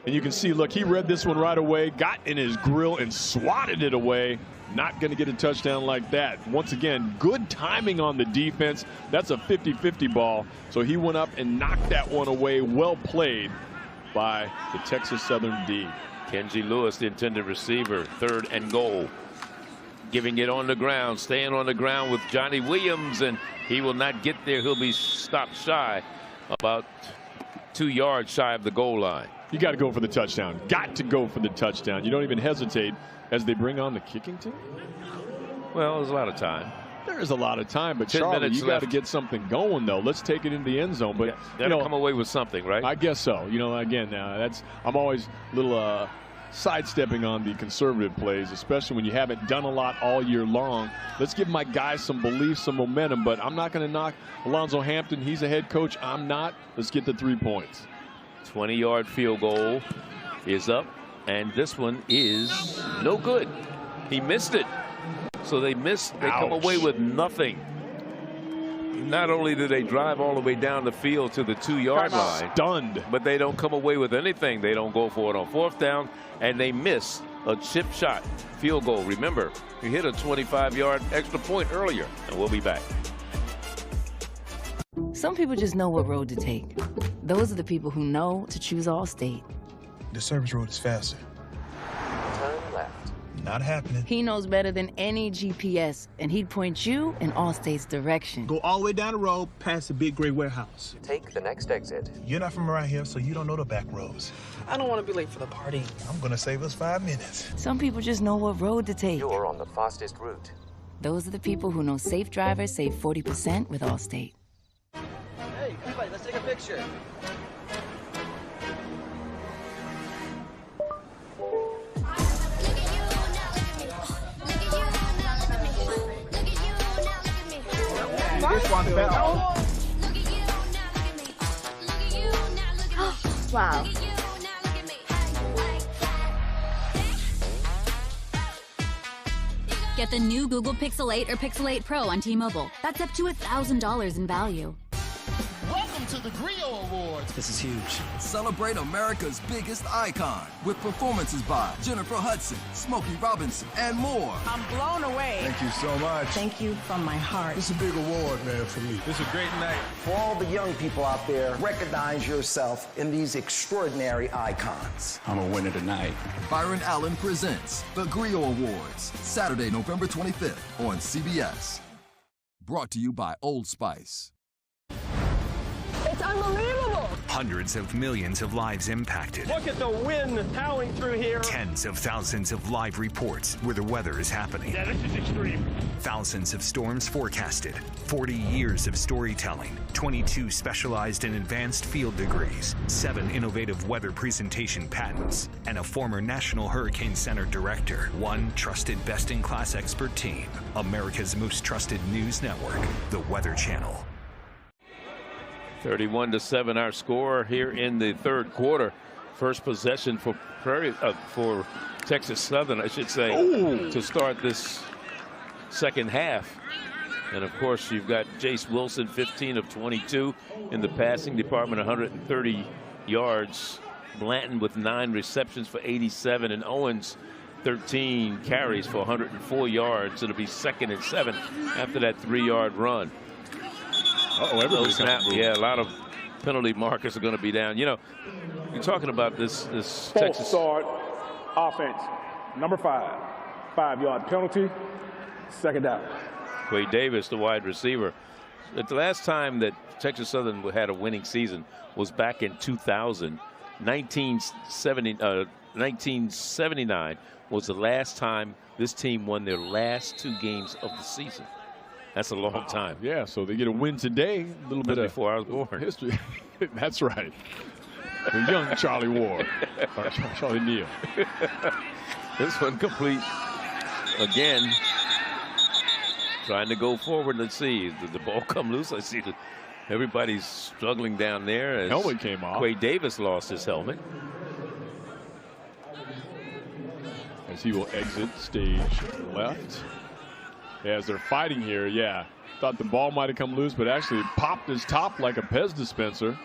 And you can see, look, he read this one right away, got in his grill and swatted it away. Not going to get a touchdown like that. Once again, good timing on the defense. That's a 50-50 ball. So he went up and knocked that one away. Well played by the Texas Southern D. Kenji Lewis, the intended receiver, 3rd and goal. Giving it on the ground, staying on the ground with Johnny Williams, and he will not get there. He'll be stopped shy, about 2 yards shy of the goal line. You got to go for the touchdown. Got to go for the touchdown. You don't even hesitate as they bring on the kicking team. Well, there's a lot of time. There is a lot of time, but Charlie, you got to get something going, though. Let's take it into the end zone. But you know, come away with something, right? I guess so. You know, again, I'm always a little sidestepping on the conservative plays, especially when you haven't done a lot all year long. Let's give my guys some belief, some momentum. But I'm not going to knock Alonzo Hampton. He's a head coach. I'm not. Let's get the 3 points. 20-yard field goal is up, and this one is no good. He missed it. So they miss. They come away with nothing. Not only do they drive all the way down the field to the 2-yard line, stunned, but they don't come away with anything. They don't go for it on 4th down, and they miss a chip shot field goal. Remember, you hit a 25-yard extra point earlier, and we'll be back. Some people just know what road to take. Those are the people who know to choose Allstate. The service road is faster. Turn left. Not happening. He knows better than any GPS, and he'd point you in Allstate's direction. Go all the way down the road past the big gray warehouse. Take the next exit. You're not from around here, so you don't know the back roads. I don't want to be late for the party. I'm gonna save us 5 minutes. Some people just know what road to take. You're on the fastest route. Those are the people who know safe drivers save 40% with Allstate. Hey, everybody, let's take a picture. This one fell. Wow. Get the new Google Pixel 8 or Pixel 8 Pro on T-Mobile. That's up to $1,000 in value. Welcome to the Griot Awards. This is huge. Celebrate America's biggest icon with performances by Jennifer Hudson, Smokey Robinson, and more. I'm blown away. Thank you so much. Thank you from my heart. It's a big award, man, for me. This is a great night. For all the young people out there, recognize yourself in these extraordinary icons. I'm a winner tonight. Byron Allen presents the Griot Awards, Saturday, November 25th on CBS. Brought to you by Old Spice. It's unbelievable. Hundreds of millions of lives impacted. Look at the wind howling through here. Tens of thousands of live reports where the weather is happening. Yeah, this is extreme. Thousands of storms forecasted. 40 years of storytelling. 22 specialized and advanced field degrees. 7 innovative weather presentation patents. And a former National Hurricane Center director. One trusted best-in-class expert team. America's most trusted news network. The Weather Channel. 31-7 our score here in the 3rd quarter. First possession for Texas Southern, I should say, to start this second half. And of course, you've got Jace Wilson, 15 of 22 in the passing department, 130 yards. Blanton with 9 receptions for 87, and Owens 13 carries for 104 yards. It'll be 2nd and 7 after that 3-yard run. Everybody's snap. Yeah, a lot of penalty markers are going to be down. You know, you're talking about this Texas start offense. Number 5, 5-yard penalty. 2nd down. Quay Davis, the wide receiver. The last time that Texas Southern had a winning season was back in 2000. 1979 was the last time this team won their last 2 games of the season. That's a long time. Yeah, so they get a win today. A little bit before I was born. History. That's right. The young Charlie Ward. Charlie Neal. This one complete again. Trying to go forward. Let's see. Did the ball come loose? I see that everybody's struggling down there. As helmet came off. Quay Davis lost his helmet. As he will exit stage left. As they're fighting here, yeah. Thought the ball might have come loose, but actually popped his top like a Pez dispenser.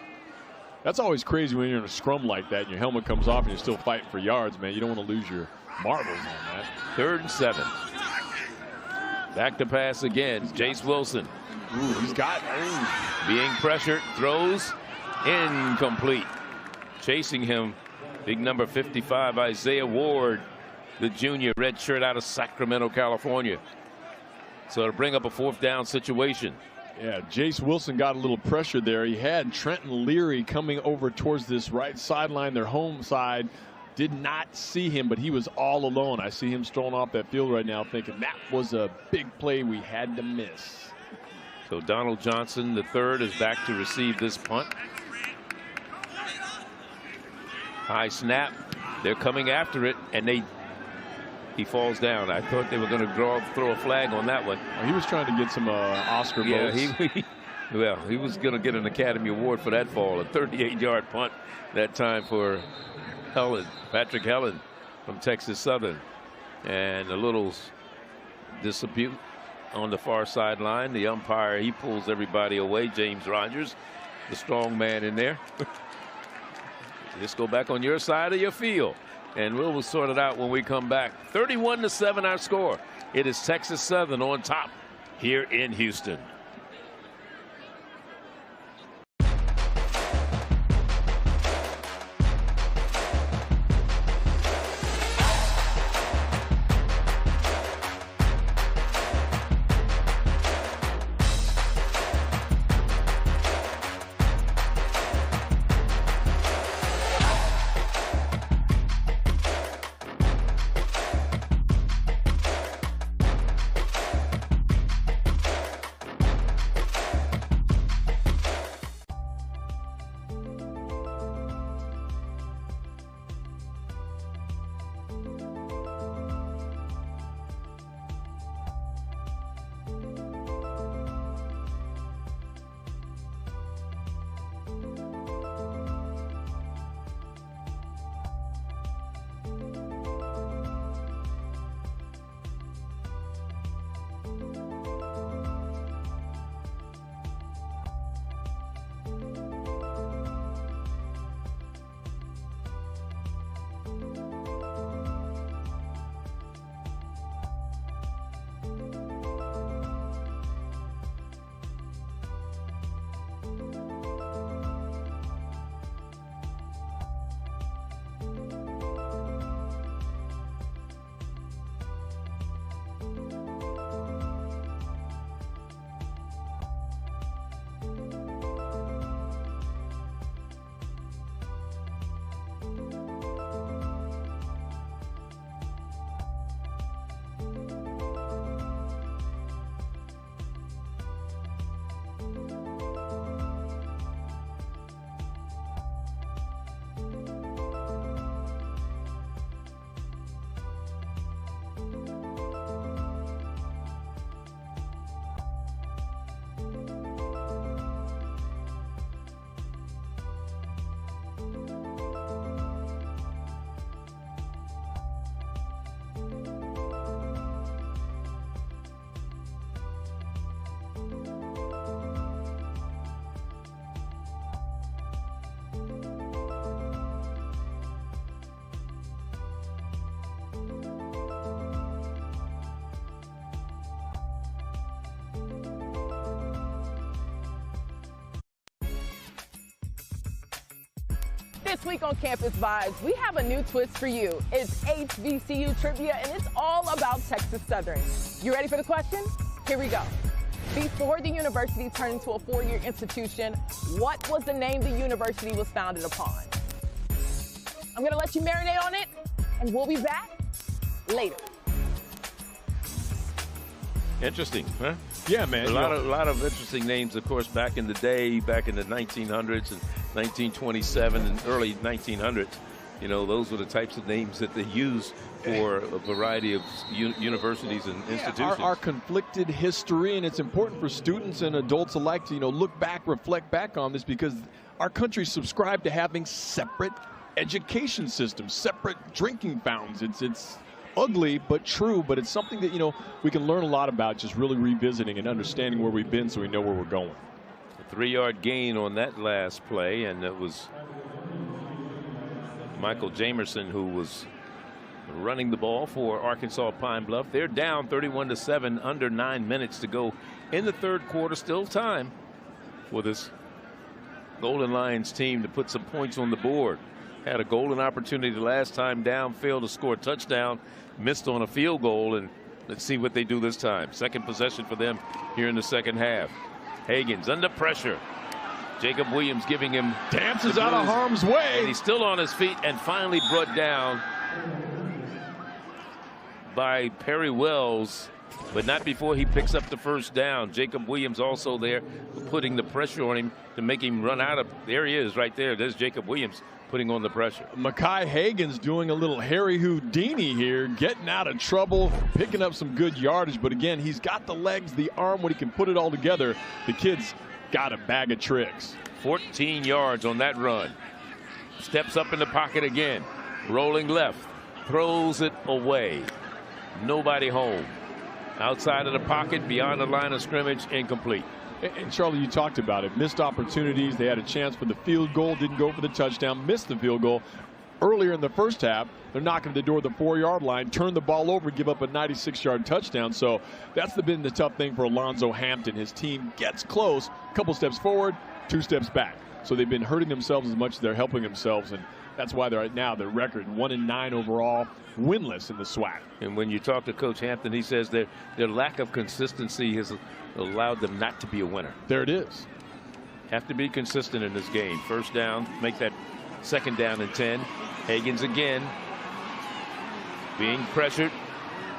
That's always crazy when you're in a scrum like that and your helmet comes off and you're still fighting for yards, man. You don't want to lose your marbles on that. 3rd and 7. Back to pass again. Jace Wilson. Ooh, he's got being pressured, throws incomplete. Chasing him, big number 55, Isaiah Ward, the junior, red shirt out of Sacramento, California. So to bring up a 4th down situation. Yeah, Jace Wilson got a little pressure there. He had Trenton Leary coming over towards this right sideline, their home side. Did not see him, but he was all alone. I see him strolling off that field right now thinking that was a big play we had to miss. So Donald Johnson, the 3rd, is back to receive this punt. High snap. They're coming after it, and he falls down. I thought they were going to throw a flag on that one. He was trying to get some Oscar votes. Well, he was going to get an Academy Award for that fall. A 38-yard punt that time for Patrick Helen from Texas Southern. And a little dispute on the far sideline. The umpire, he pulls everybody away. James Rogers, the strong man in there. Just go back on your side of your field, and we'll sort it out when we come back. 31-7 our score. It is Texas Southern on top here in Houston. This week on Campus Vibes, we have a new twist for you. It's HBCU trivia, and it's all about Texas Southern. You ready for the question? Here we go. Before the university turned into a four-year institution, what was the name the university was founded upon? I'm going to let you marinate on it, and we'll be back later. Interesting, huh? Yeah, man. A lot of interesting names, of course, back in the day, back in the 1900s and 1927 and early 1900s. You know, those were the types of names that they used for a variety of universities and institutions. Our conflicted history, and it's important for students and adults alike to, look back, reflect back on this, because our country subscribed to having separate education systems, separate drinking fountains. It's ugly but true, but it's something that, we can learn a lot about, just really revisiting and understanding where we've been so we know where we're going. A 3-yard gain on that last play, and it was Michael Jamerson who was running the ball for Arkansas Pine Bluff. They're down 31-7, under 9 minutes to go in the third quarter. Still time for this Golden Lions team to put some points on the board. Had a golden opportunity the last time down, failed to score a touchdown, missed on a field goal, and let's see what they do this time. Second possession for them here in the second half. Hagens under pressure. Jacob Williams giving him dances out of harm's way. And he's still on his feet and finally brought down by Perry Wells, but not before he picks up the first down. Jacob Williams also there putting the pressure on him to make him run out of. There he is right there. There's Jacob Williams putting on the pressure. Mekhi Hagens doing a little Harry Houdini here, getting out of trouble, picking up some good yardage. But again, he's got the legs, the arm, when he can put it all together. The kid's got a bag of tricks. 14 yards on that run. Steps up in the pocket again. Rolling left. Throws it away. Nobody home. Outside of the pocket, beyond the line of scrimmage, incomplete. And Charlie, you talked about it. Missed opportunities. They had a chance for the field goal, didn't go for the touchdown, missed the field goal. Earlier in the first half, they're knocking at the door at the 4-yard line, turn the ball over, give up a 96-yard touchdown. So that's been the tough thing for Alonzo Hampton. His team gets close, a couple steps forward, 2 steps back. So they've been hurting themselves as much as they're helping themselves, and that's why they're right now, their record 1-9 overall, winless in the SWAC. And when you talk to Coach Hampton, he says that their lack of consistency has allowed them not to be a winner. There it is. Have to be consistent in this game. First down, make that 2nd down and 10. Higgins again being pressured,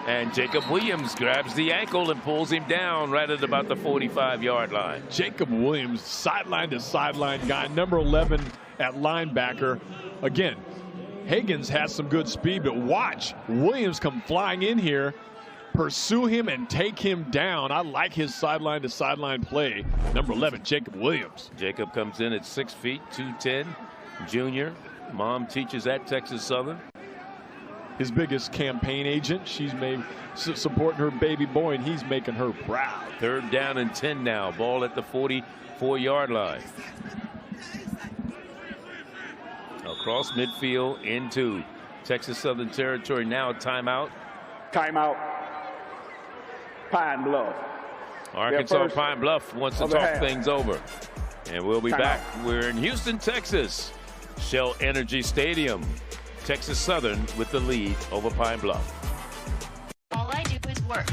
and Jacob Williams grabs the ankle and pulls him down right at about the 45-yard line. Jacob Williams, sideline to sideline guy, number 11 at linebacker. Again, Higgins has some good speed, but watch Williams come flying in here, pursue him and take him down. I like his sideline to sideline play. Number 11, Jacob Williams. Jacob comes in at 6 feet, 210, junior. Mom teaches at Texas Southern. His biggest campaign agent. She's supporting her baby boy, and he's making her proud. 3rd down and 10 now. Ball at the 44-yard line. Across midfield into Texas Southern territory. Now timeout. Timeout. Pine Bluff. Arkansas Pine Bluff wants to talk things over. And we'll be back. We're in Houston, Texas. Shell Energy Stadium. Texas Southern with the lead over Pine Bluff. All I do is work.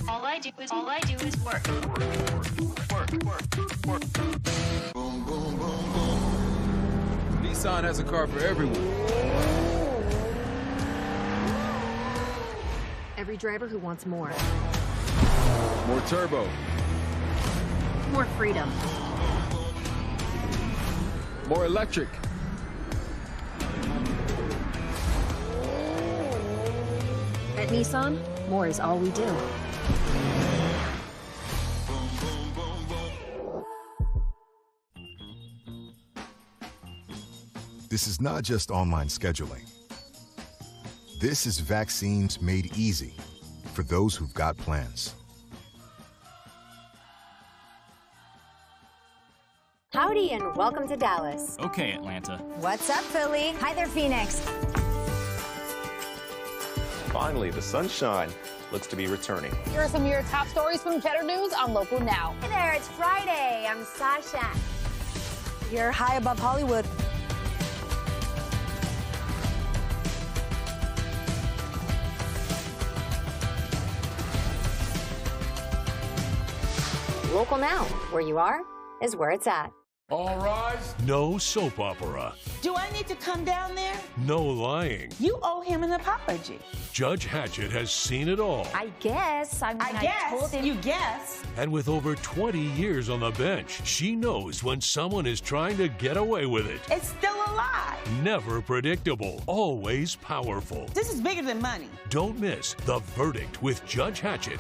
All I do is work. Work. Boom, boom, boom, boom. Nissan has a car for everyone. Every driver who wants more. More turbo. More freedom. More electric. At Nissan, more is all we do. This is not just online scheduling. This is vaccines made easy for those who've got plans. Howdy and welcome to Dallas. Okay, Atlanta. What's up, Philly? Hi there, Phoenix. Finally, the sunshine looks to be returning. Here are some of your top stories from Cheddar News on Local Now. Hey there, it's Friday. I'm Sasha. You're high above Hollywood. Local Now, where you are is where it's at. All rise. No soap opera. Do I need to come down there? No lying. You owe him an apology. Judge Hatchett has seen it all. I guess. I told him. You guess. And with over 20 years on the bench, she knows when someone is trying to get away with it. It's still a lie. Never predictable, always powerful. This is bigger than money. Don't miss The Verdict with Judge Hatchett.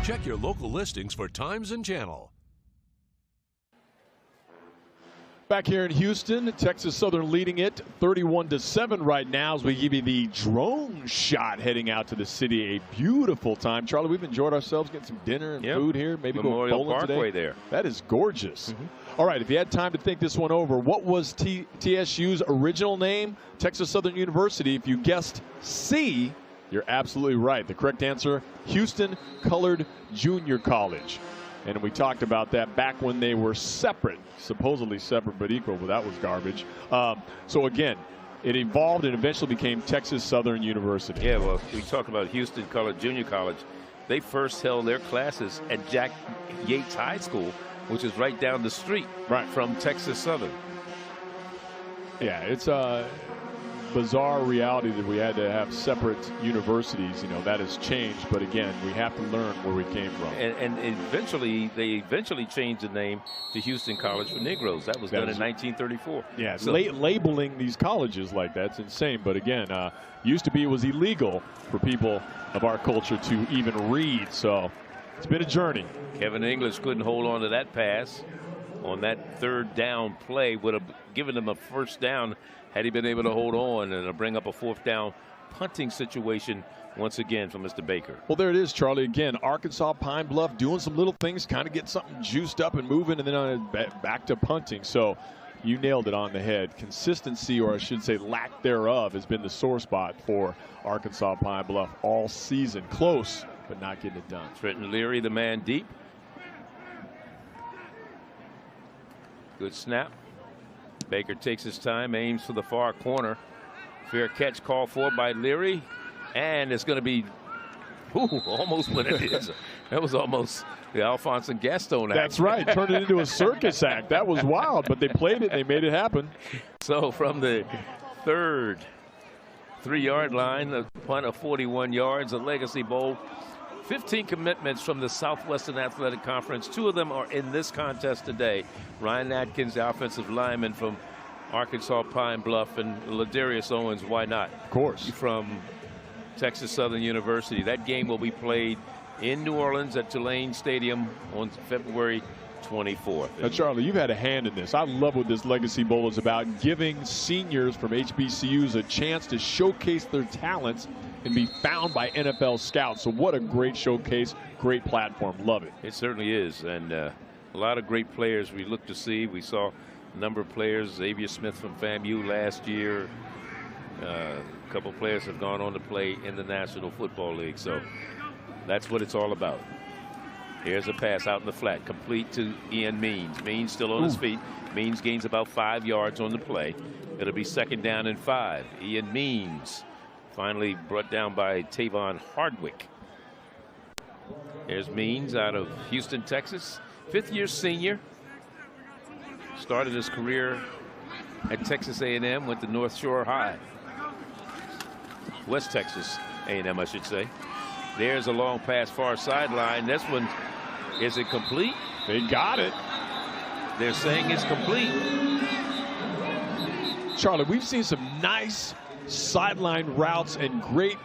Check your local listings for times and channel. Back here in Houston, Texas Southern leading it 31-7 right now as we give you the drone shot heading out to the city. A beautiful time. Charlie, we've enjoyed ourselves getting some dinner and food here. Maybe Memorial go bowling Parkway today. there. That is gorgeous. All right, if you had time to think this one over, what was TSU's original name? Texas Southern University. If you guessed C, you're absolutely right. The correct answer, Houston Colored Junior College. And we talked about that back when they were separate, supposedly separate but equal, but that was garbage. So again, it evolved and eventually became Texas Southern University. Yeah, well, we talked about Houston Colored Junior College. They first held their classes at Jack Yates High School, which is right down the street from Texas Southern. Yeah, it's a bizarre reality that we had to have separate universities. You know, that has changed, but again, we have to learn where we came from. And eventually, they changed the name to Houston College for Negroes. That was done in 1934. Yeah, so labeling these colleges like that's insane. But again, used to be it was illegal for people of our culture to even read. So it's been a journey. Kevin English couldn't hold on to that pass. on that third down play would have given him a first down had he been able to hold on, and it'll bring up a fourth down punting situation once again for Mr. Baker. Well, there it is, Charlie. Again, Arkansas Pine Bluff doing some little things, kind of get something juiced up and moving, and then back to punting. So you nailed it on the head. Consistency, or I should say lack thereof, has been the sore spot for Arkansas Pine Bluff all season. Close, but not getting it done. Trenton Leary, the man deep. Good snap. Baker takes his time, aims for the far corner. Fair catch called for by Leary. And it's going to be almost what it is. That was almost the Alphonse and Gaston act. That's right. Turned it into a circus act. That was wild, but they played it. They made it happen. So from the third 3-yard line, a punt of 41 yards, a Legacy Bowl. 15 commitments from the Southwestern Athletic Conference. 2 of them are in this contest today. Ryan Atkins, the offensive lineman from Arkansas Pine Bluff, and Ladarius Owens, why not? Of course. From Texas Southern University. That game will be played in New Orleans at Tulane Stadium on February 24th. Now, Charlie, you've had a hand in this. I love what this Legacy Bowl is about, giving seniors from HBCUs a chance to showcase their talents and be found by NFL scouts. So what a great showcase, great platform. Love it. It certainly is. And a lot of great players we look to see. We saw a number of players, Xavier Smith from FAMU last year. A couple players have gone on to play in the National Football League. So that's what it's all about. Here's a pass out in the flat, complete to Ian Means. Means still on his feet. Means gains about 5 yards on the play. It'll be 2nd down and 5. Ian Means finally brought down by Tavon Hardwick. There's Means out of Houston, Texas. 5th-year senior. Started his career at Texas A&M, went to North Shore High. West Texas A&M, I should say. There's a long pass far sideline. This one, is it complete? They got it. They're saying it's complete. Charlie, we've seen some nice sideline routes and great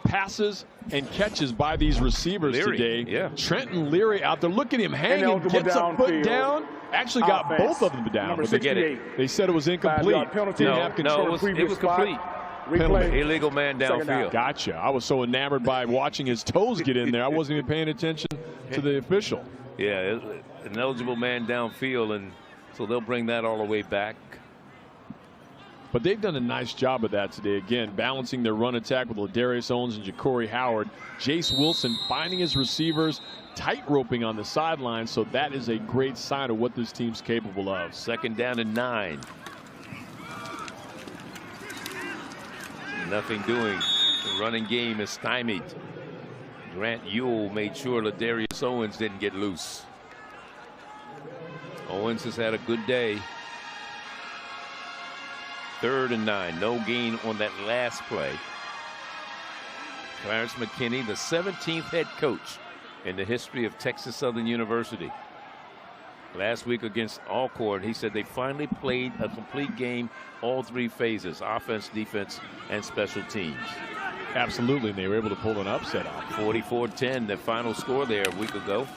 passes and catches by these receivers Leary, today. yeah. Trenton Leary out there. Look at him hanging, gets a foot down. Actually got both of them down. Number Forget 68. it. They said it was incomplete. Penalty. No, it was complete. Penalty. Illegal man downfield. Gotcha. I was so enamored by watching his toes get in there. I wasn't even paying attention to the official. Yeah, an eligible man downfield, and so they'll bring that all the way back. But they've done a nice job of that today. Again, balancing their run attack with Ladarius Owens and Ja'Cory Howard. Jace Wilson finding his receivers, tight roping on the sideline. So that is a great sign of what this team's capable of. 2nd down and 9. Nothing doing. The running game is stymied. Grant Ewell made sure Ladarius Owens didn't get loose. Owens has had a good day. 3rd and 9. No gain on that last play. Clarence McKinney, the 17th head coach in the history of Texas Southern University. Last week against Alcorn, he said they finally played a complete game, all 3 phases, offense, defense, and special teams. Absolutely, and they were able to pull an upset out. 44-10, the final score there a week ago.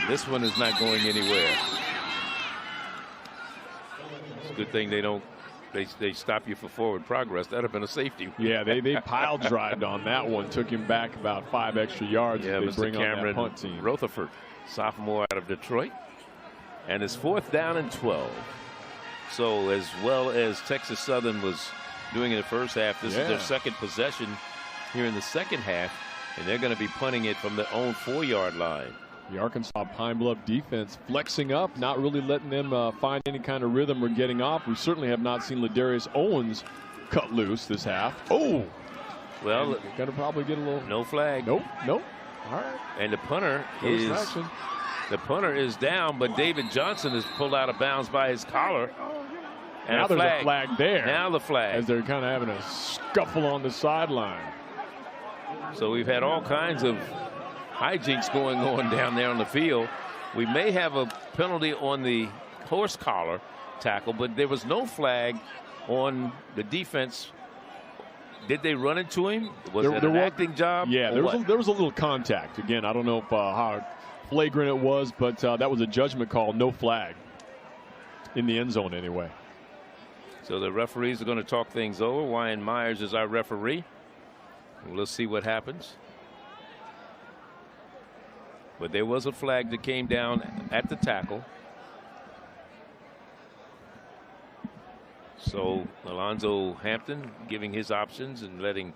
This one is not going anywhere. It's a good thing they don't. They stop you for forward progress. That would have been a safety. Yeah, they pile drived on that one. Took him back about 5 extra yards. Yeah, they Mr. bring Cameron on that punt team. Rutherford, sophomore out of Detroit. And it's 4th down and 12. So as well as Texas Southern was doing in the first half, this is their 2nd possession here in the 2nd half. And they're going to be punting it from their own 4-yard line. The Arkansas Pine Bluff defense flexing up, not really letting them find any kind of rhythm or getting off. We certainly have not seen Ladarius Owens cut loose this half. Oh, well, going to probably get a little. No flag. Nope. All right. And the punter is down, but David Johnson is pulled out of bounds by his collar. And now there's a flag there. Now the flag. As they're kind of having a scuffle on the sideline. So we've had all kinds of hijinks going on down there on the field. We may have a penalty on the horse collar tackle, but there was no flag on the defense. Did they run into him? Was it an acting job? Yeah, there was a little contact. Again, I don't know if how flagrant it was, but that was a judgment call, no flag in the end zone anyway. So the referees are going to talk things over. Wyan Myers is our referee. Let's see what happens. But there was a flag that came down at the tackle. So Alonzo Hampton giving his options and letting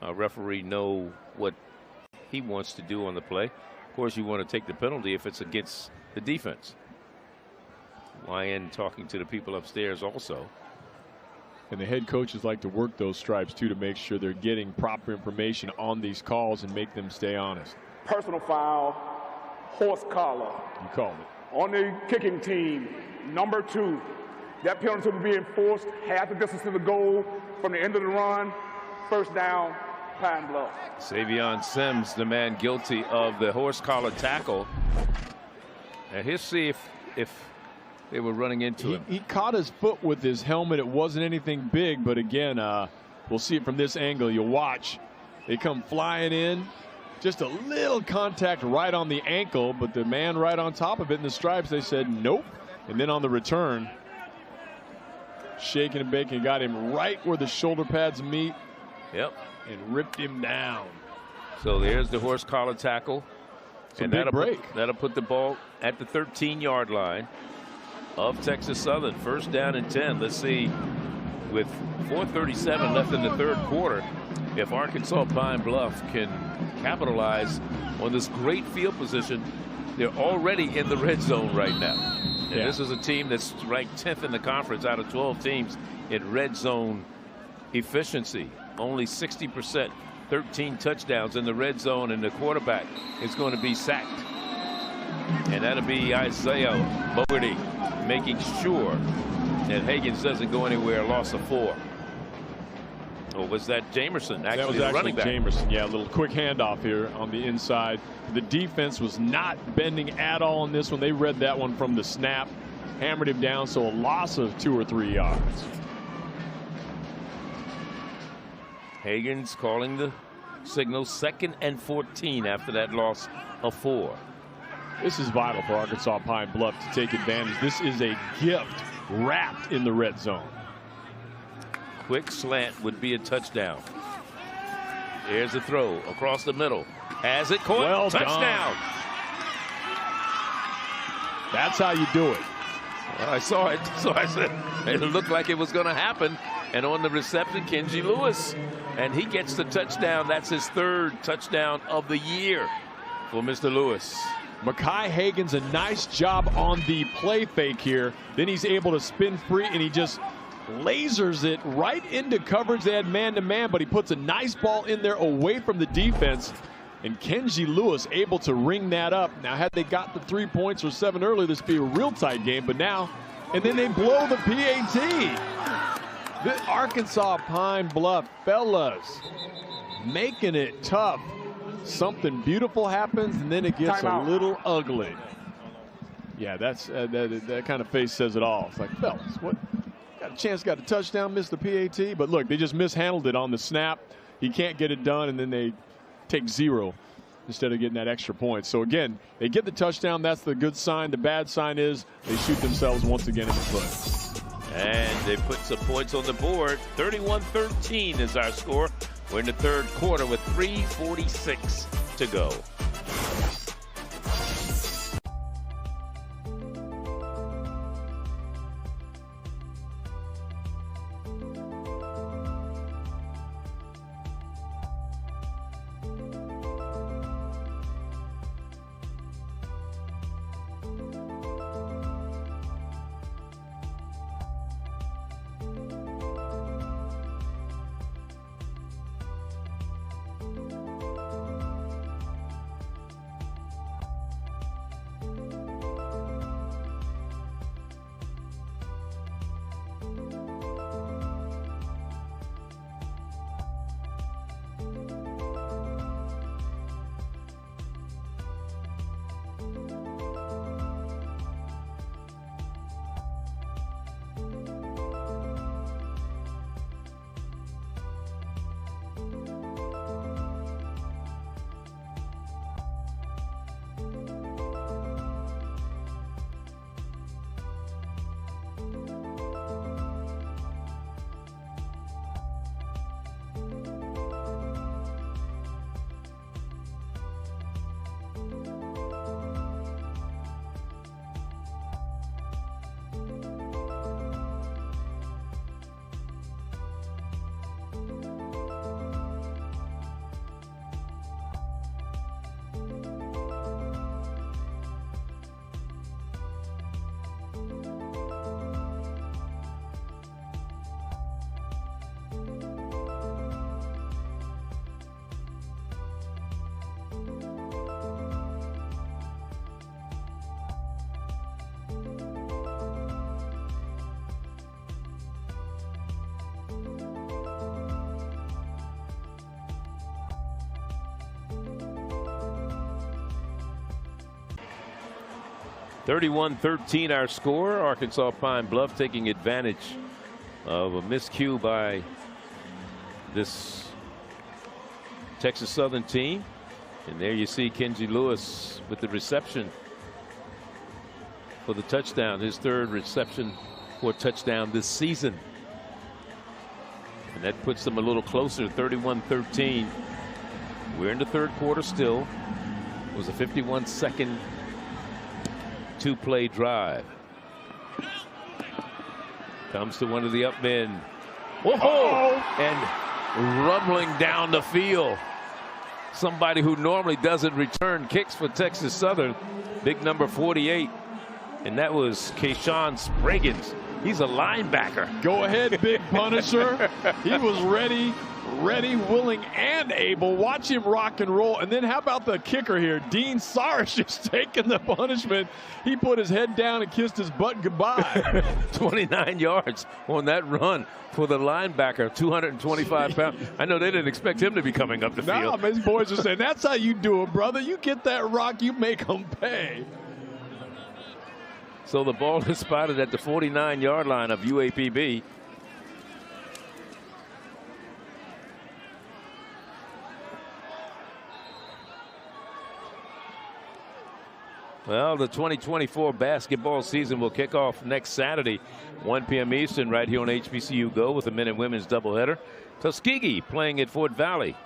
a referee know what he wants to do on the play. Of course, you want to take the penalty if it's against the defense. Wyan talking to the people upstairs also. And the head coaches like to work those stripes too to make sure they're getting proper information on these calls and make them stay honest. Personal foul, horse collar. You called it. On the kicking team, number 2. That penalty will be enforced half the distance to the goal from the end of the run. First down, Pine Bluff. Savion Sims, the man guilty of the horse collar tackle. And he'll see if they were running into him. He caught his foot with his helmet. It wasn't anything big, but again, we'll see it from this angle. You'll watch. They come flying in. Just a little contact right on the ankle, but the man right on top of it in the stripes, they said nope. And then on the return, shaking and baking, got him right where the shoulder pads meet. Yep. And ripped him down. So there's the horse collar tackle. And that'll put the ball at the 13-yard line of Texas Southern. First down and 10. Let's see, with 4:37 left in the third quarter, if Arkansas Pine Bluff can capitalize on this great field position. They're already in the red zone right now. And this is a team that's ranked 10th in the conference out of 12 teams in red zone efficiency. Only 60%, 13 touchdowns in the red zone, and the quarterback is going to be sacked. And that'll be Isaiah Bogarty making sure that Higgins doesn't go anywhere. Loss of 4. Or was that Jamerson? That was the running back. Jamerson. Yeah, a little quick handoff here on the inside. The defense was not bending at all on this one. They read that one from the snap, hammered him down, so a loss of 2 or 3 yards. Higgins calling the signal, 2nd and 14 after that loss of 4. This is vital for Arkansas Pine Bluff to take advantage. This is a gift wrapped in the red zone. Quick slant would be a touchdown. Here's the throw across the middle. Has it caught? Well touchdown. Done. That's how you do it. Well, I saw it, so I said it looked like it was going to happen. And on the reception, Kenji Lewis. And he gets the touchdown. That's his 3rd touchdown of the year for Mr. Lewis. Mekhi Hagens, a nice job on the play fake here. Then he's able to spin free, and he just lasers it right into coverage. They had man-to-man, but he puts a nice ball in there away from the defense. And Kenji Lewis able to ring that up. Now, had they got the 3 points or 7 earlier, this would be a real tight game. But now, and then they blow the PAT. The Arkansas Pine Bluff fellas making it tough. Something beautiful happens, and then it gets a little ugly. Yeah, that's that kind of face says it all. It's like, fellas, what? Got a chance, got a touchdown, missed the PAT. But look, they just mishandled it on the snap. He can't get it done, and then they take 0 instead of getting that extra point. So again, they get the touchdown. That's the good sign. The bad sign is they shoot themselves once again in the foot. And they put some points on the board. 31-13 is our score. We're in the third quarter with 3:46 to go. 31-13 our score. Arkansas Pine Bluff taking advantage of a miscue by this Texas Southern team. And there you see Kenji Lewis with the reception for the touchdown, his third reception for a touchdown this season. And that puts them a little closer, 31-13. We're in the third quarter still. It was a 51-second two-play drive. Comes to one of the up men. Whoa! And rumbling down the field. Somebody who normally doesn't return kicks for Texas Southern. Big number 48. And that was Kayshawn Spraggins. He's a linebacker. Go ahead, Big Punisher. He was ready, willing, and able. Watch him rock and roll. And then how about the kicker here? Dean Sarish just taking the punishment. He put his head down and kissed his butt goodbye. 29 yards on that run for the linebacker, 225 pounds. I know they didn't expect him to be coming up the field. No, his boys are saying, that's how you do it, brother. You get that rock, you make them pay. So the ball is spotted at the 49-yard line of UAPB. Well, the 2024 basketball season will kick off next Saturday, 1 p.m. Eastern, right here on HBCU Go with the men and women's doubleheader. Tuskegee playing at Fort Valley.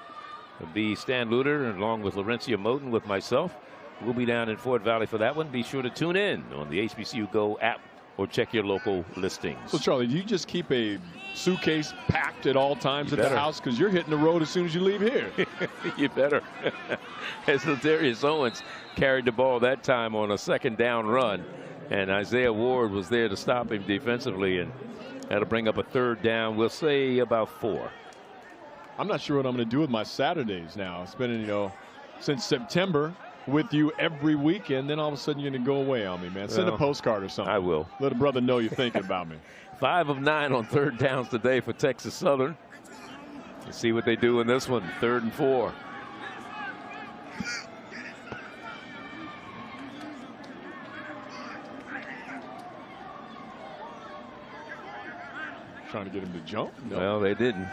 It'll be Stan Luter along with Laurencia Moten with myself. We'll be down in Fort Valley for that one. Be sure to tune in on the HBCU Go app or check your local listings. So, Charlie, do you just keep a suitcase packed at all times at the house? Because you're hitting the road as soon as you leave here. You better. As Ladarius Owens carried the ball that time on a second down run, and Isaiah Ward was there to stop him defensively, and that'll bring up a third down. We'll say about 4. I'm not sure what I'm going to do with my Saturdays now. It's been, since September with you every weekend, then all of a sudden you're going to go away on me, man. Send a postcard or something. I will. Let a brother know you're thinking about me. 5 of 9 on third downs today for Texas Southern. Let's see what they do in this one. 3rd and 4. Trying to get him to jump? No. Well, they didn't.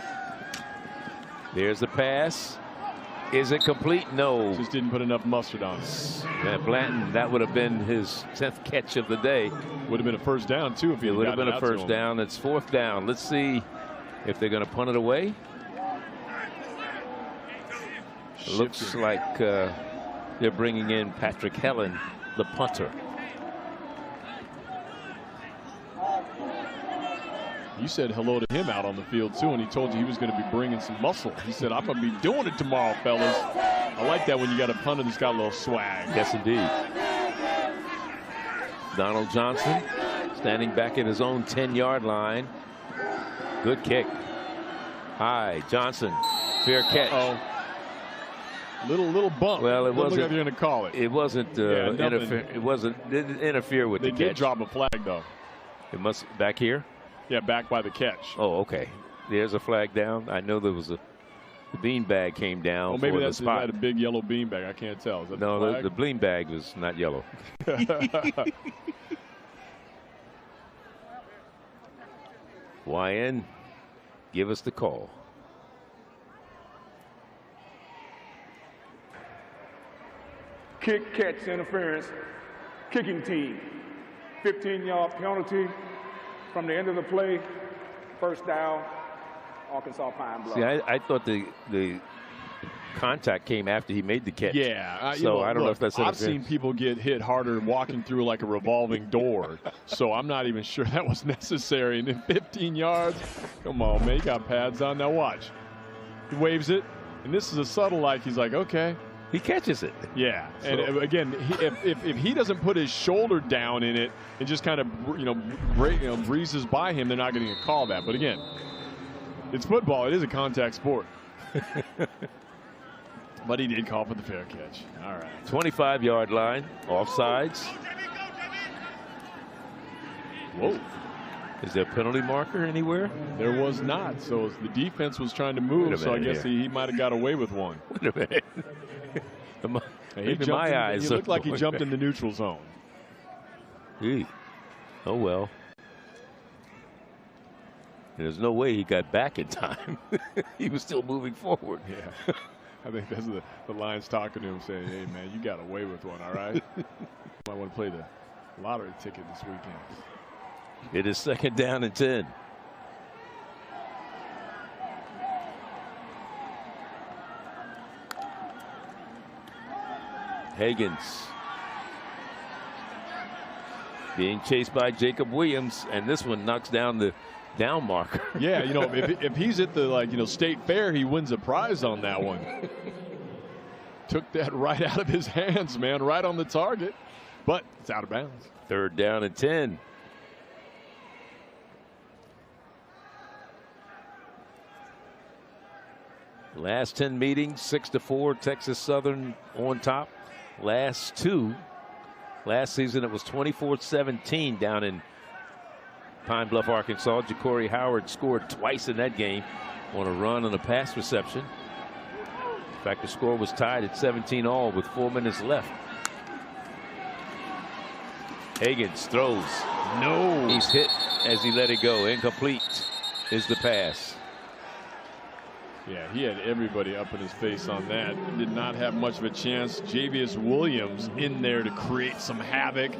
There's the pass. Is it complete? No. Just didn't put enough mustard on it. Yeah, Blanton, that would have been his 10th catch of the day. Would have been a first down, too, if he would have been a first down. It's 4th down. Let's see if they're going to punt it away. Looks like they're bringing in Patrick Helen, the punter. You said hello to him out on the field, too, and he told you he was going to be bringing some muscle. He said, I'm going to be doing it tomorrow, fellas. I like that when you got a punter that's got a little swag. Yes, indeed. Donald Johnson standing back at his own 10-yard line. Good kick. High. Johnson. Fair catch. Little bump. Well, it wasn't. Look like you're going to call it. It wasn't. Didn't interfere with the catch. They did drop a flag, though. It must back here. Yeah, back by the catch. Oh, okay. There's a flag down. I know there was the bean bag came down. Oh, maybe that's a big yellow bean bag. I can't tell. Is that no, the bean bag was not yellow. YN, give us the call. Kick, catch, interference, kicking team. 15-yard penalty from the end of the play. First down, Arkansas Pine Bluff. See, I thought the contact came after he made the catch. Yeah. I don't know if that's I've seen people get hit harder walking through like a revolving door. So I'm not even sure that was necessary. And then 15 yards. Come on, man. You got pads on. Now watch. He waves it. And this is a subtle he's like, okay. He catches it. Yeah. So. And again, if he doesn't put his shoulder down in it and just kind of, breezes by him, they're not going to call that. But again, it's football. It is a contact sport. But he did call for the fair catch. All right. 25-yard line, offsides. Whoa. Is there a penalty marker anywhere? There was not. So the defense was trying to move, so I guess he might have got away with one. Wait a minute. He looked like he jumped in the neutral zone. Oh, well. There's no way he got back in time. He was still moving forward. Yeah. I think that's the Lions talking to him saying, hey, man, you got away with one, all right? I want to play the lottery ticket this weekend. It is 2nd down and 10. Higgins being chased by Jacob Williams, and this one knocks down the down marker. Yeah, you know, if he's at the state fair, he wins a prize on that one. Took that right out of his hands, man, right on the target, but it's out of bounds. 3rd down and 10. Last 10 meetings, 6-4, Texas Southern on top. Last 2. Last season it was 24-17 down in Pine Bluff, Arkansas. Ja'Cory Howard scored twice in that game on a run and a pass reception. In fact, the score was tied at 17 all with 4 minutes left. Higgins throws. No. He's hit as he let it go. Incomplete is the pass. Yeah, he had everybody up in his face on that. Did not have much of a chance. Javius Williams in there to create some havoc.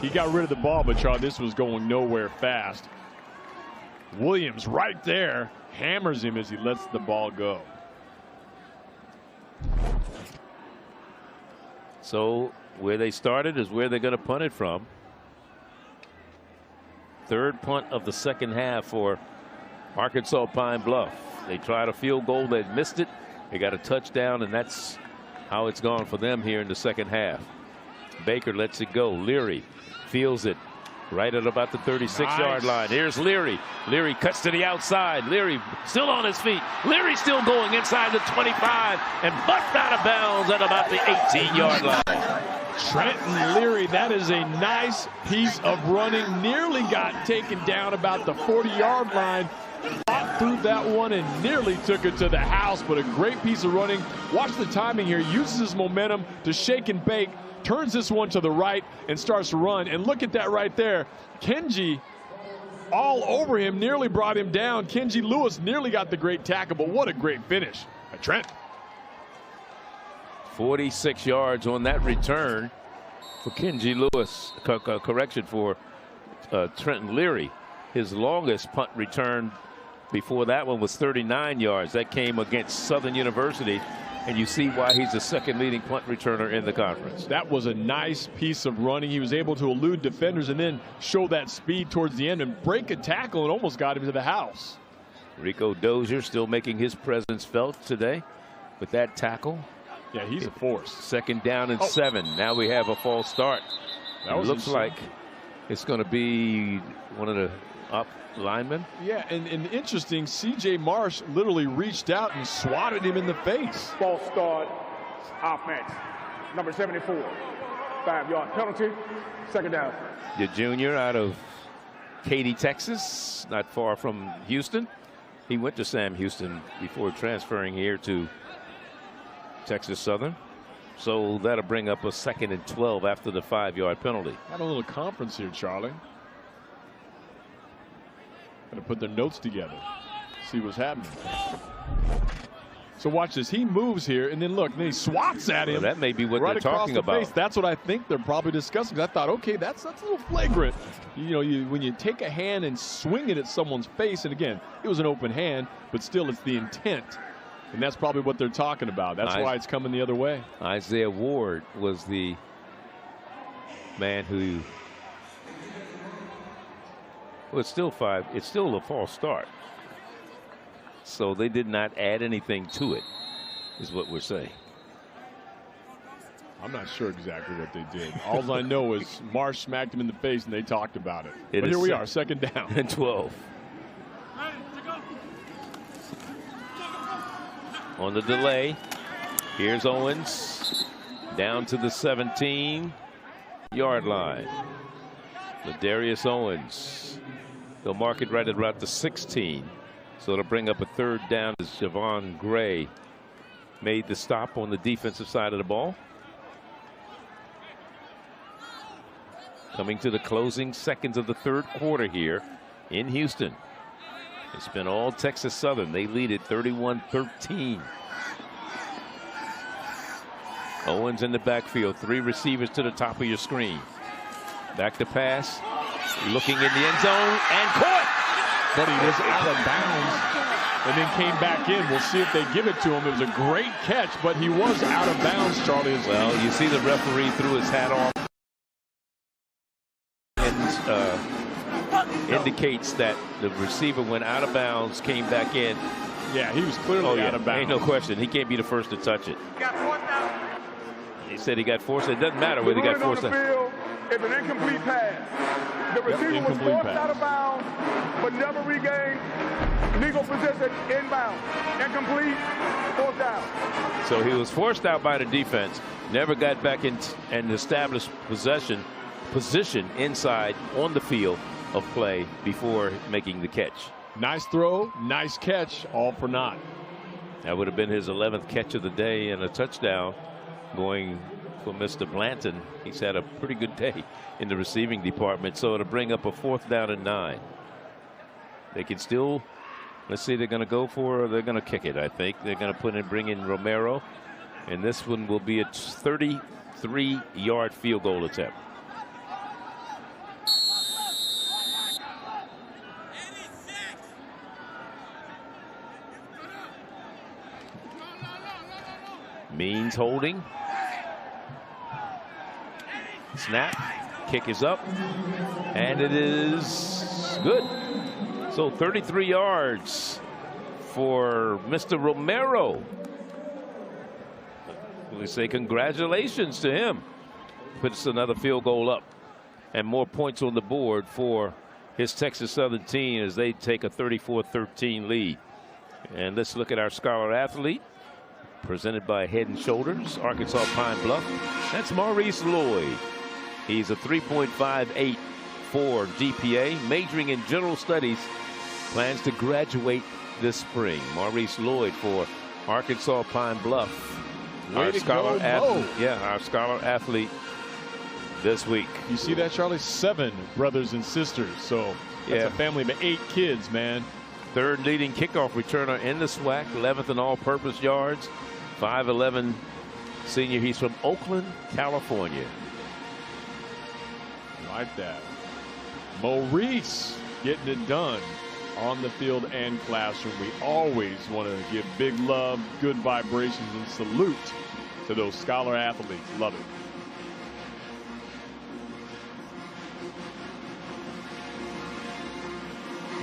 He got rid of the ball, but Charlie, this was going nowhere fast. Williams right there hammers him as he lets the ball go. So where they started is where they're going to punt it from. 3rd punt of the 2nd half for Arkansas Pine Bluff. They tried a field goal, they missed it. They got a touchdown, and that's how it's gone for them here in the 2nd half. Baker lets it go. Leary feels it right at about the 36-yard line. Here's Leary. Leary cuts to the outside. Leary still on his feet. Leary still going inside the 25 and buffed out of bounds at about the 18-yard line. Trenton Leary, that is a nice piece of running. Nearly got taken down about the 40-yard line. Fought through that one and nearly took it to the house, but a great piece of running. Watch the timing here. Uses his momentum to shake and bake. Turns this one to the right and starts to run. And look at that right there. Kenji all over him, nearly brought him down. Kenji Lewis nearly got the great tackle, but what a great finish by Trent. 46 yards on that return for Kenji Lewis. Correction for Trenton Leary. His longest punt return before that one was 39 yards. That came against Southern University. And you see why he's the 2nd leading punt returner in the conference. That was a nice piece of running. He was able to elude defenders and then show that speed towards the end and break a tackle and almost got him to the house. Rico Dozier still making his presence felt today with that tackle. Yeah, he's a force. 2nd down and 7. Now we have a false start. It looks like it's going to be one of the up linemen. Yeah, and interesting, C.J. Marsh literally reached out and swatted him in the face. False start, offense, number 74. 5-yard penalty, 2nd down. The junior out of Katy, Texas, not far from Houston. He went to Sam Houston before transferring here to Texas Southern. So that'll bring up a 2nd and 12 after the 5-yard penalty. Had a little conference here, Charlie. Got to put their notes together, see what's happening. So watch this. He moves here, and then look, then he swats at him. Well, that may be what right they're talking about. face. That's what I think they're probably discussing. I thought, okay, that's a little flagrant. You know, when you take a hand and swing it at someone's face, and again, it was an open hand, but still, it's the intent. And that's probably what they're talking about. That's why it's coming the other way. Isaiah Ward was the man who. Well, it's still a false start. So they did not add anything to it, is what we're saying. I'm not sure exactly what they did. All I know is Marsh smacked him in the face and they talked about it. But here we are, 2nd down. And 12. On the delay, here's Owens down to the 17-yard line. Ladarius Owens. They'll mark it right at about the 16. So it'll bring up a 3rd down as Javon Gray made the stop on the defensive side of the ball. Coming to the closing seconds of the third quarter here in Houston. It's been all Texas Southern. They lead it 31-13. Owens in the backfield. 3 receivers to the top of your screen. Back to pass. Looking in the end zone and caught. But he was out of bounds and then came back in. We'll see if they give it to him. It was a great catch, but he was out of bounds, Charlie. Well, you see the referee threw his hat off. Indicates that the receiver went out of bounds, came back in. Yeah, he was clearly out of bounds. Ain't no question. He can't be the first to touch it. He said he got forced. It doesn't matter whether he got forced. It's an incomplete pass. The receiver was forced out of bounds, but never regained legal position inbound. Incomplete, forced out. So he was forced out by the defense, never got back in and established position inside on the field of play before making the catch. Nice throw, nice catch, all for naught. That would have been his 11th catch of the day and a touchdown going for Mr. Blanton. He's had a pretty good day in the receiving department. So it'll bring up a 4th down and 9. They can still, let's see, they're going to go for, they're going to kick it, I think. They're going to bring in Romero. And this one will be a 33-yard field goal attempt. Means holding. Snap. Kick is up. And it is good. So 33 yards for Mr. Romero. We say congratulations to him. Puts another field goal up and more points on the board for his Texas Southern team as they take a 34-13 lead. And let's look at our scholar athlete. Presented by Head and Shoulders, Arkansas Pine Bluff. That's Maurice Lloyd. He's a 3.58 for GPA, majoring in general studies. Plans to graduate this spring. Maurice Lloyd for Arkansas Pine Bluff. Our scholar athlete. Yeah, our scholar athlete this week. You see that, Charlie? 7 brothers and sisters. So that's a family of 8 kids, man. 3rd leading kickoff returner in the SWAC, 11th in all-purpose yards, 5'11" senior. He's from Oakland, California. Like that. Maurice getting it done on the field and classroom. We always want to give big love, good vibrations, and salute to those scholar athletes. Love it.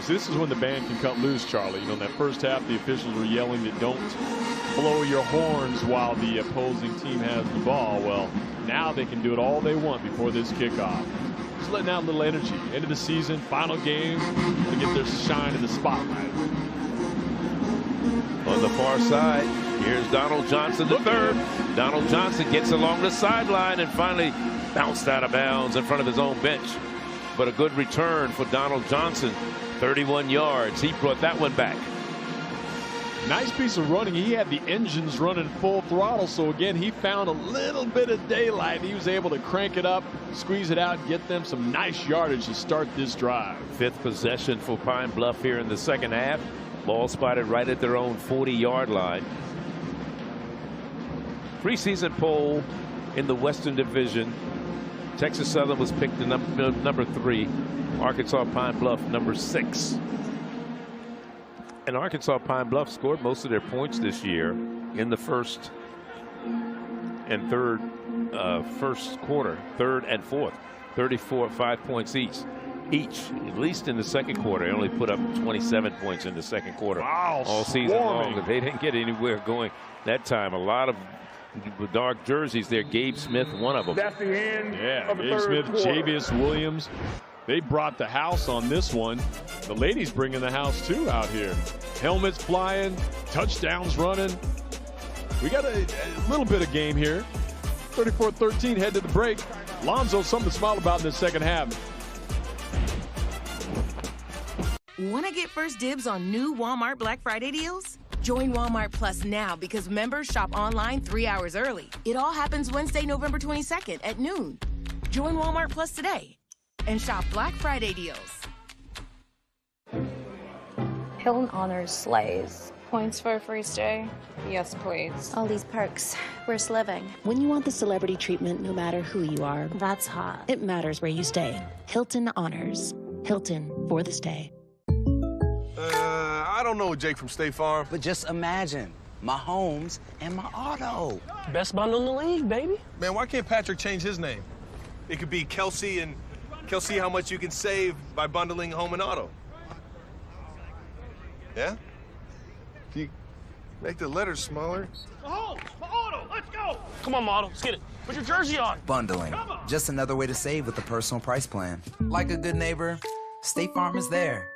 This is when the band can cut loose, Charlie. You know, in that first half, the officials were yelling that don't blow your horns while the opposing team has the ball. Well, now they can do it all they want before this kickoff. Just letting out a little energy. End of the season, final game, to get their shine in the spotlight. On the far side, here's Donald Johnson, the third. Donald Johnson gets along the sideline and finally bounced out of bounds in front of his own bench. But a good return for Donald Johnson. 31 yards. He brought that one back. Nice piece of running. He had the engines running full throttle. So again, he found a little bit of daylight. He was able to crank it up, squeeze it out, get them some nice yardage to start this drive. 5th possession for Pine Bluff here in the second half. Ball spotted right at their own 40-yard line. Preseason poll in the Western Division. Texas Southern was picked to number 3. Arkansas Pine Bluff number 6. And Arkansas Pine Bluff scored most of their points this year in the first and first quarter, 3rd and 4th. 5 points each. At least in the second quarter. They only put up 27 points in the second quarter. Wow, all season long. They didn't get anywhere going that time. A lot of dark jerseys there. Gabe Smith, one of them. That's the end of the Gabe Smith, third quarter. Javius Williams. They brought the house on this one. The ladies bringing the house too out here. Helmets flying, touchdowns running. We got a little bit of game here. 34-13, head to the break. Lonzo, something to smile about in the second half. Want to get first dibs on new Walmart Black Friday deals? Join Walmart Plus now because members shop online 3 hours early. It all happens Wednesday, November 22nd at noon. Join Walmart Plus today and shop Black Friday deals. Hilton Honors slays. Points for a free stay? Yes, please. All these perks. Worst living. When you want the celebrity treatment, no matter who you are, That's hot. it matters where you stay. Hilton Honors. Hilton for the stay. I don't know Jake from State Farm. But just imagine my homes and my auto. Best bundle in the league, baby. Man, why can't Patrick change his name? It could be Kelsey, and Kelsey, how much you can save by bundling home and auto. Yeah? If you make the letters smaller. Home, auto, let's go. Come on, model, let's get it. Put your jersey on. Bundling. Just another way to save with the personal price plan. Like a good neighbor, State Farm is there.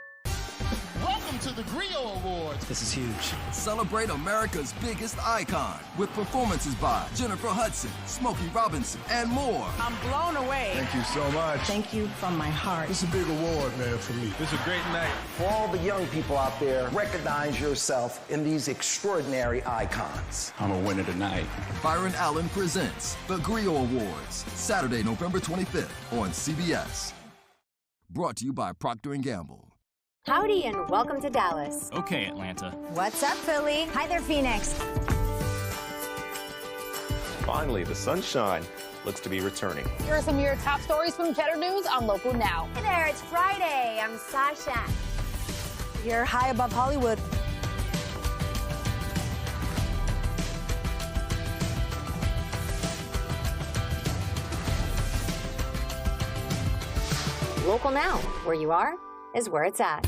Welcome to the Griot Awards. This is huge. Celebrate America's biggest icon with performances by Jennifer Hudson, Smokey Robinson, and more. I'm blown away. Thank you so much. Thank you from my heart. This is a big award, man, for me. This is a great night. For all the young people out there, recognize yourself in these extraordinary icons. I'm a winner tonight. Byron Allen presents the Griot Awards, Saturday, November 25th on CBS. Brought to you by Procter & Gamble. Howdy and welcome to Dallas. Okay, Atlanta. What's up, Philly? Hi there, Phoenix. Finally, the sunshine looks to be returning. Here are some of your top stories from Cheddar News on Local Now. Hey there, it's Friday. I'm Sasha. You're high above Hollywood. Local Now, where you are is where it's at.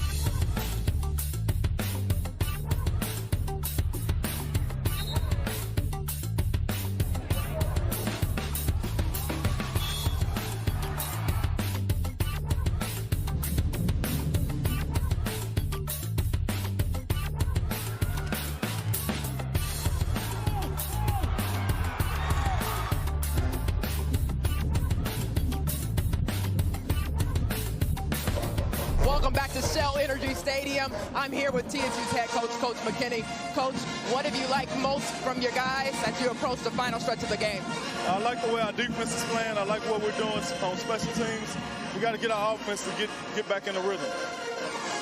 Welcome back to Shell Energy Stadium. I'm here with TSU's head coach, Coach McKinney. Coach, what have you liked most from your guys as you approach the final stretch of the game? I like the way our defense is playing. I like what we're doing on special teams. We got to get our offense to get back in the rhythm.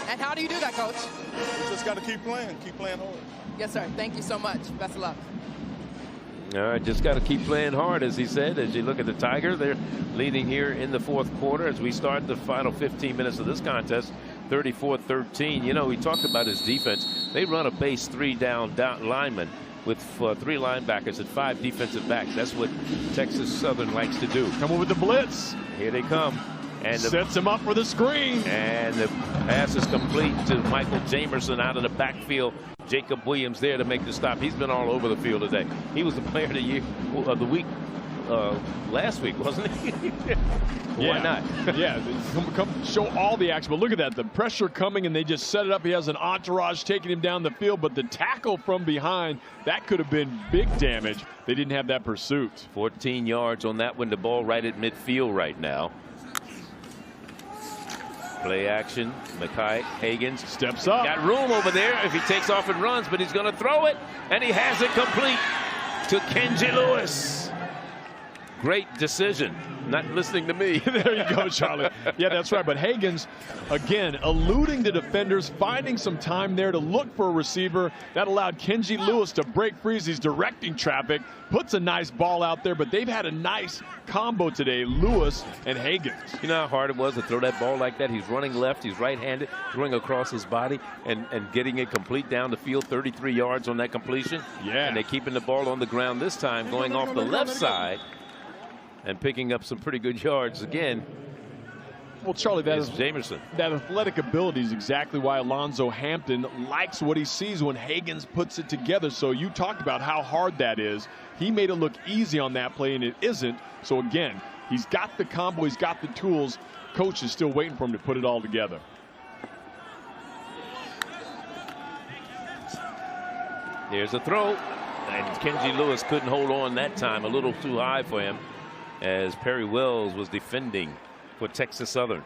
And how do you do that, Coach? We just got to keep playing hard. Yes, sir. Thank you so much. Best of luck. All right, just got to keep playing hard, as he said. As you look at the Tiger, they're leading here in the fourth quarter as we start the final 15 minutes of this contest, 34-13. You know, we talked about his defense. They run a base three down lineman with three linebackers and five defensive backs. That's what Texas Southern likes to do. Come with the blitz. Here they come. And sets him up for the screen. And the pass is complete to Michael Jamerson out of the backfield. Jacob Williams there to make the stop. He's been all over the field today. He was the player of the week last week, wasn't he? Why not? Yeah, come show all the action. But look at that, the pressure coming, and they just set it up. He has an entourage taking him down the field, but the tackle from behind, that could have been big damage. They didn't have that pursuit. 14 yards on that one. The ball right at midfield right now. Play action. Mekhi Hagans steps up. Got room over there if he takes off and runs, but he's going to throw it, and he has it complete to Kenji Lewis. Great decision. Not listening to me. There you go, Charlie. Yeah, that's right. But Hagans, again, eluding the defenders, finding some time there to look for a receiver. That allowed Kenji Lewis to break free as he's directing traffic. Puts a nice ball out there, but they've had a nice combo today, Lewis and Hagans. You know how hard it was to throw that ball like that? He's running left, he's right-handed, throwing across his body and getting it complete down the field, 33 yards on that completion. Yeah. And they're keeping the ball on the ground this time, going off the left side and picking up some pretty good yards again. Well, Charlie, that Jamerson. That athletic ability is exactly why Alonzo Hampton likes what he sees when Hagans puts it together. So you talked about how hard that is. He made it look easy on that play, and it isn't. So again, he's got the combo, he's got the tools. Coach is still waiting for him to put it all together. There's a throw, and Kenji Lewis couldn't hold on that time. A little too high for him, as Perry Wells was defending for Texas Southern.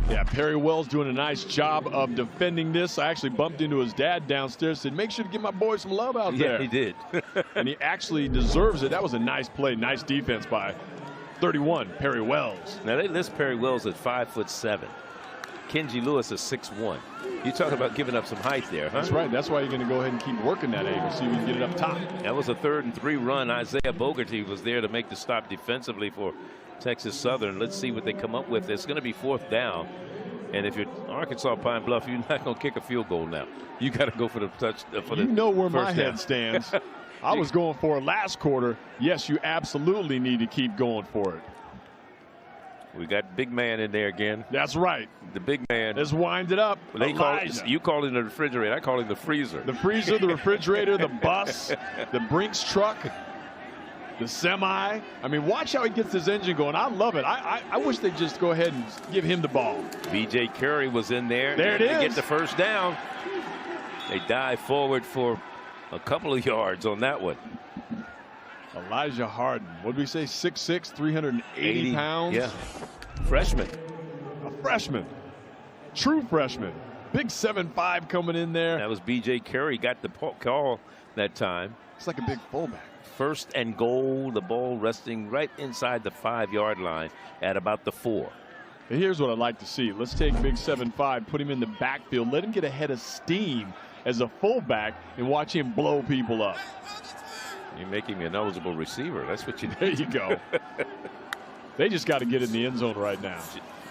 Yeah, Perry Wells doing a nice job of defending this. I actually bumped into his dad downstairs, said, make sure to give my boy some love out there. Yeah, he did. And he actually deserves it. That was a nice play, nice defense by 31, Perry Wells. Now they list Perry Wells at 5'7". Kenji Lewis is 6'1". You talk about giving up some height there, huh? That's right. That's why you're going to go ahead and keep working that angle, see if you can get it up top. That was a 3rd and 3 run. Isaiah Bogerty was there to make the stop defensively for Texas Southern. Let's see what they come up with. It's going to be 4th down. And if you're Arkansas Pine Bluff, you're not going to kick a field goal now. You got to go for the touch. For you know where my down. head stands. I was going for it last quarter. Yes, you absolutely need to keep going for it. We got big man in there again. That's right. The big man. Let's wind it up. You call him the refrigerator. I call him the freezer. The freezer, the refrigerator, the bus, the Brinks truck, the semi. I mean, watch how he gets his engine going. I love it. I wish they'd just go ahead and give him the ball. B.J. Curry was in there. There it is. They get the first down. They dive forward for a couple of yards on that one. Elijah Harden, what did we say, 6'6", 380 pounds? Yeah, freshman. A freshman, true freshman. Big 7'5" coming in there. That was B.J. Curry, got the call that time. It's like a big fullback. 1st and goal, the ball resting right inside the 5-yard line at about the 4. And here's what I'd like to see. Let's take big 7'5", put him in the backfield, let him get a head of steam as a fullback and watch him blow people up. You're making me an eligible receiver. That's what you need. There you go. They just got to get in the end zone right now.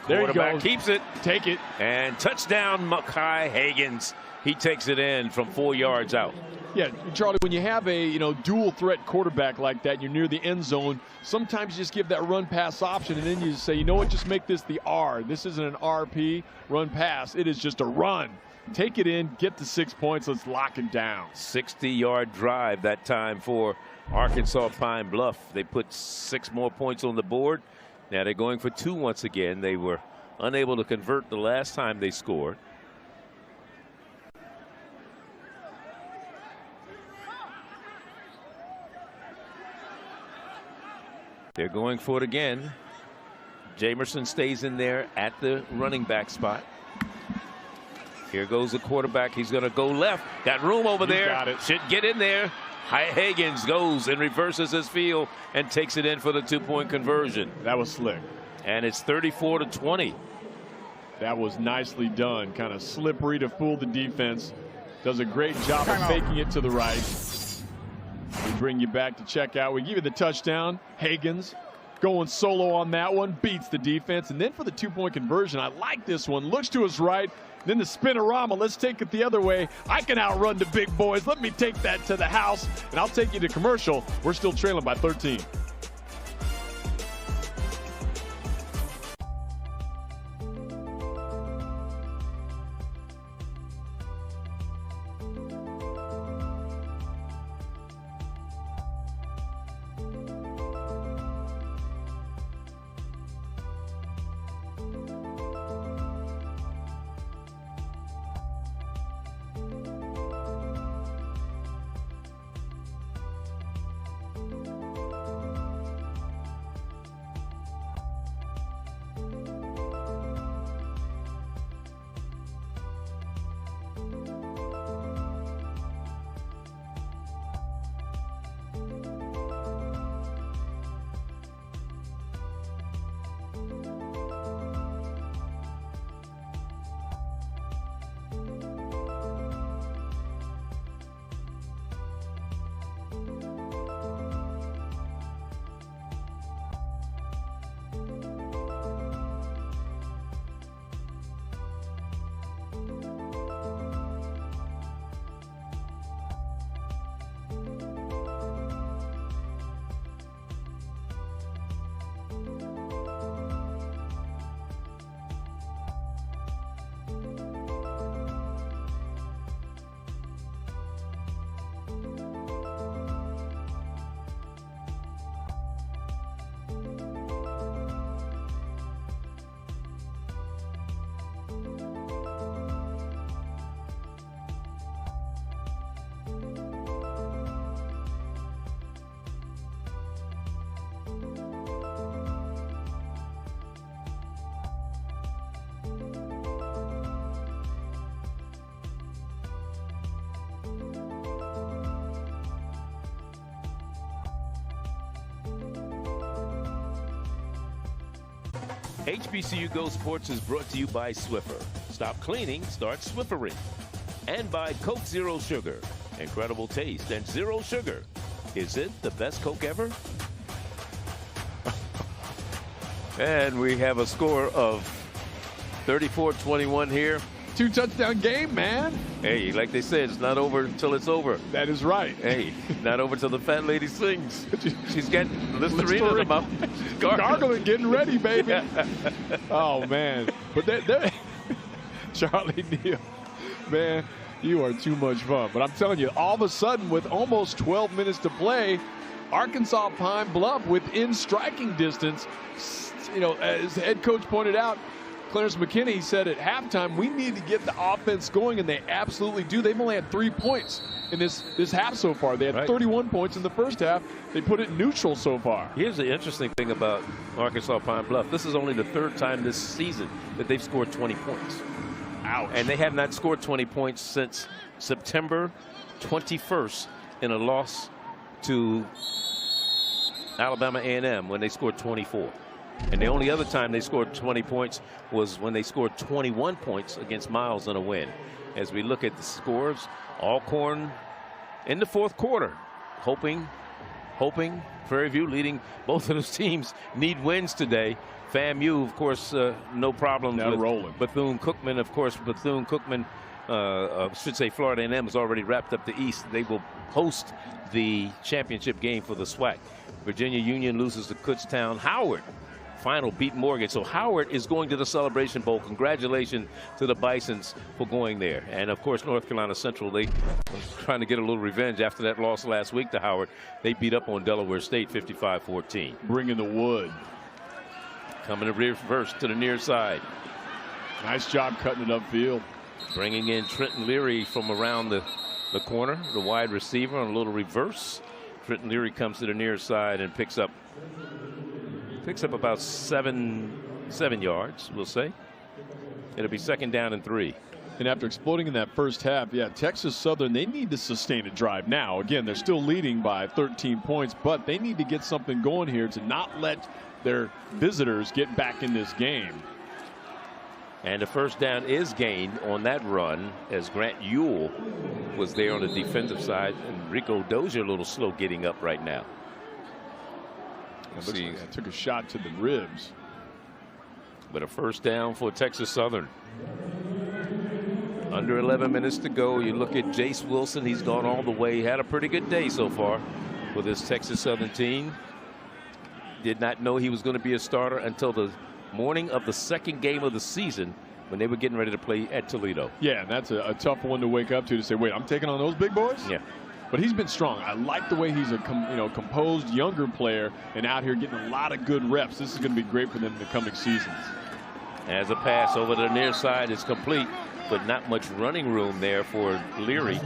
There you Quarterback go. keeps it. Take it. And touchdown, Makai Higgins. He takes it in from 4 yards out. Yeah, Charlie, when you have a dual threat quarterback like that, you're near the end zone, sometimes you just give that run pass option and then you just say, you know what, just make this the R. This isn't an RP run pass. It is just a run. Take it in, get the 6 points, let's lock it down. 60-yard drive that time for Arkansas Pine Bluff. They put 6 more points on the board. Now they're going for 2 once again. They were unable to convert the last time they scored. They're going for it again. Jamerson stays in there at the running back spot. Here goes the quarterback. He's going to go left. Got room over there. Got it. Should get in there. Higgins goes and reverses his field and takes it in for the 2-point conversion. That was slick. And it's 34-20. That was nicely done. Kind of slippery to fool the defense. Does a great job of faking it to the right. We bring you back to check out. We give you the touchdown. Higgins going solo on that one. Beats the defense. And then for the 2-point conversion, I like this one. Looks to his right. Then the spinorama. Let's take it the other way. I can outrun the big boys. Let me take that to the house, and I'll take you to commercial. We're still trailing by 13. HBCU Go Sports is brought to you by Swiffer. Stop cleaning, start Swiffering. And by Coke Zero Sugar. Incredible taste and zero sugar. Is it the best Coke ever? And we have a score of 34-21 here. 2-touchdown game, man. Hey, like they said, it's not over until it's over. That is right. Hey, not over till the fat lady sings. She's getting Listerine in her mouth. She's gargling, getting ready, baby. Oh, man. But Charlie Neal, man, you are too much fun. But I'm telling you, all of a sudden, with almost 12 minutes to play, Arkansas Pine Bluff within striking distance. You know, as the head coach pointed out, Clarence McKinney said at halftime, we need to get the offense going, and they absolutely do. They've only had 3 points in this half so far. They had 31 points in the first half. They put it neutral so far. Here's the interesting thing about Arkansas Pine Bluff. This is only the 3rd time this season that they've scored 20 points. Ouch. And they have not scored 20 points since September 21st in a loss to Alabama A&M when they scored 24. And the only other time they scored 20 points was when they scored 21 points against Miles in a win. As we look at the scores, Alcorn in the 4th quarter, hoping Prairie View leading both of those teams need wins today. FAMU, of course, no problem with rolling. Bethune-Cookman. Of course, Bethune-Cookman, should say Florida A&M has already wrapped up the East. They will host the championship game for the SWAC. Virginia Union loses to Kutztown. Howard final beat Morgan. So Howard is going to the Celebration Bowl. Congratulations to the Bisons for going there. And of course, North Carolina Central, they were trying to get a little revenge after that loss last week to Howard. They beat up on Delaware State 55-14. Bringing the wood. Coming to reverse to the near side. Nice job cutting it upfield. Bringing in Trenton Leary from around the corner, the wide receiver on a little reverse. Trenton Leary comes to the near side and picks up about seven yards, we'll say. It'll be 2nd down and 3. And after exploding in that first half, yeah, Texas Southern, they need to sustain a drive now. Again, they're still leading by 13 points, but they need to get something going here to not let their visitors get back in this game. And the 1st down is gained on that run as Grant Ewell was there on the defensive side. And Rico Dozier a little slow getting up right now. Like took a shot to the ribs. But a 1st down for Texas Southern. Under 11 minutes to go. You look at Jace Wilson. He's gone all the way. Had a pretty good day so far with this Texas Southern team. Did not know he was going to be a starter until the morning of the 2nd game of the season when they were getting ready to play at Toledo. Yeah, and that's a tough one to wake up to say, wait, I'm taking on those big boys? Yeah. But he's been strong. I like the way he's a composed younger player and out here getting a lot of good reps. This is going to be great for them in the coming seasons. As a pass over the near side is complete, but not much running room there for Leary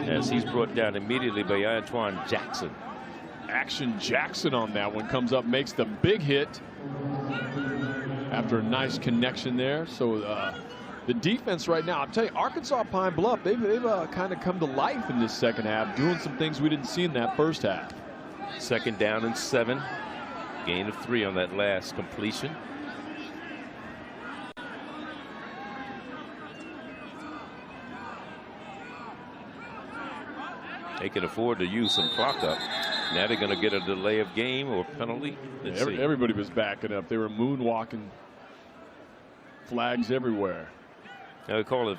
as he's brought down immediately by Antoine Jackson. Action Jackson on that one comes up, makes the big hit after a nice connection there. So the defense right now, I'm telling you, Arkansas Pine Bluff, they've kind of come to life in this 2nd half, doing some things we didn't see in that 1st half. 2nd down and 7. Gain of 3 on that last completion. They can afford to use some clock up. Now they're going to get a delay of game or penalty. Everybody was backing up. They were moonwalking. Flags everywhere. Now they call it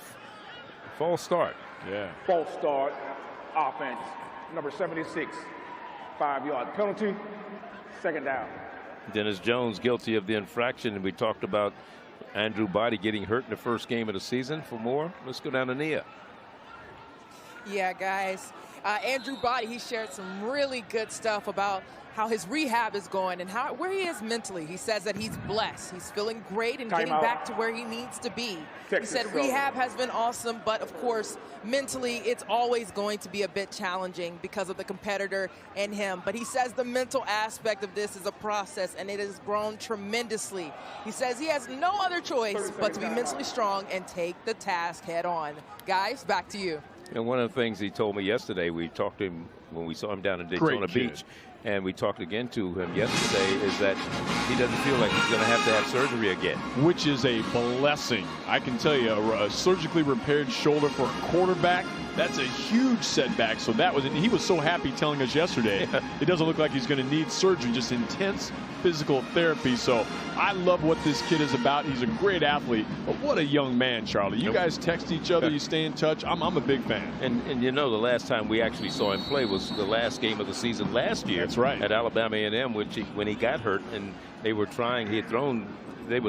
false start. Yeah. False start. Offense. Number 76. 5-yard penalty. 2nd down. Dennis Jones guilty of the infraction. And we talked about Andrew Body getting hurt in the 1st game of the season. For more, let's go down to Nia. Yeah, guys. Andrew Body, he shared some really good stuff about how his rehab is going and where he is mentally. He says that he's blessed. He's feeling great and getting back to where he needs to be. He said rehab has been awesome, but of course, mentally, it's always going to be a bit challenging because of the competitor in him. But he says the mental aspect of this is a process, and it has grown tremendously. He says he has no other choice but to be mentally strong and take the task head on. Guys, back to you. And one of the things he told me yesterday, we talked to him when we saw him down in Daytona Beach. and we talked again to him yesterday, is that he doesn't feel like he's going to have surgery again. Which is a blessing. I can tell you, a surgically repaired shoulder for a quarterback, that's a huge setback. So he was so happy telling us yesterday, it doesn't look like he's going to need surgery, just intense physical therapy. So I love what this kid is about. He's a great athlete, but what a young man, Charlie. You guys text each other, you stay in touch. I'm a big fan. And you know, the last time we actually saw him play was the last game of the season last year. That's right. At Alabama A&M, when he got hurt and they were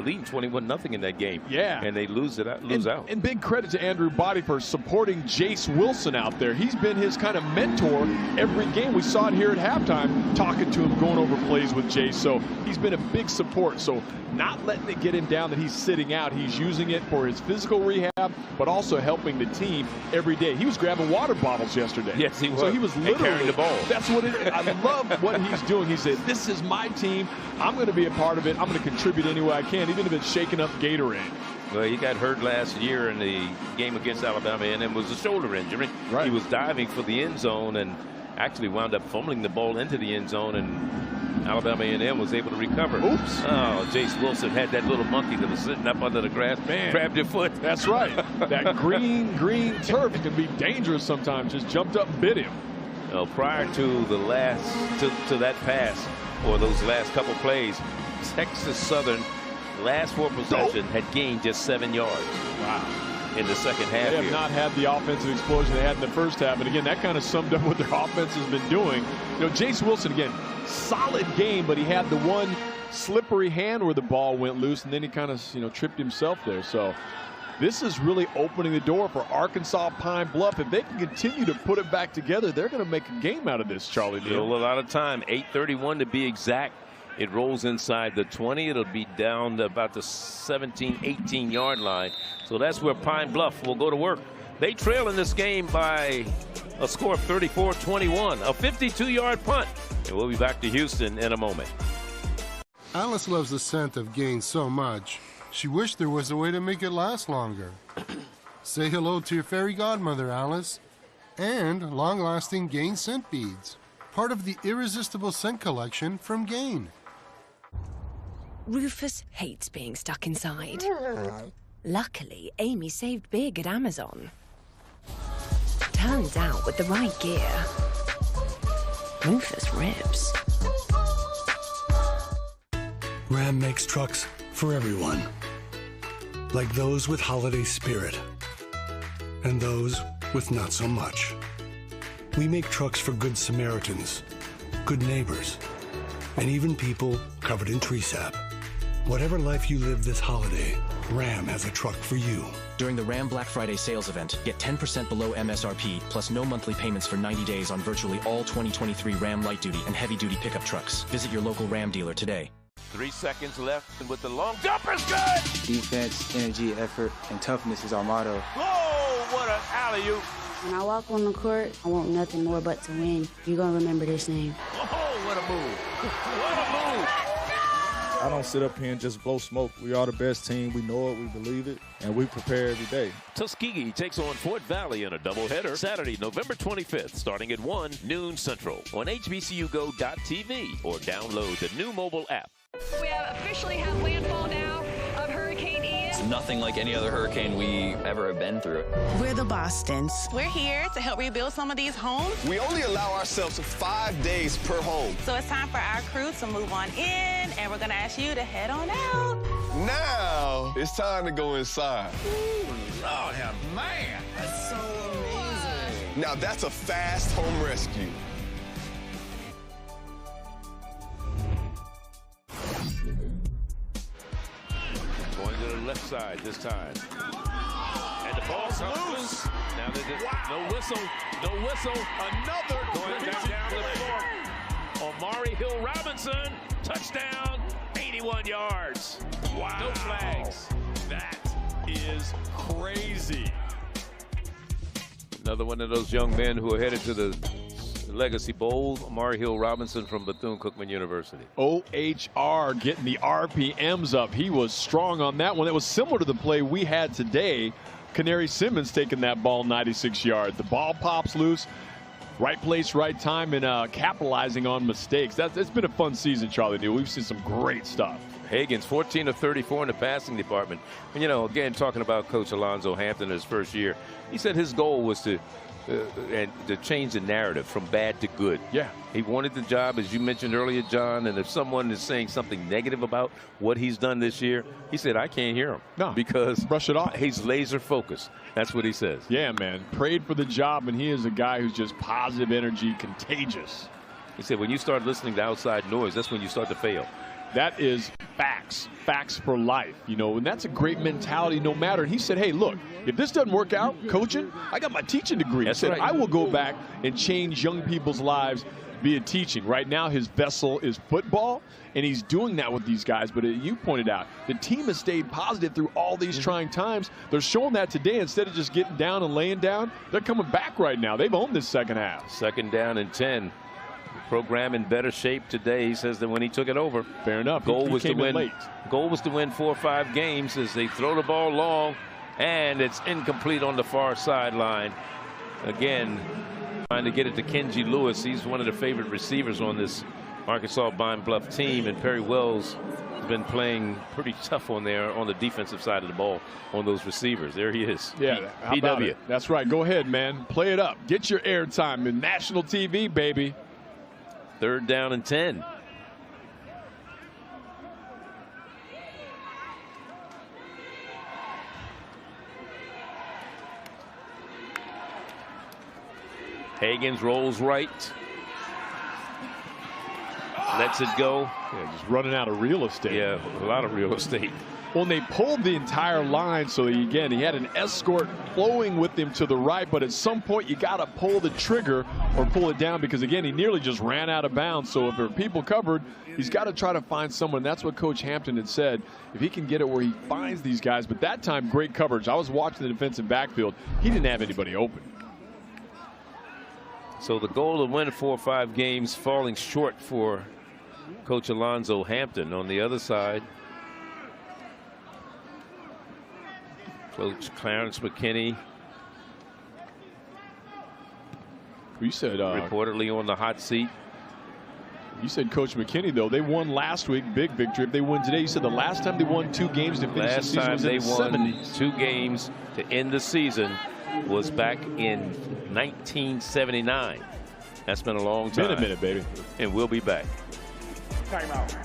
leading 21-0 in that game. Yeah. And they lose out. And big credit to Andrew Body for supporting Jace Wilson out there. He's been his kind of mentor every game. We saw it here at halftime, talking to him, going over plays with Jace. So he's been a big support. So not letting it get him down that he's sitting out. He's using it for his physical rehab, but also helping the team every day. He was grabbing water bottles yesterday. Yes, he was. So he was literally carrying the ball. That's what it is. I love what he's doing. He said, this is my team. I'm going to be a part of it. I'm going to contribute any way I can, even if it's shaking up Gatorade. Well, he got hurt last year in the game against Alabama, and it was a shoulder injury. Right. He was diving for the end zone and actually wound up fumbling the ball into the end zone, and Alabama A&M was able to recover. Oops. Oh, Jace Wilson had that little monkey that was sitting up under the grass. Man, grabbed your foot. That's right. That green turf can be dangerous sometimes. Just jumped up and bit him. Well, prior to the to that pass, or those last couple plays, Texas Southern, last 4 possessions, had gained just 7 yards. Wow. In the second half. They have not had the offensive explosion they had in the first half. And again, that kind of summed up what their offense has been doing. You know, Jace Wilson, again, solid game, but he had the one slippery hand where the ball went loose, and then he kind of, tripped himself there. So this is really opening the door for Arkansas Pine Bluff. If they can continue to put it back together, they're going to make a game out of this, Charlie. Still a lot of time, 8:31 to be exact. It rolls inside the 20. It'll be down to about the 17, 18-yard line. So that's where Pine Bluff will go to work. They trail in this game by a score of 34-21, a 52-yard punt. And we'll be back to Houston in a moment. Alice loves the scent of Gain so much, she wished there was a way to make it last longer. Say hello to your fairy godmother, Alice, and long-lasting Gain scent beads, part of the irresistible scent collection from Gain. Rufus hates being stuck inside. Luckily, Amy saved big at Amazon. Turns out, with the right gear, Rufus rips. Ram makes trucks for everyone. Like those with holiday spirit. And those with not so much. We make trucks for good Samaritans, good neighbors, and even people covered in tree sap. Whatever life you live this holiday, Ram has a truck for you. During the Ram Black Friday sales event, get 10% below MSRP, plus no monthly payments for 90 days on virtually all 2023 Ram light-duty and heavy-duty pickup trucks. Visit your local Ram dealer today. 3 seconds left, and with the long jumper's good! Defense, energy, effort, and toughness is our motto. Whoa, what an alley-oop. When I walk on the court, I want nothing more but to win. You're going to remember this name. Oh, what a move. What a move. I don't sit up here and just blow smoke. We are the best team. We know it. We believe it. And we prepare every day. Tuskegee takes on Fort Valley in a doubleheader Saturday, November 25th, starting at 1 noon Central on HBCUGO.TV or download the new mobile app. We have officially had landfall now of Hurricane Ian. It's nothing like any other hurricane we ever have been through. We're the Bostons. We're here to help rebuild some of these homes. We only allow ourselves 5 days per home. So it's time for our crew to move on in, and we're going to ask you to head on out. Now it's time to go inside. Ooh, Lord have man. That's so amazing. Now that's a fast home rescue. Going to the left side this time. And the ball comes loose. Now no whistle. No whistle. Another going back down the floor. Omari Hill Robinson. Touchdown. 81 yards. Wow. No flags. That is crazy. Another one of those young men who are headed to the Legacy Bowl, Omari Hill Robinson from Bethune-Cookman University. OHR getting the RPMs up. He was strong on that one. It was similar to the play we had today. Canary Simmons taking that ball 96 yards. The ball pops loose. right place, right time, and capitalizing on mistakes. It's been a fun season, Charlie Neal. We've seen some great stuff. Hagan's 14 of 34 in the passing department. And, you know, again, talking about Coach Alonzo Hampton in his first year, he said his goal was to change the narrative from bad to good. Yeah. He wanted the job, as you mentioned earlier, John, and if someone is saying something negative about what he's done this year, he said, I can't hear him. No. Because brush it off. He's laser focused. That's what he says. Yeah, man. Prayed for the job, and he is a guy who's just positive energy, contagious. He said when you start listening to outside noise, that's when you start to fail. That is facts for life, you know, and that's a great mentality no matter. And he said, hey, look, if this doesn't work out, coaching, I got my teaching degree. That's he said, right. I will go back and change young people's lives via teaching. Right now, his vessel is football, and he's doing that with these guys. But you pointed out, the team has stayed positive through all these trying times. They're showing that today. Instead of just getting down and laying down, they're coming back right now. They've owned this second half. Second down and 10. Program in better shape today, he says, than when he took it over. Fair enough. Goal He was to came in win. late. Goal was to win 4 or 5 games as they throw the ball long, and it's incomplete on the far sideline. Again, trying to get it to Kenji Lewis. He's one of the favorite receivers on this Arkansas Pine Bluff team, and Perry Wells has been playing pretty tough on there on the defensive side of the ball on those receivers. There he is. Yeah, how about it? That's right. Go ahead, man. Play it up. Get your airtime in national TV, baby. Third down and 10. Hagens rolls right. Lets it go. Yeah, just running out of real estate. Yeah, a lot of real estate. Well, they pulled the entire line, so again, he had an escort flowing with him to the right, but at some point you got to pull the trigger or pull it down because, again, he nearly just ran out of bounds. So if there are people covered, he's got to try to find someone. That's what Coach Hampton had said, if he can get it where he finds these guys. But that time, great coverage. I was watching the defensive backfield. He didn't have anybody open. So the goal to win 4 or 5 games falling short for Coach Alonzo Hampton. On the other side, Coach Clarence McKinney. You said reportedly on the hot seat. You said Coach McKinney, though. They won last week, big victory. If they win today, you said the last time they won 2 games to finish the season was in the 70s. Last time they won 2 games to end the season was back in 1979. That's been a long time. Been a minute, baby. And we'll be back. Time out.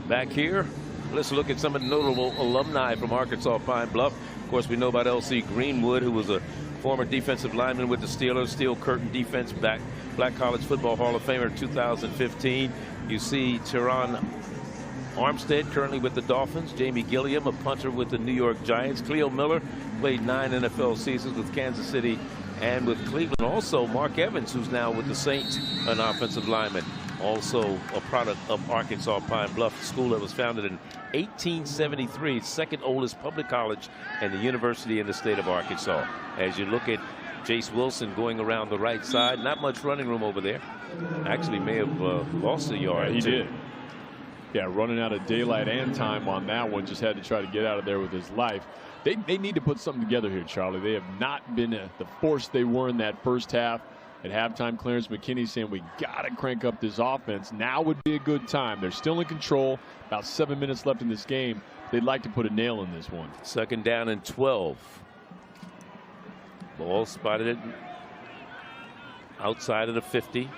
Back here, let's look at some of the notable alumni from Arkansas Pine Bluff. Of course, we know about L.C. Greenwood, who was a former defensive lineman with the Steelers, Steel Curtain defense back, Black College Football Hall of Famer 2015. You see Teron Armstead currently with the Dolphins, Jamie Gilliam, a punter with the New York Giants, Cleo Miller played 9 NFL seasons with Kansas City and with Cleveland. Also Mark Evans, who's now with the Saints, an offensive lineman, also a product of Arkansas Pine Bluff, school that was founded in 1873, second oldest public college and the university in the state of Arkansas. As you look at Jace Wilson going around the right side, not much running room over there. Actually may have lost a yard. Yeah, he did. Yeah, running out of daylight and time on that one. Just had to try to get out of there with his life. They need to put something together here, Charlie. They have not been the force they were in that first half. At halftime, Clarence McKinney saying we got to crank up this offense. Now would be a good time. They're still in control. About 7 minutes left in this game. They'd like to put a nail in this one. 2nd down and 12. Ball spotted outside of the 50.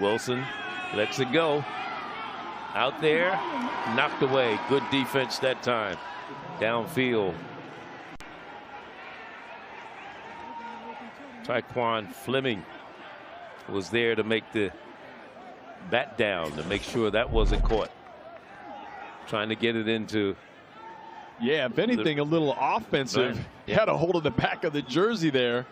Wilson lets it go. Out there, knocked away. Good defense that time. Downfield. Tyquan Fleming was there to make the bat down, to make sure that wasn't caught. Trying to get it into. Yeah, if anything, a little offensive. Right. He had a hold of the back of the jersey there.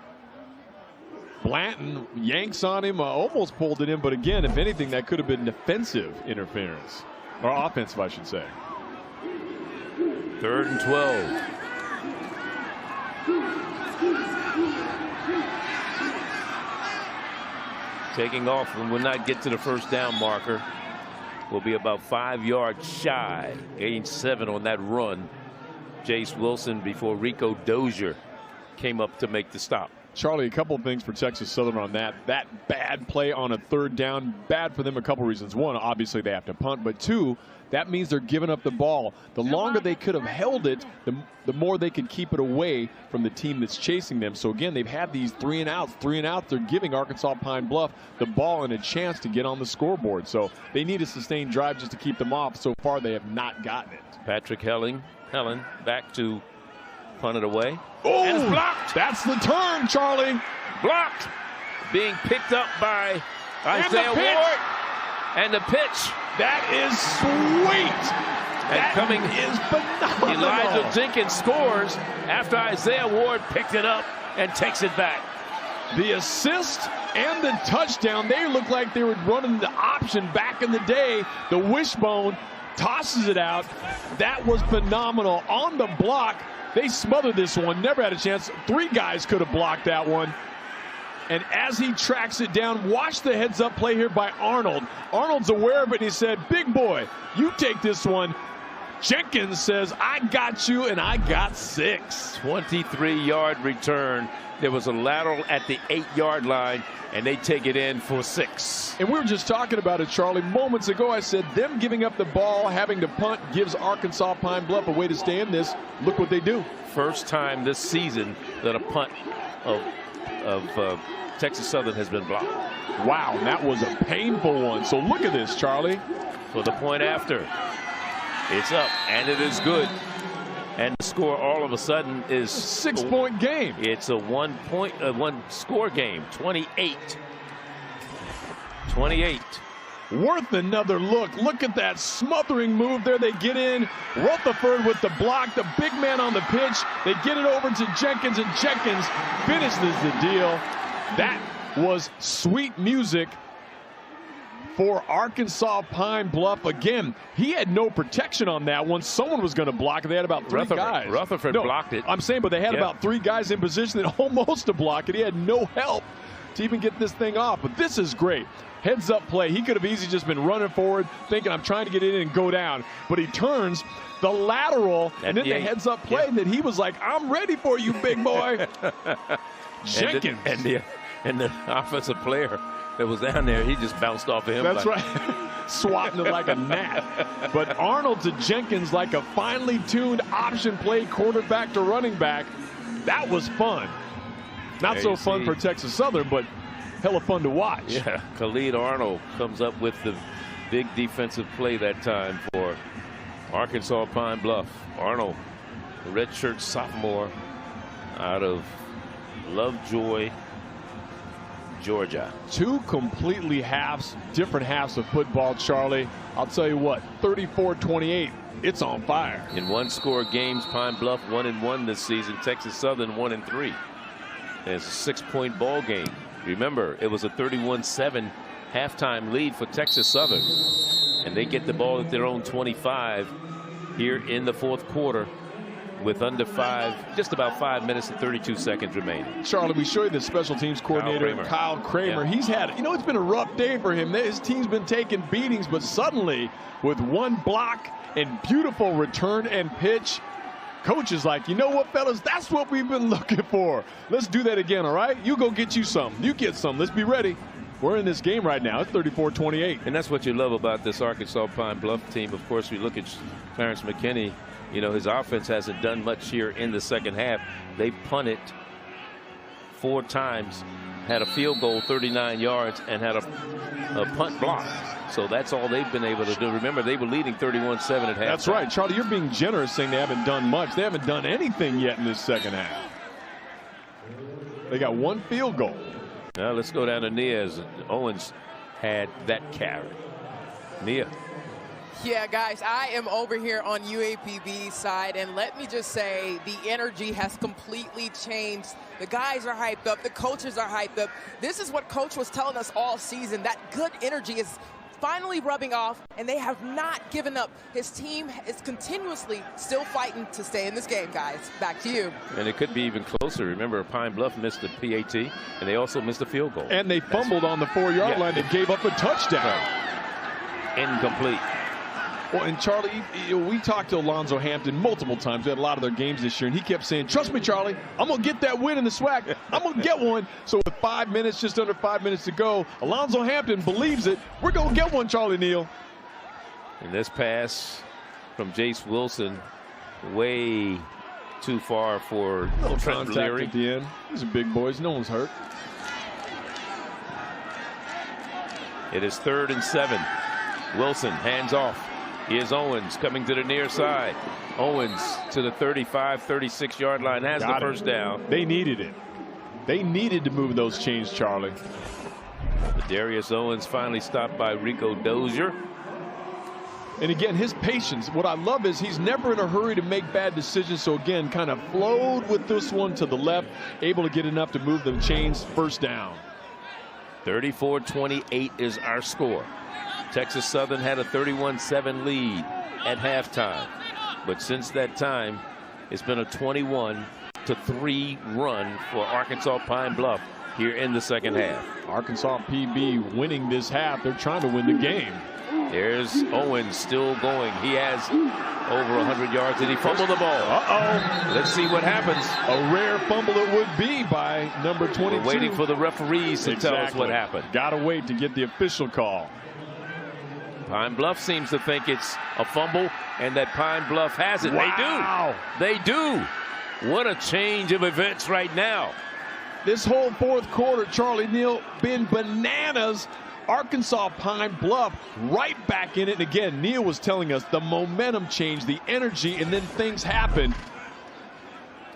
Blanton yanks on him, almost pulled it in, but again, if anything, that could have been defensive interference, or offensive, I should say. 3rd and 12. Taking off and will not get to the first down marker. Will be about 5 yards shy. Gained 7 on that run. Jace Wilson before Rico Dozier came up to make the stop. Charlie, a couple of things for Texas Southern on that. That bad play on a 3rd down, bad for them a couple reasons. One, obviously they have to punt, but 2, that means they're giving up the ball. The longer they could have held it, the more they could keep it away from the team that's chasing them. So again, they've had these 3 and outs. They're giving Arkansas Pine Bluff the ball and a chance to get on the scoreboard. So they need a sustained drive just to keep them off. So far, they have not gotten it. Patrick Helen back to punt it away. Oh, and it's blocked. That's the turn, Charlie. Blocked. Being picked up by Isaiah Ward. And the pitch. That is sweet. And that coming is phenomenal. Elijah Jenkins scores after Isaiah Ward picked it up and takes it back. The assist and the touchdown, they look like they were running the option back in the day. The wishbone tosses it out. That was phenomenal. On the block, they smothered this one. Never had a chance. 3 guys could have blocked that one. And as he tracks it down, watch the heads-up play here by Arnold. Arnold's aware of it, and he said, big boy, you take this one. Jenkins says, I got you, and I got 6. 23-yard return. There was a lateral at the 8-yard line, and they take it in for 6. And we were just talking about it, Charlie. Moments ago, I said them giving up the ball, having to punt, gives Arkansas Pine Bluff a way to stay in this. Look what they do. First time this season that a punt of Texas Southern has been blocked. Wow, that was a painful one. So look at this, Charlie. For the point after. It's up, and it is good. And the score all of a sudden is 6-point game. It's a one score game. 28. Worth another look. Look at that smothering move there. They get in. Rutherford with the block. The big man on the pitch. They get it over to Jenkins, and Jenkins finishes the deal. That was sweet music for Arkansas Pine Bluff. Again, he had no protection on that one. Someone was going to block it. They had about 3 guys. Rutherford blocked it. I'm saying, but they had about 3 guys in position that almost to block it. He had no help to even get this thing off. But this is great. Heads up play. He could have easily just been running forward, thinking I'm trying to get in and go down. But he turns the lateral and then the heads up play that he was like, I'm ready for you, big boy. Jenkins. And the offensive player that was down there, he just bounced off of him. That's right. Swatting it like a gnat. But Arnold to Jenkins like a finely tuned option play, quarterback to running back. That was fun. Not so fun for Texas Southern, but hella fun to watch. Yeah, Khalid Arnold comes up with the big defensive play that time for Arkansas Pine Bluff. Arnold, the redshirt sophomore out of Lovejoy, Georgia. Two completely different halves of football, Charlie. I'll tell you what, 34-28, it's on fire. In one-score games, Pine Bluff 1-1 this season. Texas Southern 1-3. It's a 6-point ball game. Remember, it was a 31-7 halftime lead for Texas Southern, and they get the ball at their own 25 here in the fourth quarter with just about 5 minutes and 32 seconds remaining. Charlie, we show you the special teams coordinator, Kyle Kramer. Yeah. He's had, it's been a rough day for him. His team's been taking beatings, but suddenly with one block and beautiful return and pitch, coach is like, you know what, fellas, that's what we've been looking for. Let's do that again, all right? You go get you some. You get some. Let's be ready. We're in this game right now. It's 34-28. And that's what you love about this Arkansas Pine Bluff team. Of course, we look at Clarence McKinney. His offense hasn't done much here in the second half. They punted 4 times, had a field goal 39 yards, and had a punt block. So that's all they've been able to do. Remember, they were leading 31-7 at half. That's right, Charlie. You're being generous saying they haven't done much. They haven't done anything yet in this second half. They got 1 field goal. Now let's go down to Nia as Owens had that carry. Nia. Yeah, guys, I am over here on UAPB side, and let me just say the energy has completely changed. The guys are hyped up. The coaches are hyped up. This is what Coach was telling us all season. That good energy is finally rubbing off, and they have not given up. His team is continuously still fighting to stay in this game, guys. Back to you. And it could be even closer. Remember, Pine Bluff missed the PAT, and they also missed a field goal. And they fumbled on the 4-yard line and gave up a touchdown. Right. Incomplete. Well, and Charlie, we talked to Alonzo Hampton multiple times. We had a lot of their games this year, and he kept saying, trust me, Charlie, I'm going to get that win in the SWAC. I'm going to get one. So with 5 minutes, just under 5 minutes to go, Alonzo Hampton believes it. We're going to get one, Charlie Neal. And this pass from Jace Wilson, way too far for Trent Leary. At the end. These are big boys. No one's hurt. It is 3rd and 7. Wilson hands off. Here's Owens coming to the near side. Owens to the 35, 36-yard line, has the first down. They needed it. They needed to move those chains, Charlie. Darius Owens finally stopped by Rico Dozier. And again, his patience. What I love is he's never in a hurry to make bad decisions. So again, kind of flowed with this one to the left, able to get enough to move them chains. First down. 34-28 is our score. Texas Southern had a 31-7 lead at halftime. But since that time, it's been a 21-3 run for Arkansas Pine Bluff here in the second half. Arkansas PB winning this half. They're trying to win the game. There's Owens still going. He has over 100 yards. Did he fumble the ball? Uh-oh. Let's see what happens. A rare fumble it would be by number 22. We're waiting for the referees to tell us what happened. Gotta wait to get the official call. Pine Bluff seems to think it's a fumble and that Pine Bluff has it. Wow. They do. What a change of events right now. This whole fourth quarter, Charlie Neal, been bananas. Arkansas Pine Bluff right back in it. And again, Neal was telling us the momentum changed, the energy, and then things happened.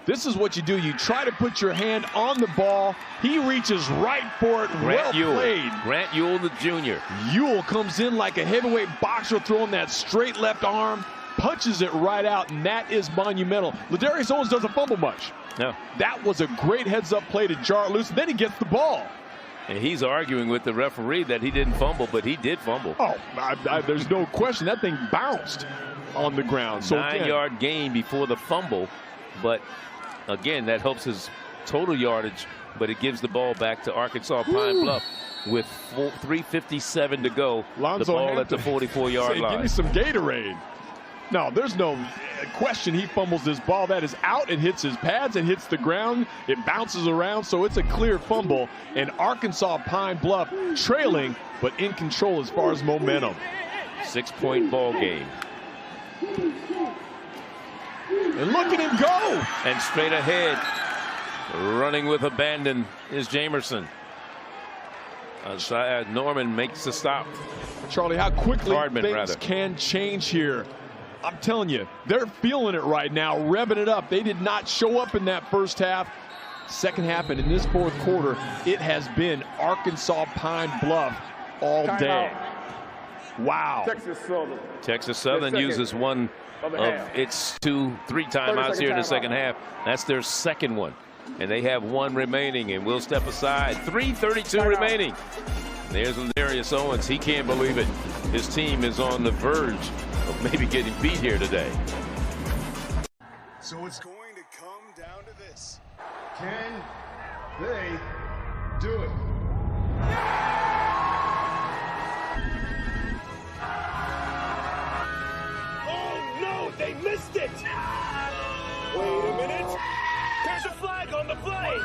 This is what you do. You try to put your hand on the ball. He reaches right for it. Well played. Grant Ewell, the junior. Ewell comes in like a heavyweight boxer, throwing that straight left arm, punches it right out, and that is monumental. Ladarius Owens doesn't fumble much. No. That was a great heads-up play to jar it loose, and then he gets the ball. And he's arguing with the referee that he didn't fumble, but he did fumble. Oh, there's no question. That thing bounced on the ground. So 9-yard gain before the fumble, but again, that helps his total yardage, but it gives the ball back to Arkansas Pine Bluff with 3:57 to go. Lonzo the ball Hampton at the 44-yard line. Give me some Gatorade. No, there's no question he fumbles this ball. That is out. It hits his pads. It hits the ground. It bounces around, so it's a clear fumble. And Arkansas Pine Bluff trailing, but in control as far as momentum. 6-point ball game. And look at him go. And straight ahead, running with abandon, is Jamerson. Norman makes the stop. Charlie, how quickly Hardman, things can change here. I'm telling you, they're feeling it right now, revving it up. They did not show up in that first half. Second half, and in this fourth quarter, it has been Arkansas Pine Bluff all day. Wow. Texas Southern uses one of its 2-3 timeouts here in the second half. That's their second one. And they have one remaining, and we'll step aside. 3:32 remaining. There's Ladarius Owens. He can't believe it. His team is on the verge of maybe getting beat here today. So it's going to come down to this. Can they do it? Oh, no, they missed it. Wait a minute. There's a flag on the play.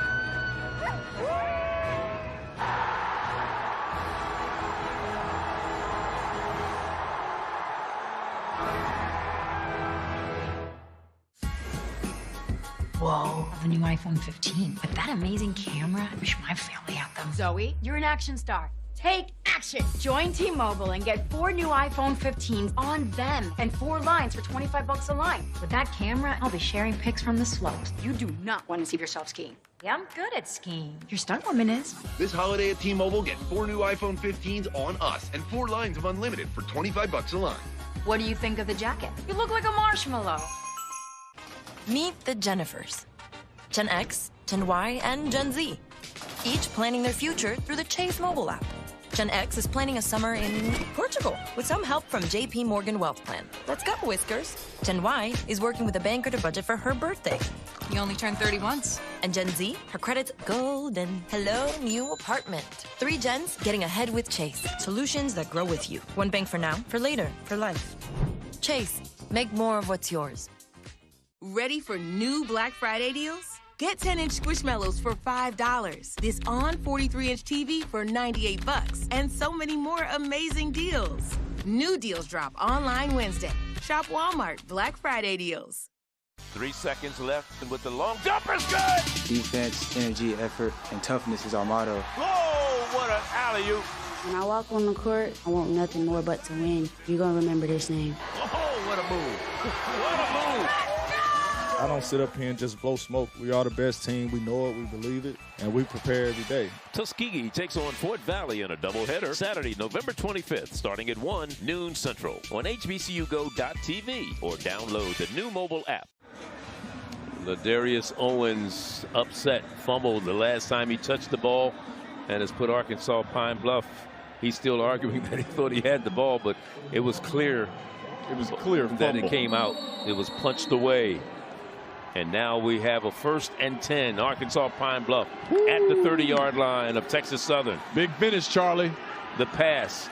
Whoa, the new iPhone 15. With that amazing camera, I wish my family had them. Zoe, you're an action star. Take action. Join T-Mobile and get 4 new iPhone 15s on them and 4 lines for $25 a line. With that camera, I'll be sharing pics from the slopes. You do not want to see yourself skiing. Yeah, I'm good at skiing. Your stunt woman is. This holiday at T-Mobile, get 4 new iPhone 15s on us and 4 lines of unlimited for $25 a line. What do you think of the jacket? You look like a marshmallow. Meet the Jennifers. Gen X, Gen Y, and Gen Z. Each planning their future through the Chase mobile app. Gen X is planning a summer in Portugal with some help from JP Morgan Wealth Plan. Let's go, Whiskers. Gen Y is working with a banker to budget for her birthday. You only turned 30 once. And Gen Z, her credit's golden. Hello, new apartment. 3 gens getting ahead with Chase. Solutions that grow with you. One bank for now, for later, for life. Chase, make more of what's yours. Ready for new Black Friday deals? Get 10-inch Squishmallows for $5. This on 43-inch TV for $98. And so many more amazing deals. New deals drop online Wednesday. Shop Walmart Black Friday deals. 3 seconds left, and with the long jumper's good. Defense, energy, effort, and toughness is our motto. Oh, what an alley-oop. When I walk on the court, I want nothing more but to win. You're going to remember this name. Oh, what a move. What a move. I don't sit up here and just blow smoke. We are the best team. We know it. We believe it. And we prepare every day. Tuskegee takes on Fort Valley in a doubleheader Saturday, November 25th, starting at 1 noon Central on HBCUGO.TV or download the new mobile app. Ladarius Owens upset, fumbled the last time he touched the ball and has put Arkansas Pine Bluff. He's still arguing that he thought he had the ball, but it was clear. It was clear that it came out. It was punched away. And now we have a 1st and 10. Arkansas Pine Bluff at the 30-yard line of Texas Southern. Big finish, Charlie. The pass.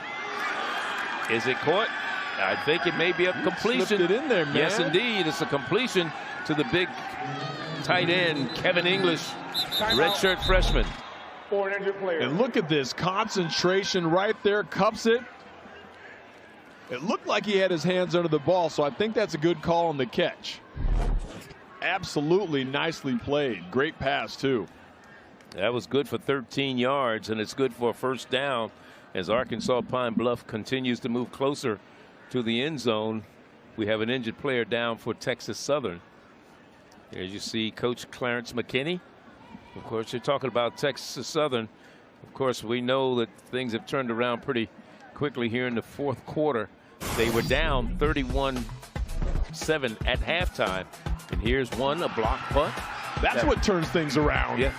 Is it caught? I think it may be a completion. Slipped it in there, man. Yes, indeed. It's a completion to the big tight end, Kevin English, redshirt freshman. 4 injured players. And look at this concentration right there. Cups it. It looked like he had his hands under the ball, so I think that's a good call on the catch. Absolutely nicely played. Great pass, too. That was good for 13 yards, and it's good for a 1st down as Arkansas Pine Bluff continues to move closer to the end zone. We have an injured player down for Texas Southern. As you see, Coach Clarence McKinney. Of course, you're talking about Texas Southern. Of course, we know that things have turned around pretty quickly here in the 4th quarter. They were down 31-7 at halftime. And here's one, a block punt. That's what turns things around. Yeah.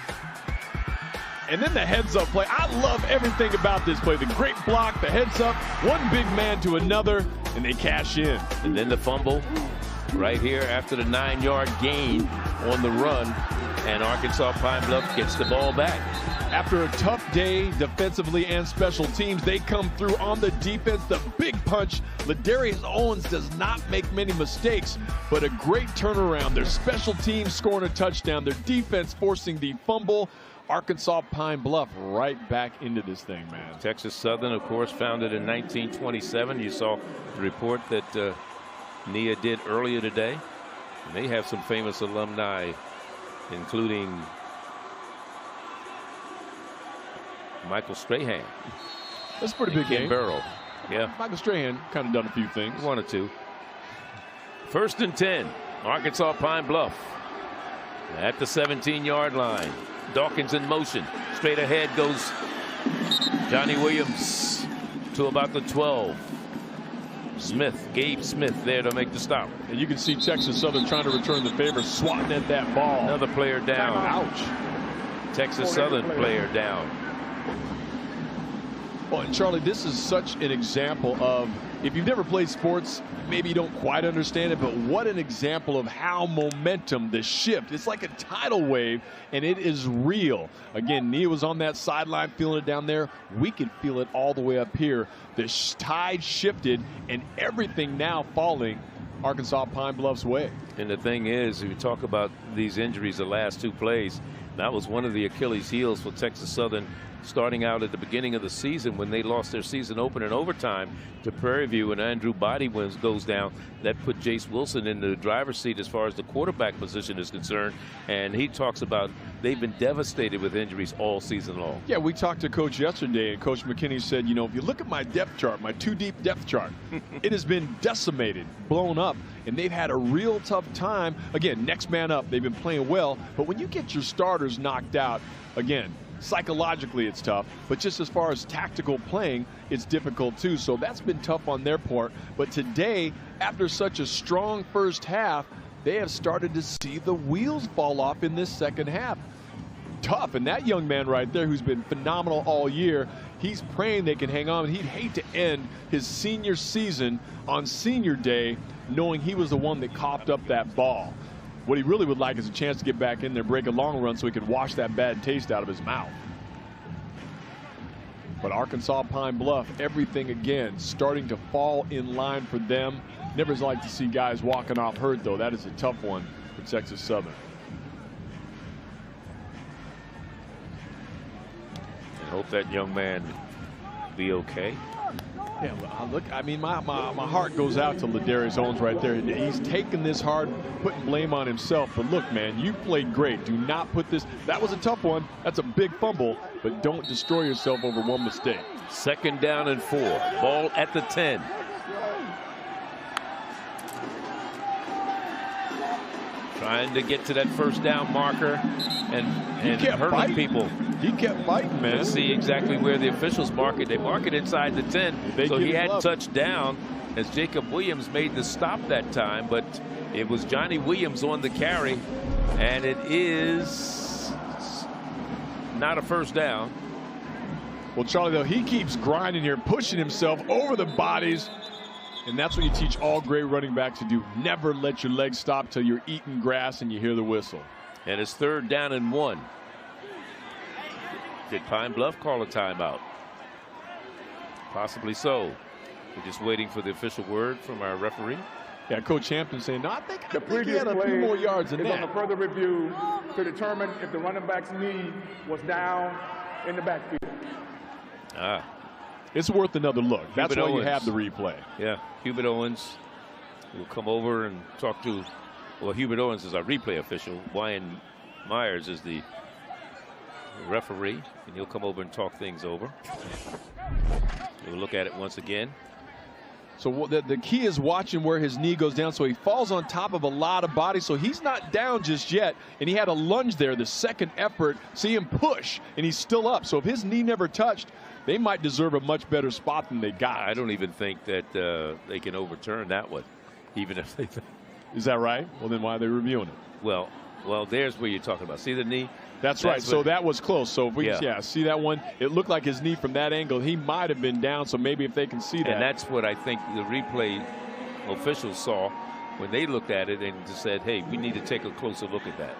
And then the heads-up play. I love everything about this play. The great block, the heads-up, one big man to another, and they cash in. And then the fumble right here after the 9-yard gain on the run. And Arkansas Pine Bluff gets the ball back. After a tough day defensively and special teams, they come through on the defense. The big punch. Ladarius Owens does not make many mistakes, but a great turnaround. Their special teams scoring a touchdown. Their defense forcing the fumble. Arkansas Pine Bluff right back into this thing, man. Texas Southern, of course, founded in 1927. You saw the report that Nia did earlier today. And they have some famous alumni, including Michael Strahan. That's a pretty big game. Barrow. Yeah. Michael Strahan kind of done a few things. 1 or 2. First and 10. Arkansas Pine Bluff at the 17-yard line. Dawkins in motion. Straight ahead goes Johnny Williams to about the 12. Gabe Smith there to make the stop. And you can see Texas Southern trying to return the favor, swatting at that ball. Another player down. Ouch. Texas Southern player down. Well, and Charlie, this is such an example of, if you've never played sports, maybe you don't quite understand it, but what an example of how momentum, the shift, it's like a tidal wave, and it is real. Again, Nia was on that sideline feeling it down there. We can feel it all the way up here. The tide shifted, and everything now falling Arkansas Pine Bluff's way. And the thing is, if you talk about these injuries, the last two plays, that was one of the Achilles heels for Texas Southern starting out at the beginning of the season when they lost their season opener in overtime to Prairie View, and Andrew Body goes down. That put Jace Wilson in the driver's seat as far as the quarterback position is concerned. And he talks about they've been devastated with injuries all season long. Yeah, we talked to Coach yesterday, and Coach McKinney said, you know, if you look at my depth chart, my two-deep depth chart, it has been decimated, blown up, and they've had a real tough time. Again, next man up, they've been playing well, but when you get your starters knocked out, again, psychologically it's tough, but just as far as tactical playing, it's difficult too. So that's been tough on their part. But today, after such a strong first half, they have started to see the wheels fall off in this second half. Tough. And that young man right there, who's been phenomenal all year, he's praying they can hang on. He'd hate to end his senior season on senior day knowing he was the one that coughed up that ball. What he really would like is a chance to get back in there, break a long run so he could wash that bad taste out of his mouth. But Arkansas Pine Bluff, everything again starting to fall in line for them. Never like to see guys walking off hurt, though. That is a tough one for Texas Southern. I hope that young man be okay. Yeah, look, I mean, my heart goes out to Ladarius Owens right there. He's taking this hard, putting blame on himself. But look, man, you played great. Do not put this. That was a tough one. That's a big fumble, but don't destroy yourself over one mistake. Second down and 4. Ball at the 10. Trying to get to that first down marker and hurting people. He kept fighting, man. Let's see exactly where the officials mark it. They mark it inside the 10. So he had touched down as Jacob Williams made the stop that time, but it was Johnny Williams on the carry, and it is not a first down. Well, Charlie, though, he keeps grinding here, pushing himself over the bodies. And that's what you teach all great running backs to do. Never let your legs stop till you're eating grass and you hear the whistle. And it's third down and 1. Did Pine Bluff call a timeout? Possibly so. We're just waiting for the official word from our referee. Yeah, Coach Hampton saying, no, I think he had a play few more yards than is that. on the further review to determine if the running back's knee was down in the backfield. It's worth another look. That's Hubert why Owens. you have the replay. Yeah, Hubert Owens will come over and talk to, well, Hubert Owens is our replay official. Wyan Myers is the referee, and he'll come over and talk things over. We'll look at it once again. So the key is watching where his knee goes down, so he falls on top of a lot of bodies, so he's not down just yet, and he had a lunge there, the second effort, see him push, and he's still up. So if his knee never touched, they might deserve a much better spot than they got. I don't even think that they can overturn that one, even if they think. Is that right? Well, then why are they reviewing it? Well, there's where you're talking about. See the knee? That's right. So that was close. So if we see that one, it looked like his knee from that angle. He might have been down. So maybe if they can see that. And that's what I think the replay officials saw when they looked at it and just said, hey, we need to take a closer look at that.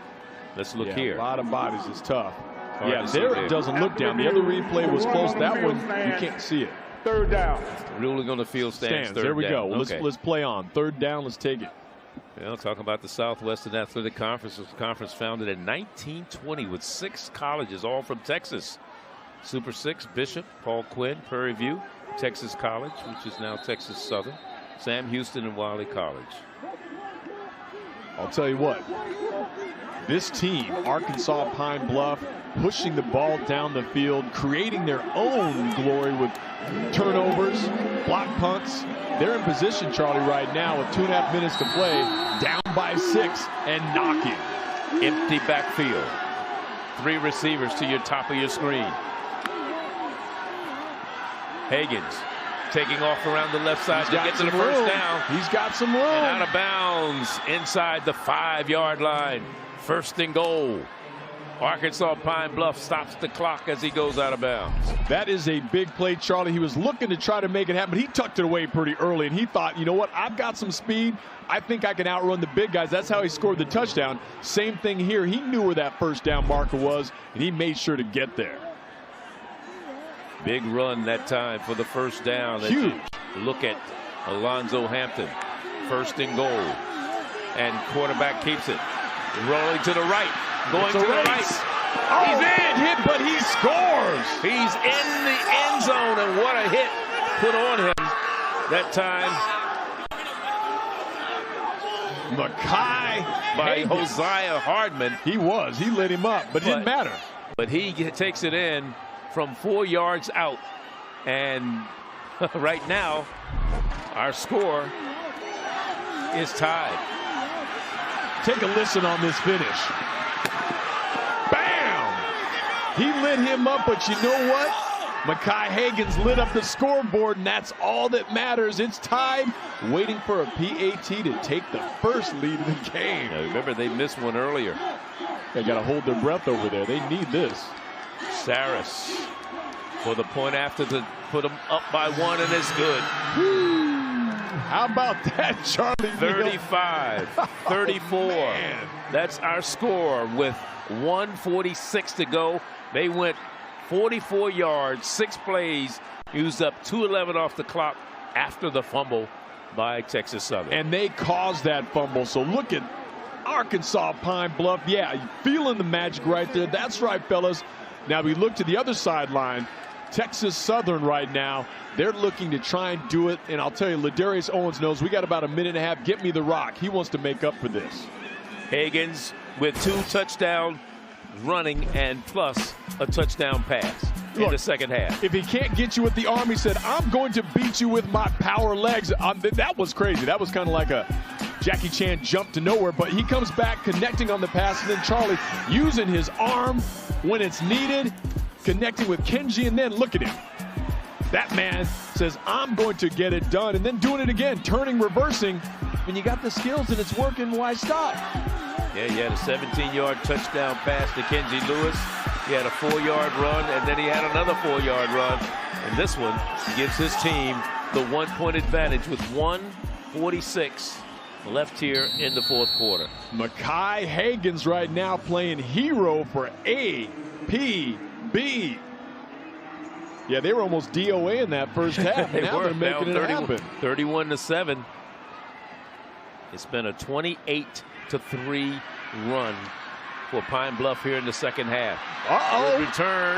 Let's look here. A lot of bodies is tough. Hard there it doesn't look down. The other replay was close. That one, you can't see it. Third down. Ruling on the field stands. There we go. Well, Okay. let's play on. Third down. Let's take it. Well, talking about the Southwestern Athletic Conference. It was a conference founded in 1920 with 6 colleges, all from Texas. Super 6, Bishop, Paul Quinn, Prairie View, Texas College, which is now Texas Southern, Sam Houston, and Wiley College. I'll tell you what. This team, Arkansas Pine Bluff, pushing the ball down the field, creating their own glory with turnovers, block punts. They're in position, Charlie, right now with 2.5 minutes to play, down by 6 and knocking. Empty backfield. 3 receivers to your top of your screen. Higgins taking off around the left side to get to the first down. He's got some room. And out of bounds inside the 5-yard line. 1st and goal. Arkansas Pine Bluff stops the clock as he goes out of bounds. That is a big play, Charlie. He was looking to try to make it happen. He tucked it away pretty early, and he thought, you know what, I've got some speed. I think I can outrun the big guys. That's how he scored the touchdown. Same thing here. He knew where that first down marker was, and he made sure to get there. Big run that time for the first down. Huge. Look at Alonzo Hampton. 1st and goal. And quarterback keeps it. Rolling to the right. Going to the right. Oh, he's in. Hit, but he scores. He's in the end zone, and what a hit put on him that time. Makai by Hosea Hardman. He lit him up, but it didn't matter. But he takes it in from 4 yards out. And right now, our score is tied. Take a listen on this finish. Bam! He lit him up, but you know what? Makai Higgins lit up the scoreboard, and that's all that matters. It's tied, waiting for a PAT to take the first lead of the game. Now, remember, they missed one earlier. They got to hold their breath over there. They need this. Saris for the point after to put them up by 1, and it's good. How about that, Charlie? 35-34. That's our score with 1:46 to go. They went 44 yards, 6 plays, used up 2:11 off the clock after the fumble by Texas Southern. And they caused that fumble. So look at Arkansas Pine Bluff. Yeah, feeling the magic right there. That's right, fellas. Now we look to the other sideline. Texas Southern right now, they're looking to try and do it. And I'll tell you, Ladarius Owens knows we got about 1.5 minutes. Get me the rock. He wants to make up for this. Higgins with 2 touchdown running and plus a touchdown pass in the second half. If he can't get you with the arm, he said, I'm going to beat you with my power legs. That was crazy. That was kind of like a Jackie Chan jump to nowhere, but he comes back connecting on the pass, and then Charlie using his arm when it's needed, connecting with Kenji, and then look at him. That man says, I'm going to get it done, and then doing it again, turning, reversing. When you got the skills and it's working, why stop? Yeah, he had a 17-yard touchdown pass to Kenji Lewis. He had a 4-yard run, and then he had another 4-yard run. And this one gives his team the 1-point advantage with 1:46 left here in the 4th quarter. Makai Higgins right now playing hero for APB. Yeah, they were almost DOA in that first half. Now they're making it happen. 31-7. It's been a 28-3 run for Pine Bluff here in the second half. Good return.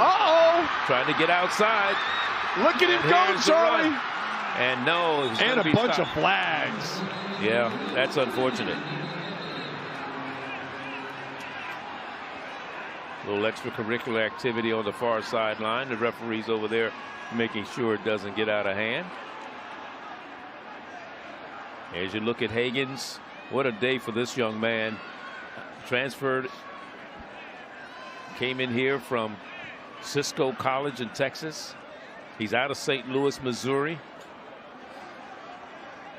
Trying to get outside. Look at him go, Charlie. And no, and a bunch of flags. Yeah, that's unfortunate. A little extracurricular activity on the far sideline. The referee's over there making sure it doesn't get out of hand. As you look at Higgins, what a day for this young man. Transferred, came in here from Cisco College in Texas. He's out of St. Louis, Missouri.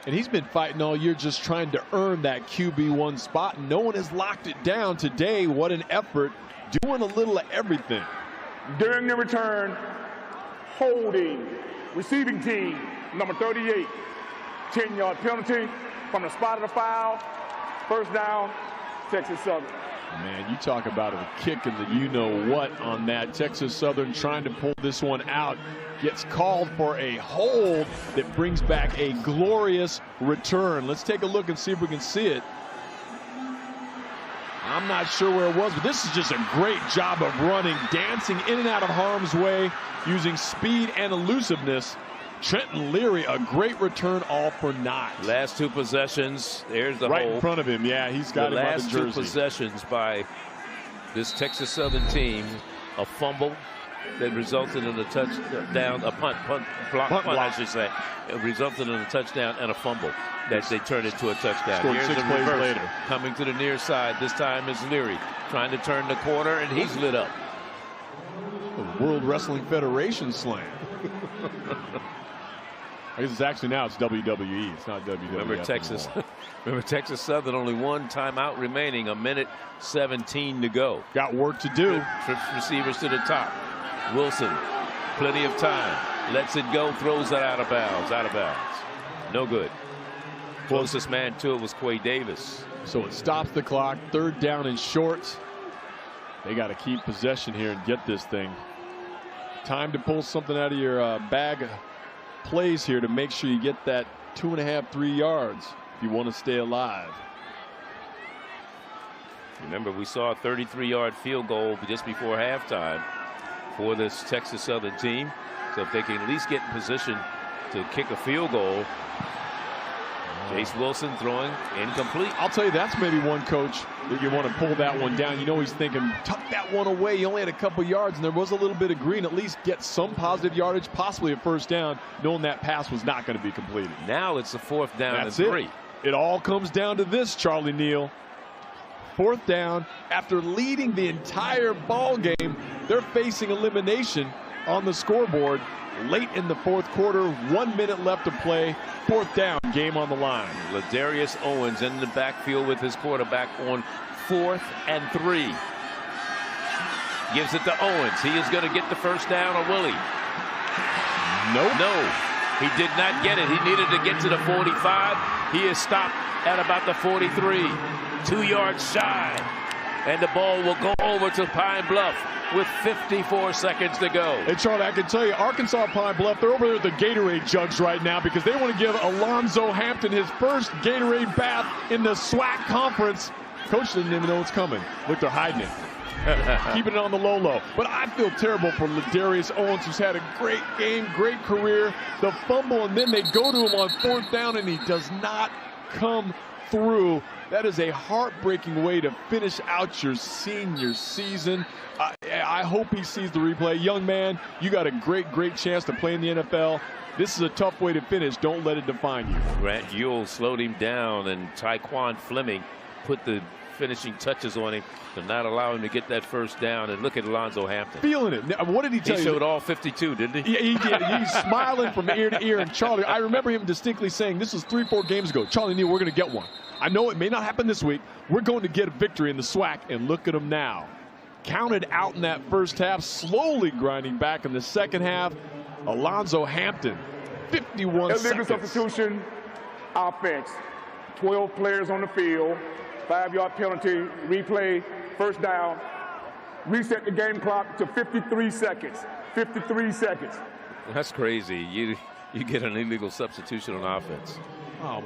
And he's been fighting all year just trying to earn that QB1 spot. And no one has locked it down today. What an effort. Doing a little of everything. During the return, holding, receiving team, number 38. 10-yard penalty from the spot of the foul. First down, Texas Southern. Man, you talk about a kick in the you-know-what on that. Texas Southern trying to pull this one out. Gets called for a hold that brings back a glorious return. Let's take a look and see if we can see it. I'm not sure where it was, but this is just a great job of running, dancing in and out of harm's way, using speed and elusiveness Trenton Leary, a great return, all for naught. Last two possessions. There's the right hole. In front of him. Yeah, he's got him on the jersey. The last two possessions by this Texas Southern team, a fumble that resulted in a touchdown, a punt, I should say. It resulted in a touchdown and a fumble that they turned into a touchdown. Scored Here's 6 the plays reverse. later. Coming to the near side. This time is Leary trying to turn the corner, and he's lit up. The World Wrestling Federation slam. I guess it's actually now it's WWE. It's not WWE. Remember Texas. Remember Texas Southern only one timeout remaining. 1:17 to go. Got work to do. Trips receivers to the top. Wilson, plenty of time. Lets it go. Throws it out of bounds. Out of bounds. No good. Closest man to it was Quay Davis. So it stops the clock. 3rd down and short. They got to keep possession here and get this thing. Time to pull something out of your bag of plays here to make sure you get that 2.5, 3 yards if you want to stay alive. Remember, we saw a 33-yard field goal just before halftime for this Texas Southern team. So if they can at least get in position to kick a field goal. Chase Wilson throwing incomplete. I'll tell you, that's maybe one, coach, that you want to pull that one down. You know he's thinking, tuck that one away. You only had a couple yards, and there was a little bit of green. At least get some positive yardage, possibly a 1st down, knowing that pass was not going to be completed. Now it's a 4th down That's and 3. It all comes down to this, Charlie Neal. 4th down, after leading the entire ball game, they're facing elimination on the scoreboard late in the 4th quarter. 1 minute left to play. 4th down, game on the line. Ladarius Owens in the backfield with his quarterback on 4th and 3. Gives it to Owens. He is going to get the 1st down, or will he? Nope. No, he did not get it. He needed to get to the 45. He is stopped at about the 43. 2 yards shy. And the ball will go over to Pine Bluff with 54 seconds to go. Hey, Charlie, I can tell you, Arkansas Pine Bluff, they're over there with the Gatorade jugs right now because they want to give Alonzo Hampton his first Gatorade bath in the SWAC conference. Coach didn't even know what's coming. Look, they're hiding it. Keeping it on the low. But I feel terrible for Ladarius Owens, who's had a great game, great career. The fumble, and then they go to him on 4th down, and he does not come through. That is a heartbreaking way to finish out your senior season. I hope he sees the replay. Young man, you got a great chance to play in the NFL. This is a tough way to finish. Don't let it define you. Grant Ewell slowed him down, and Tyquan Fleming put the finishing touches on him to not allow him to get that 1st down. And look at Alonzo Hampton. Feeling it. Now, what did he tell you? He showed all 52, didn't he? Yeah, he did. He's smiling from ear to ear. And Charlie, I remember him distinctly saying, this was 3-4 games ago, Charlie Neal, we're going to get one. I know it may not happen this week. We're going to get a victory in the SWAC, and look at him now. Counted out in that 1st half, slowly grinding back in the 2nd half. Alonzo Hampton, 51 seconds. Illegal substitution, offense. 12 players on the field, 5-yard penalty, replay, 1st down. Reset the game clock to 53 seconds. 53 seconds. That's crazy. You get an illegal substitution on offense. Oh,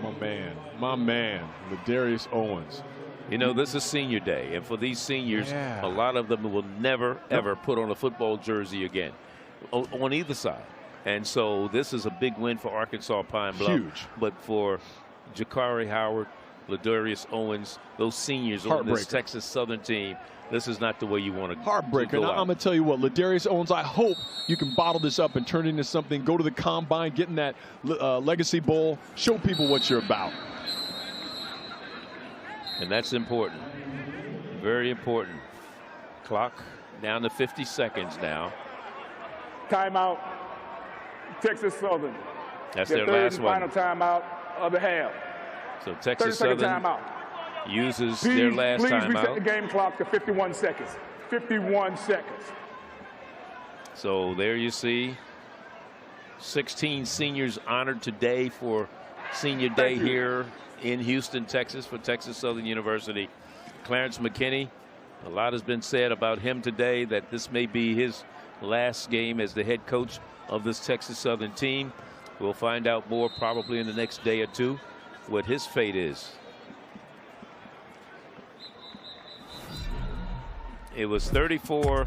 my man, Ladarius Owens. You know, this is senior day, and for these seniors, a lot of them will never, ever put on a football jersey again on either side. And so this is a big win for Arkansas Pine Bluff. Huge. But for Jakari Howard, Ladarius Owens, those seniors on this Texas Southern team, this is not the way you want to Heartbreaker. And I'm going to tell you what, Ladarius Owens, I hope you can bottle this up and turn it into something. Go to the Combine, get in that Legacy Bowl, show people what you're about. And that's important. Very important. Clock down to 50 seconds now. Timeout, Texas Southern. That's their last one. Final timeout of the half. So Texas Southern timeout. Uses their last timeout. Please reset the game clock to 51 seconds. 51 seconds. So there you see 16 seniors honored today for Senior Day here in Houston, Texas for Texas Southern University. Clarence McKinney, a lot has been said about him today, that this may be his last game as the head coach of this Texas Southern team. We'll find out more probably in the next day or two what his fate is. It was 34.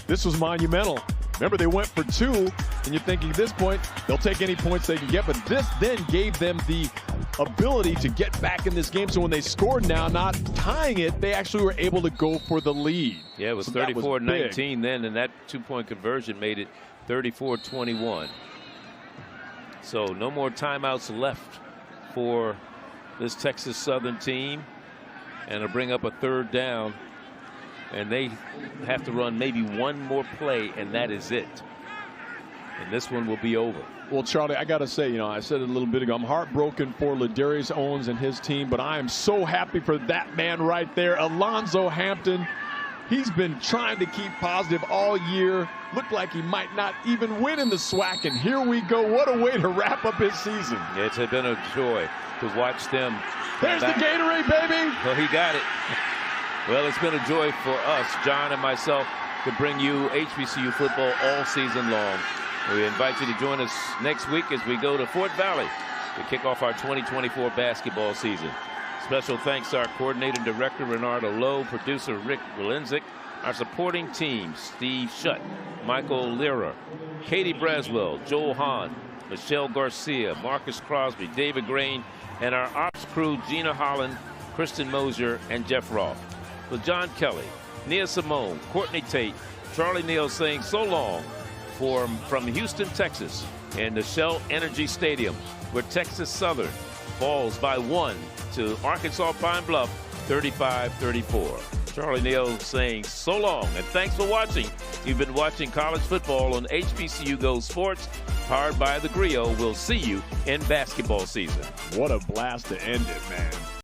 This was monumental. Remember, they went for 2, and you're thinking at this point, they'll take any points they can get, but this then gave them the ability to get back in this game. So when they scored now, not tying it, they actually were able to go for the lead. Yeah, it was 34-19 then, and that 2-point conversion made it 34-21. So no more timeouts left for this Texas Southern team, and it'll bring up a 3rd down, and they have to run maybe one more play, and that is it. And this one will be over. Well, Charlie, I got to say, I said it a little bit ago, I'm heartbroken for Ladarius Owens and his team, but I am so happy for that man right there, Alonzo Hampton. He's been trying to keep positive all year. Looked like he might not even win in the SWAC, and here we go. What a way to wrap up his season. Yeah, it's been a joy to watch them. There's the Gatorade, baby. Well, he got it. Well, it's been a joy for us, John and myself, to bring you HBCU football all season long. We invite you to join us next week as we go to Fort Valley to kick off our 2024 basketball season. Special thanks to our coordinator and director, Renardo Lowe, producer Rick Walenzik, our supporting team, Steve Shutt, Michael Lira, Katie Braswell, Joel Hahn, Michelle Garcia, Marcus Crosby, David Grain, and our ops crew, Gina Holland, Kristen Mosier, and Jeff Roth. With John Kelly, Nia Simone, Courtney Tate, Charlie Neal saying so long from Houston, Texas, and the Shell Energy Stadium, where Texas Southern falls by 1 to Arkansas Pine Bluff, 35-34. Charlie Neal saying so long, and thanks for watching. You've been watching college football on HBCU Go Sports, powered by the Griot. We'll see you in basketball season. What a blast to end it, man.